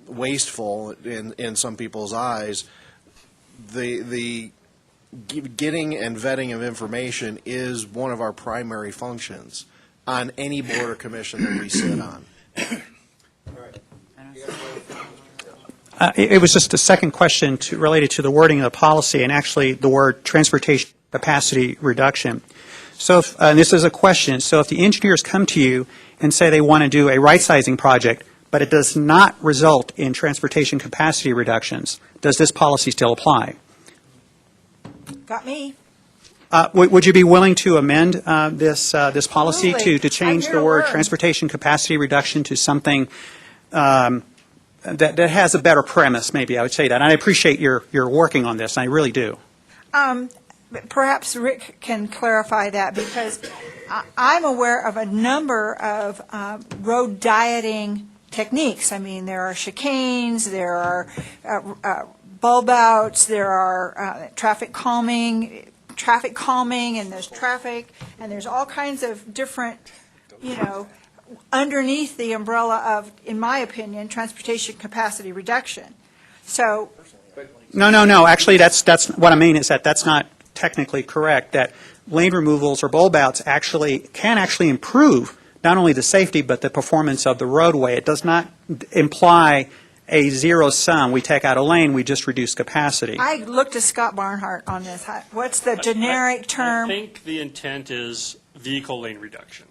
wasteful in some people's eyes. The getting and vetting of information is one of our primary functions on any board or commission that we sit on. It was just a second question related to the wording of the policy, and actually the word transportation capacity reduction. So and this is a question, so if the engineers come to you and say they want to do a right-sizing project, but it does not result in transportation capacity reductions, does this policy still apply? Got me. Would you be willing to amend this policy Absolutely. to change I'm the here to word learn. transportation capacity reduction to something that has a better premise, maybe I would say that. And I appreciate your working on this, and I really do. Perhaps Rick can clarify that, because I'm aware of a number of road dieting techniques. I mean, there are chicanes, there are bulb outs, there are traffic calming, and there's traffic, and there's all kinds of different, underneath the umbrella of, in my opinion, transportation capacity reduction. So. No. Actually, that's what I mean is that's not technically correct. That lane removals or bulb outs can actually improve not only the safety but the performance of the roadway. It does not imply a zero sum. We take out a lane, we just reduce capacity. I looked to Scott Barnhart on this. What's the generic I term? think the intent is vehicle lane reduction.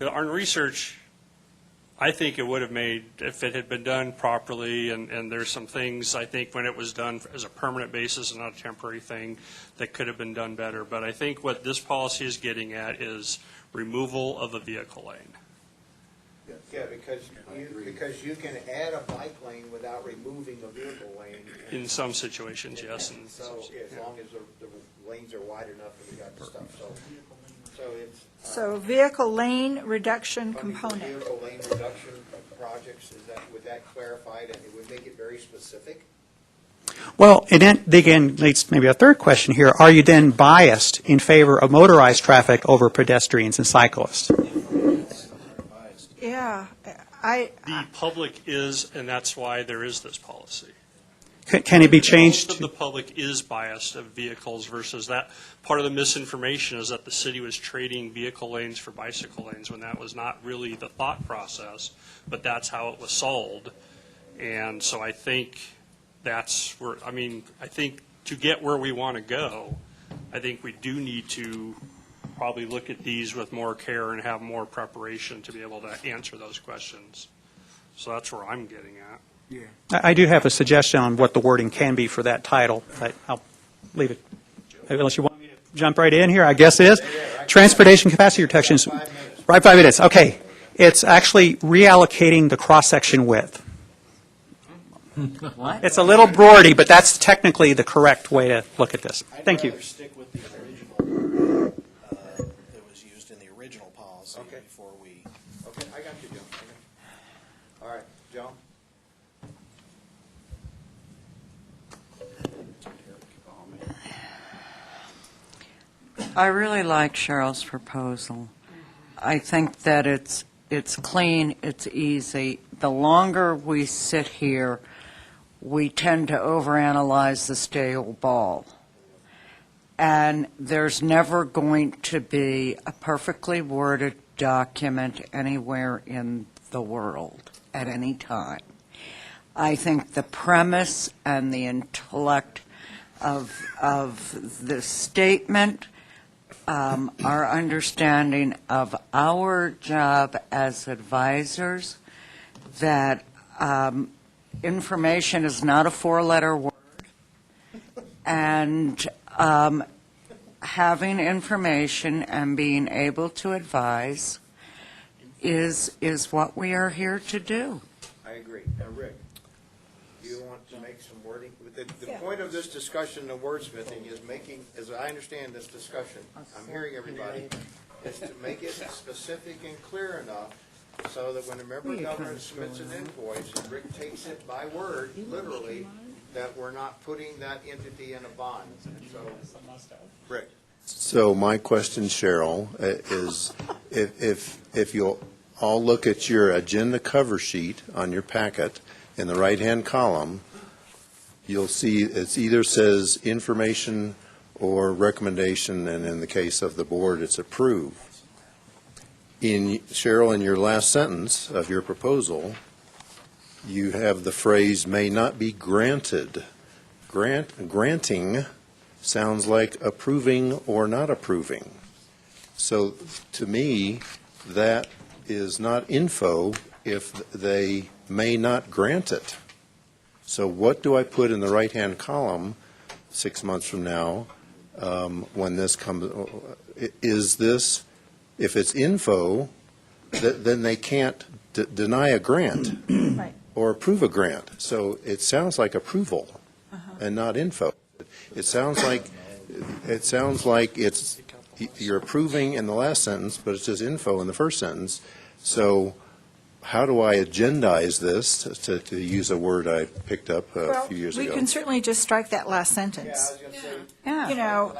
On research, I think it would have made, if it had been done properly, and there's some things, I think, when it was done as a permanent basis and not a temporary thing, that could have been done better. But I think what this policy is getting at is removal of a vehicle lane. Yeah, because you can add a bike lane without removing a vehicle lane. In some situations, yes. And So, as long as the lanes are wide enough and we got the stuff, so it's. So vehicle lane reduction funding for component. Vehicle lane reduction projects, would that clarify it, and it would make it very specific? Well, it then again leads maybe a third question here. Are you then biased in favor of motorized traffic over pedestrians and cyclists? Yeah, the public is, and that's why there is this policy. Can it be changed? Most of the public is biased of vehicles versus that. Part of the misinformation is that the city was trading vehicle lanes for bicycle lanes when that was not really the thought process, but that's how it was sold. And so I think that's where, I mean, I think to get where we want to go, I think we do need to probably look at these with more care and have more preparation to be able to answer those questions. So that's where I'm getting at. I do have a suggestion on what the wording can be for that title, but I'll leave it. Unless you want me to jump right in here, I guess is. Transportation capacity reductions. Right, 5 minutes. Okay. It's actually reallocating the cross-section width. What? It's a little broady, but that's technically the correct way to look at this. Thank you. I'd rather stick with the original that was used in the original policy before we. Okay, I got you, Joe. All right, Joe? I really like Cheryl's proposal. I think that it's clean, it's easy. The longer we sit here, we tend to overanalyze the stale ball. And there's never going to be a perfectly worded document anywhere in the world at any time. I think the premise and the intellect of the statement, our understanding of our job as advisors, that information is not a four-letter word, and having information and being able to advise is what we are here to do. I agree. Now, Rick, do you want to make some wording? The point of this discussion, the wordsmithing, is making, as I understand this discussion, I'm hearing everybody, is to make it specific and clear enough so that when a member of government submits an invoice and Rick takes it by word, literally, that we're not putting that entity in a bond. So, Rick. So my question, Cheryl, is if you'll all look at your agenda cover sheet on your packet in the right-hand column, you'll see it either says information or recommendation, and in the case of the board, it's approved. Cheryl, in your last sentence of your proposal, you have the phrase may not be granted. Granting sounds like approving or not approving. So to me, that is not info if they may not grant it. So what do I put in the right-hand column 6 months from now when this comes? Is this, if it's info, then they can't deny a grant or approve a grant. So it sounds like approval and not info. It sounds like it's you're approving in the last sentence, but it's just info in the first sentence. So how do I agendize this, to use a word I picked up a few years ago? We can certainly just strike that last sentence. Yeah. You know,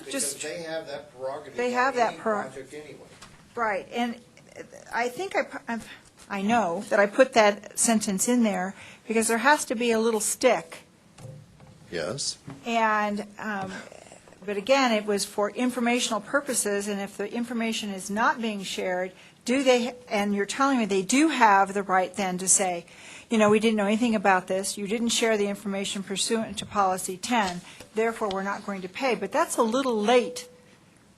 Because they have that prerogative. They have that project anyway. Right, and I think I know that I put that sentence in there because there has to be a little stick. Yes. And, but again, it was for informational purposes, and if the information is not being shared, and you're telling me they do have the right then to say, we didn't know anything about this, you didn't share the information pursuant to policy 10, therefore we're not going to pay. But that's a little late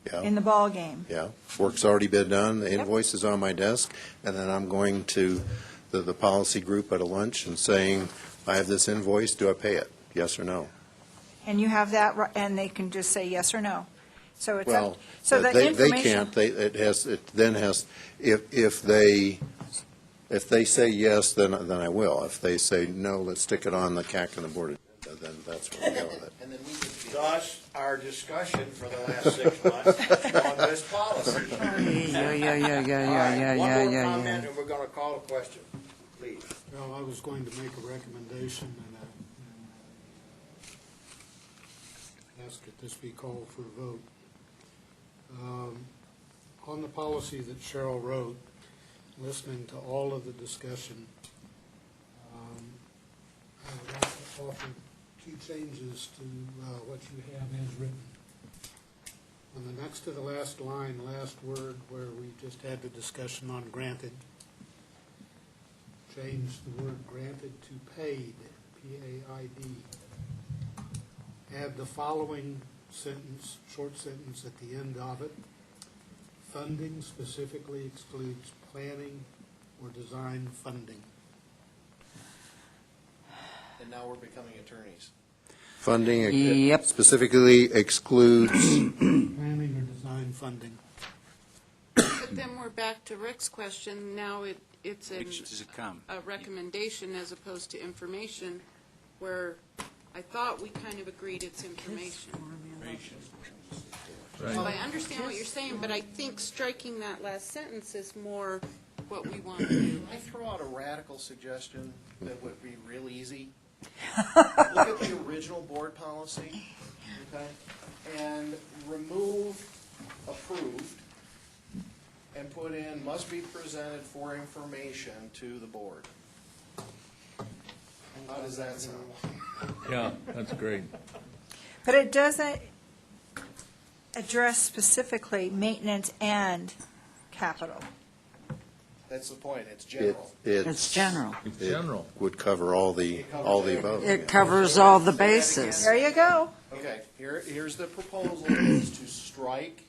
Yeah. in the ballgame. Yeah, work's already been done, the invoice is on my desk, and then I'm going to the policy group at a lunch and saying, I have this invoice, do I pay it? Yes or no? And you have that, and they can just say yes or no. So it's Well, up, so the they information. can't, it then has, if they say yes, then I will. If they say no, let's stick it on the CAC and the board agenda, then that's where we go with it. And then we can thus our discussion for the last 6 months on this policy. Yeah. One more comment, and we're going to call a question, please. Well, I was going to make a recommendation and ask that this be called for a vote. On the policy that Cheryl wrote, listening to all of the discussion, I would like to offer 2 changes to what you have as written. On the next to the last line, last word, where we just had the discussion on granted, change the word granted to paid, P-A-I-D. Add the following sentence, short sentence at the end of it. Funding specifically excludes planning or design funding. And now we're becoming attorneys. Funding Yep. specifically excludes, Planning or design funding. But then we're back to Rick's question. Now it's Which does it come? a recommendation as opposed to information, where I thought we kind of agreed it's information. Well, I understand what you're saying, but I think striking that last sentence is more what we want to do. I throw out a radical suggestion that would be real easy. Look at the original board policy, okay, and remove approved and put in must be presented for information to the board. How does that sound? Yeah, that's great. But it doesn't address specifically maintenance and capital. That's the point, it's general. It's general. It's general. would cover all the above. It covers all the bases. There you go. Okay, here's the proposal, is to strike,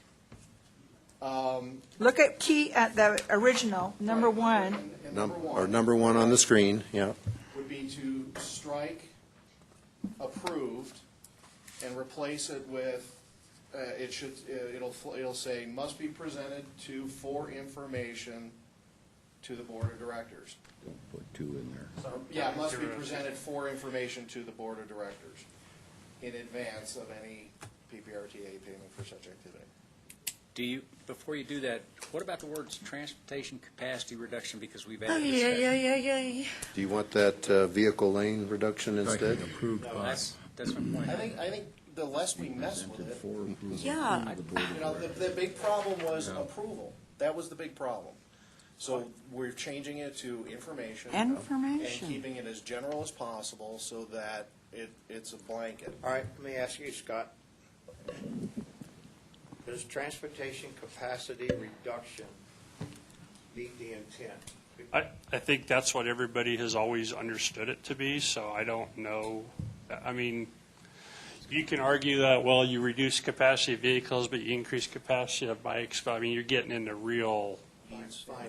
Look at the original, number 1. and number Or one number 1 on the screen, yeah. would be to strike approved and replace it with, it'll say must be presented for information to the board of directors. Put 2 in there. Yeah, must be presented for information to the board of directors in advance of any PPRTA payment for such activity. Before you do that, what about the words transportation capacity reduction, because we've Oh, added yeah. Do you want that vehicle lane reduction instead? Approved No, by. that's my point. I think the less we mess with it, For approval Yeah. to the board of you know, the big problem was approval. That was the big problem. So we're changing it to information. Information. And keeping it as general as possible so that it's a blanket. All right, let me ask you, Scott. Does transportation capacity reduction meet the intent? I think that's what everybody has always understood it to be, so I don't know. I mean, you can argue that, well, you reduce capacity of vehicles, but you increase capacity of bikes. But I mean, you're getting into real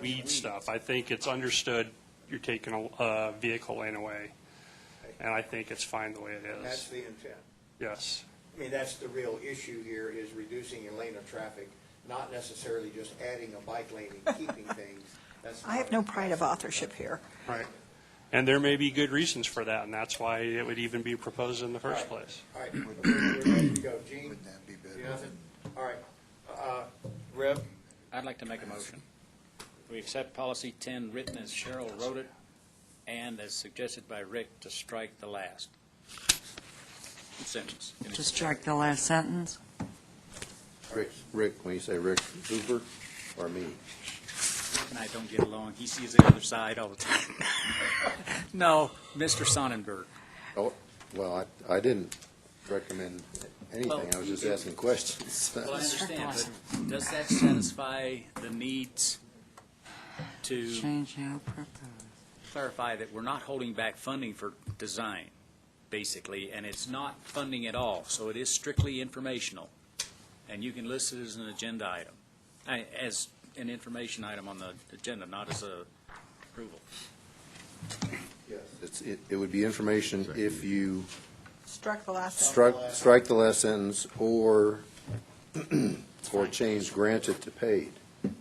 weed stuff. I think it's understood you're taking a vehicle lane away, and I think it's fine the way it is. That's the intent. Yes. I mean, that's the real issue here, is reducing a lane of traffic, not necessarily just adding a bike lane and keeping things. That's I have no pride of authorship here. Right. And there may be good reasons for that, and that's why it would even be proposed in the first Right. All right, we're ready to go. Gene? You have it? All right. Reb? I'd like to make a motion. We accept policy 10 written as Cheryl wrote it and as suggested by Rick to strike the last sentence. To strike the last sentence? Rick, when you say Rick Hoover or me? Rick and I don't get along. He sees the other side all the time. No, Mr. Sonnenberg. Oh, well, I didn't recommend anything. Well, I was just asking questions. Well, I understand, but does that satisfy the needs to Change how proposed. clarify that we're not holding back funding for design, basically, and it's not funding at all, so it is strictly informational. And you can list it as an agenda item, as an information item on the agenda, not as a approval. Yes. It would be information if you Struck the last sentence. strike the last sentence or change granted to paid.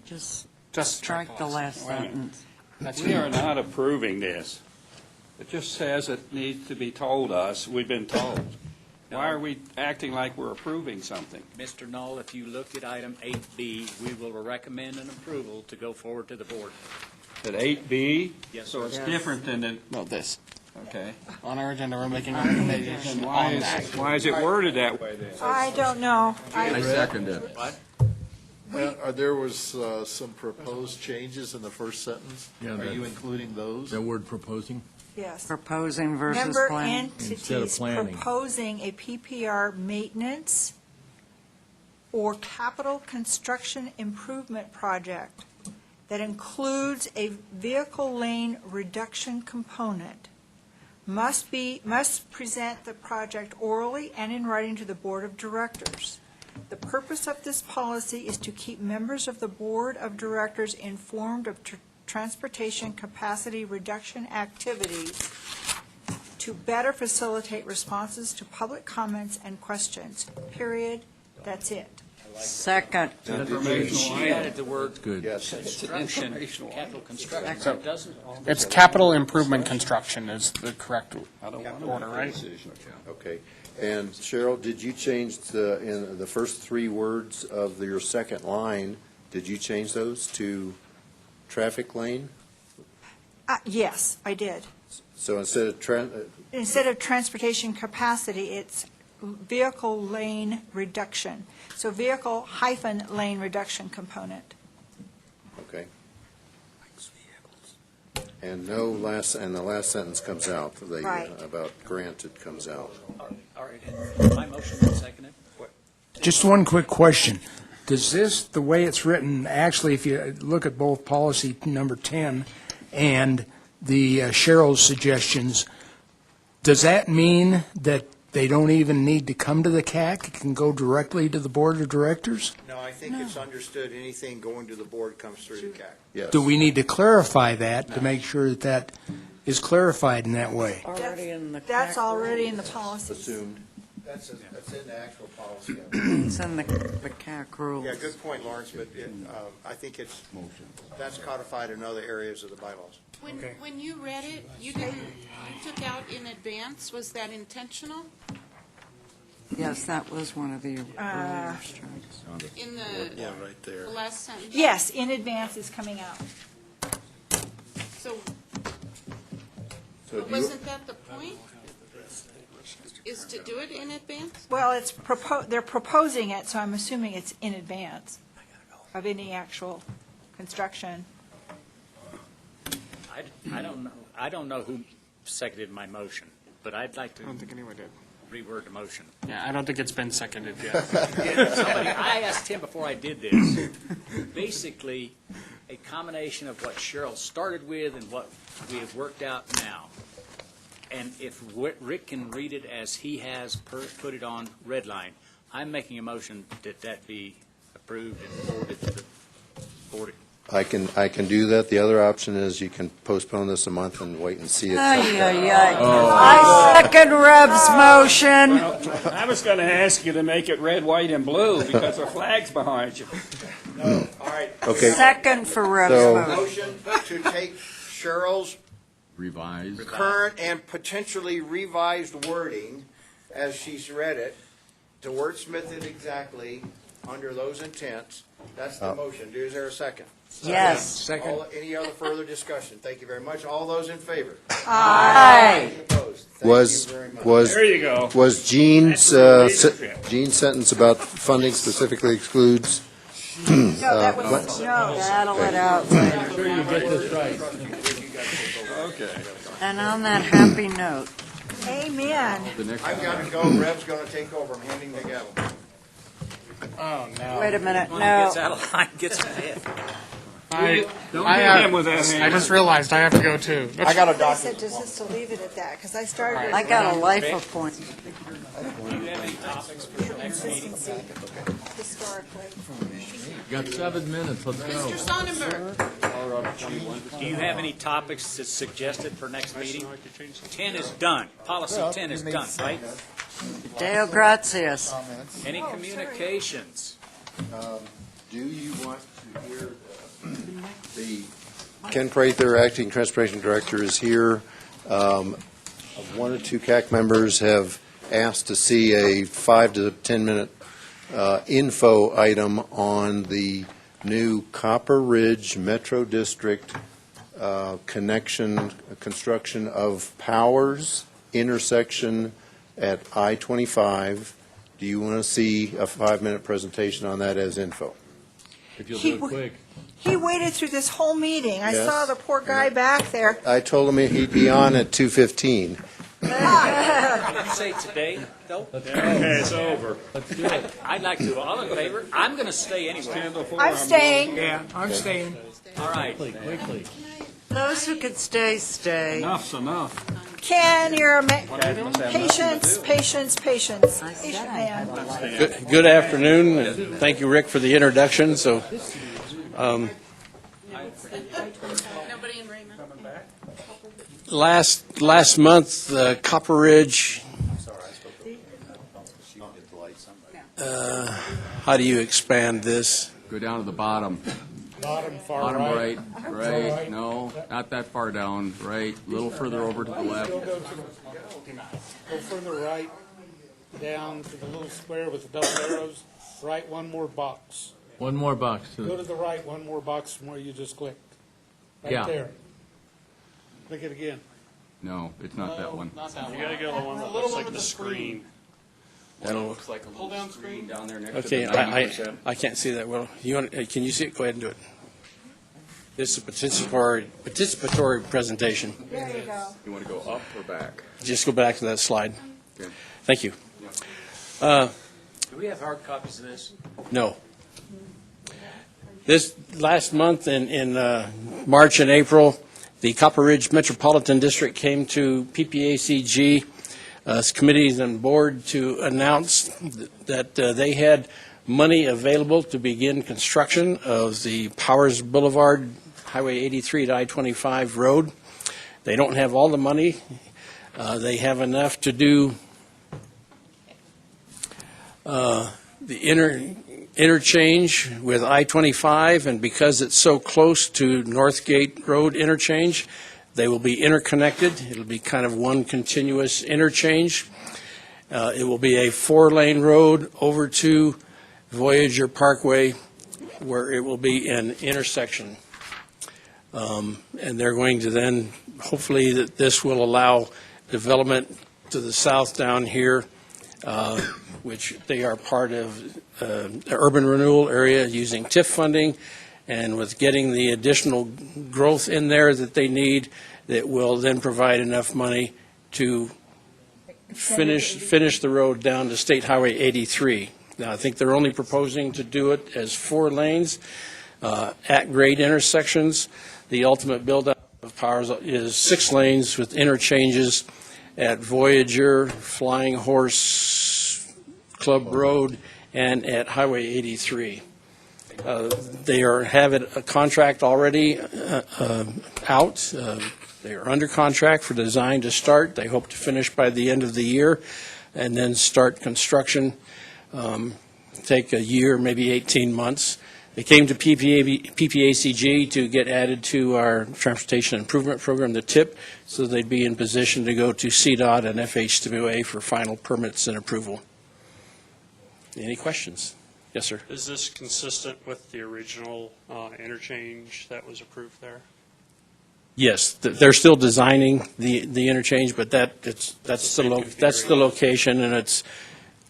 Just Just strike the last Wait a minute. sentence. We are not approving this. It just says it needs to be told us, we've been told. Why are we acting like we're approving something? Mr. Knoll, if you look at item 8B, we will recommend an approval to go forward to the board. At 8B? Yes, So sir. it's Yes. different than, No, this. okay. On our agenda, we're making recommendations Why on that. is it worded that way then? I don't know. I second it. There was some proposed changes in the first sentence. Yeah, Are that- you including those? The word proposing? Yes. Proposing versus Member planning. Instead of entities planning. proposing a PPR maintenance or capital construction improvement project that includes a vehicle lane reduction component must present the project orally and in writing to the Board of Directors. The purpose of this policy is to keep members of the Board of Directors informed of transportation capacity reduction activities to better facilitate responses to public comments and questions. Period. That's it. Second. She added the word Good. Yes. construction, capital construction. So- It doesn't. It's capital improvement construction is the correct I don't want to order, make a right? decision. Okay. And Cheryl, did you change in the first three words of your second line, did you change those to traffic lane? Yes, I did. So Instead of transportation capacity, it's vehicle lane reduction. So vehicle hyphen lane reduction component. okay. And the last sentence comes out, Right. about granted comes out. All right, and my motion was seconded. Just one quick question. Does this, the way it's written, actually, if you look at both policy number 10 and the Cheryl's suggestions, does that mean that they don't even need to come to the CAC? It can go directly to the Board of Directors? No, I think it's understood anything going to the board comes through the CAC. Yes. Do we need to clarify that to make sure that that is clarified in that way? Already in the. That's already in the policy. Assumed. That's in the actual policy. It's in the CAC rules. Yeah, good point, Lawrence, but I think that's codified in other areas of the bylaws. When you read it, you took out in advance, was that intentional? Yes, that was one of the earlier strikes. In the, right there. the last sentence? Yes, in advance is coming out. So, So do you- wasn't that the point? Is to do it in advance? Well, they're proposing it, so I'm assuming it's in advance of any actual construction. I don't know who seconded my motion, but I'd like to I don't think anyone did. reword the motion. Yeah, I don't think it's been seconded yet. I asked him before I did this. Basically, a combination of what Cheryl started with and what we have worked out now. And if Rick can read it as he has put it on red line, I'm making a motion that that be approved and forwarded to the board. I can do that. The other option is you can postpone this a month and wait and see it. Ay, ay, ay. I second Reb's motion. I was going to ask you to make it red, white, and blue because the flag's behind you. All right. Okay. Second for Reb's So- motion. Motion to take Cheryl's Revised. current and potentially revised wording as she's read it, to wordsmith it exactly under those intents. That's the motion. Is there a second? Yes. Second. Any other further discussion? Thank you very much. All those in favor? Aye. Any opposed? Was, Thank you very much. was, There you go. was Gene's, That's the leadership. Gene's sentence about funding specifically excludes? No, that was, no. Battle it out later. Sure you get this right. Okay. And on that happy note, Amen. The next I've got to go. Reb's going to take over. I'm handing the gavel. Oh, no. wait a minute, When he no. gets out of line, gets ahead. I that I just realized I have to go too. I got a They said just to leave it at that, because I started. I got a life appointment. Do you have any topics for the next meeting? Historically. Got 7 minutes, let's go. Mr. Sonnenberg. Do you have any topics that's suggested for next meeting? 10 is done. Policy 10 is done, right? Deo gratias. Any communications? Do you want to hear the Ken Prather, Acting Transportation Director, is here. One or two CAC members have asked to see a 5 to 10 minute info item on the new Copper Ridge Metro District construction of Powers intersection at I-25. Do you want to see a 5-minute presentation on that as info? If you'll do it quick. He waited through this whole meeting. I Yes. saw the poor guy back there. I told him he'd be on at 2:15. Did you say today, though? Okay, it's over. Let's do it. I'd like to. All in favor? I'm going to stay anyway. I'm staying. Yeah, I'm staying. All right. Quickly. Those who could stay, stay. Enough's enough. Ken, you're a patience. Patient man. Good afternoon, and thank you, Rick, for the introduction. So, Nobody in Raymond. last month, Copper Ridge. How do you expand this? Go down to the bottom. Bottom far Bottom right. right, no, not that far down, right, a little further over to the left. Go further right, down to the little square with the double arrows. Right, one more box. One more box. Go to the right, one more box from where you just clicked. Right Yeah. there. Click it again. No, it's not that one. You gotta go to the one that looks like the screen. That'll, Looks like a little screen down there next okay, to the 90%. I can't see that well. Can you see it? Go ahead and do it. This is a participatory presentation. There you go. You want to go up or back? Just go back to that slide. Okay. Thank you. Do we have hard copies of this? No. This last month in March and April, the Copper Ridge Metropolitan District came to PPACG committees and board to announce that they had money available to begin construction of the Powers Boulevard, Highway 83 to I-25 road. They don't have all the money. They have enough to do the interchange with I-25, and because it's so close to Northgate Road interchange, they will be interconnected. It'll be kind of one continuous interchange. It will be a 4-lane road over to Voyager Parkway, where it will be an intersection. And they're going to then, hopefully, that this will allow development to the south down here, which they are part of the urban renewal area using TIF funding, and with getting the additional growth in there that they need, that will then provide enough money to finish the road down to State Highway 83. Now, I think they're only proposing to do it as 4 lanes at grade intersections. The ultimate build-out of Powers is 6 lanes with interchanges at Voyager, Flying Horse, Club Road, and at Highway 83. They have a contract already out. They are under contract for design to start. They hope to finish by the end of the year and then start construction. Take a year, maybe 18 months. They came to PPACG to get added to our Transportation Improvement Program, the TIP, so they'd be in position to go to CDOT and FHWA for final permits and approval. Any questions? Yes, sir. Is this consistent with the original interchange that was approved there? Yes, they're still designing the interchange, but that's the location, and it's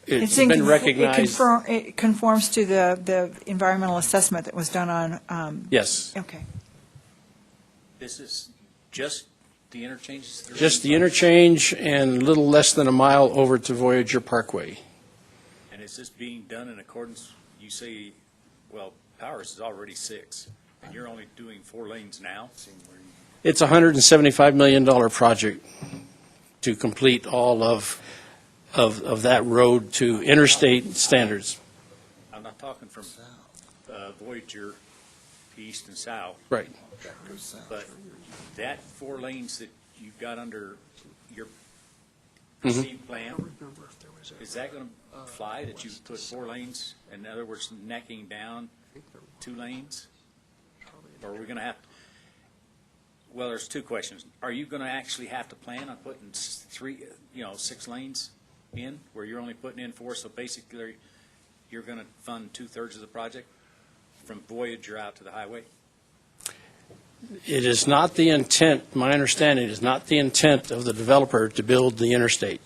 been recognized. It conforms to the environmental assessment that was done on. Yes. Okay. This is just the interchanges? Just the interchange and a little less than a mile over to Voyager Parkway. And is this being done in accordance, you say, well, Powers is already 6. And you're only doing 4 lanes now? It's a $175 million project to complete all of that road to interstate standards. I'm not talking from Voyager to east and south. Right. But that 4 lanes that you've got under your Mhm. perceived plan, is that going to fly, that you put 4 lanes, in other words, necking down 2 lanes? Or are we going to have, well, there's 2 questions. Are you going to actually have to plan on putting 6 lanes in, where you're only putting in 4, so basically you're going to fund 2/3 of the project from Voyager out to the highway? It is not the intent, my understanding is not the intent of the developer to build the interstate.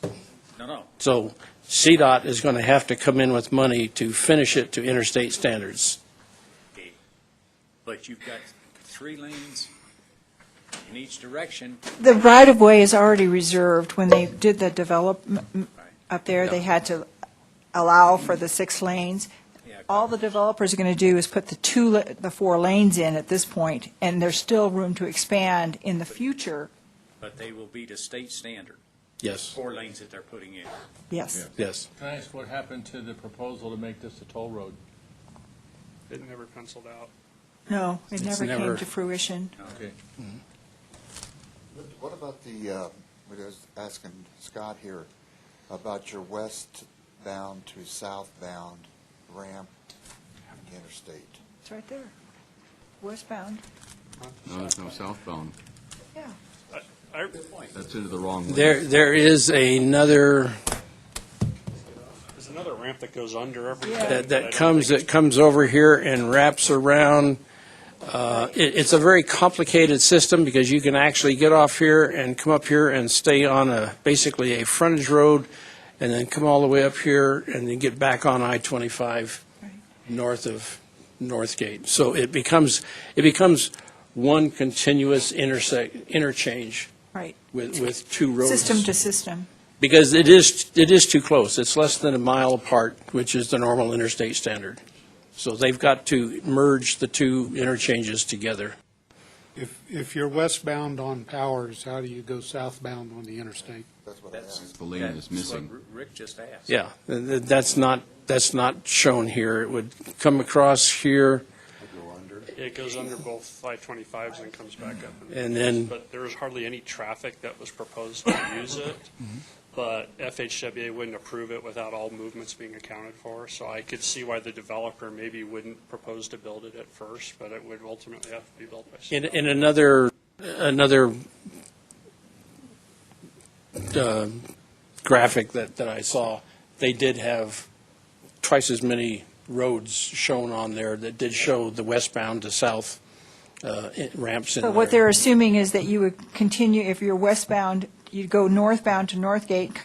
No. So CDOT is going to have to come in with money to finish it to interstate standards. Okay. But you've got 3 lanes in each direction. The right-of-way is already reserved. When they did the development up there, they had to allow for the 6 lanes. All the developers are going to do is put the 4 lanes in at this point, and there's still room to expand in the future. But they will be to state standard. Yes. 4 lanes that they're putting in. Yes. Yes. Can I ask what happened to the proposal to make this a toll road? It never penciled out. No, it It's never never- came to fruition. Okay. What about what I was asking Scott here, about your westbound to southbound ramp on the interstate? It's right there. Westbound. No, there's no southbound. Yeah. That's into the wrong lane. There is another There's another ramp that goes under everything. that comes over here and wraps around. It's a very complicated system because you can actually get off here and come up here and stay on basically a frontage road, and then come all the way up here and then get back on I-25 north of Northgate. So it becomes one continuous interchange. Right. With 2 roads. System to system. Because it is too close. It's less than a mile apart, which is the normal interstate standard. So they've got to merge the 2 interchanges together. If you're westbound on Powers, how do you go southbound on the interstate? That's what I asked. The lane is missing. What Rick just asked. Yeah, that's not shown here. It would come across here, It goes under both I-25s and comes back up. And then- But there was hardly any traffic that was proposed to use it. But FHWA wouldn't approve it without all movements being accounted for. So I could see why the developer maybe wouldn't propose to build it at first, but it would ultimately have to be built by CDOT. in another graphic that I saw, they did have twice as many roads shown on there that did show the westbound to south ramps in there. But what they're assuming is that you would continue, if you're westbound, you'd go northbound to Northgate,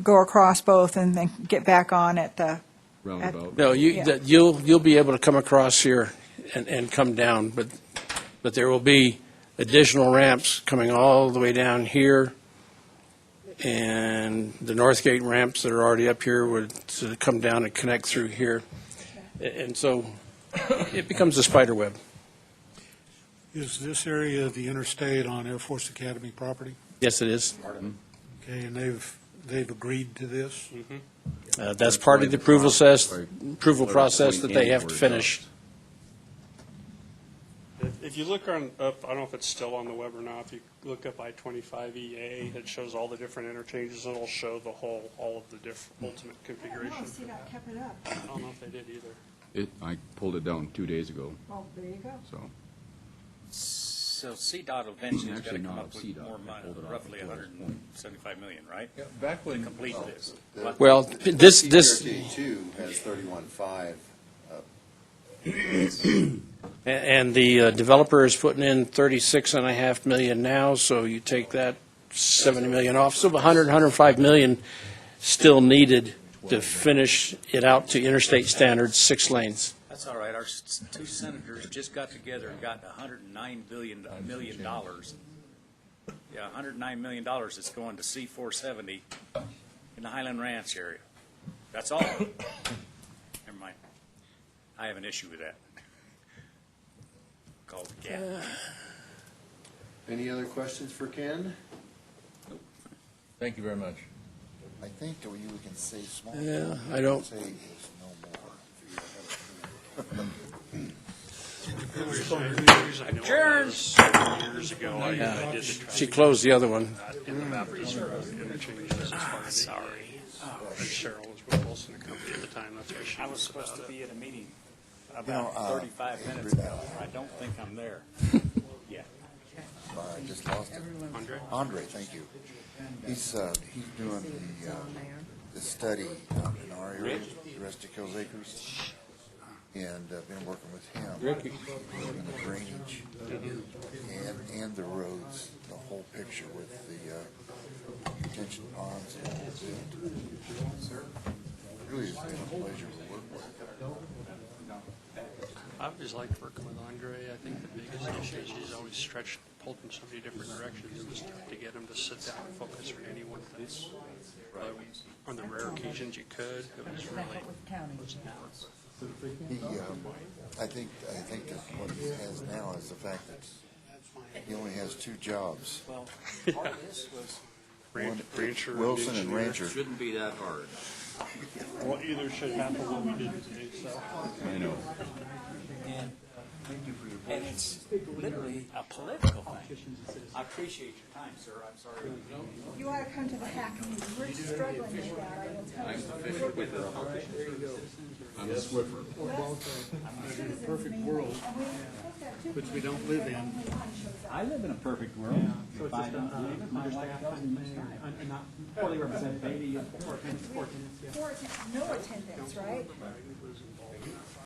go across both, and then get back on at the Roundabout. No, Yeah. you'll be able to come across here and come down, but there will be additional ramps coming all the way down here, and the Northgate ramps that are already up here would sort of come down and connect through here. And so it becomes a spider web. Is this area of the interstate on Air Force Academy property? Yes, it is. Okay, and they've agreed to this? That's part of the approval process that they have to finish. If you look up, I don't know if it's still on the web or not, if you look up I-25EA, it shows all the different interchanges, and it'll show all of the ultimate configuration. kept it up. I don't know if they did either. I pulled it down 2 days ago, Oh, there you go. so. So CDOT eventually is Actually, going to come not up with CDOT. more money, Hold it off roughly until this point. $175 million, right? Back when. To complete this. Well, this PPRTA 2 has 31.5. And the developer is putting in $36.5 million now, so you take that $70 million off. So 105 million still needed to finish it out to interstate standards, 6 lanes. That's all right. Our 2 senators just got together and got $109 million. Yeah, $109 million that's going to C-470 in the Highland Ranch area. That's all. Never mind. I have an issue with that. called the gap. Any other questions for Ken? Thank you very much. I think that we can say small. Yeah, I don't- Say is no Adjourned. Years ago, I did the traffic. She closed the other one. In the Baptist interchanges as part of the. Sorry. And Cheryl was with Wilson and Company at the time, that's why she I was was supposed about to it. be at a meeting about 35 minutes ago. I don't think I'm there. Yeah. I just lost it. Andre, thank you. He's doing the study out in our area, Rustic Hills Acres, and I've been working with him. And the drainage and the roads, the whole picture with the detention ponds and all of it. Really has been a pleasure to work with. I've always liked working with Andre. I think the biggest issue is he's always pulled in so many different directions. It was tough to get him to sit down and focus on any one thing. On the rare occasions you could, it was really. I think that what he has now is the fact that he only has two jobs. Well, part of this was One, Rancher Wilson and Rancher. Shouldn't be that hard. Well, either should happen what we did today, so. I know. and it's literally a political thing. I appreciate your time, sir. I'm sorry. You want to come to the hack meeting, we're struggling with that, I will tell you. I'm the fish whipper. I'm the swiffer. Perfect world, which we don't live in. I live in a perfect world. If I don't believe it, my wife doesn't. Not fully represented, maybe 4 attendance, No attendance, right?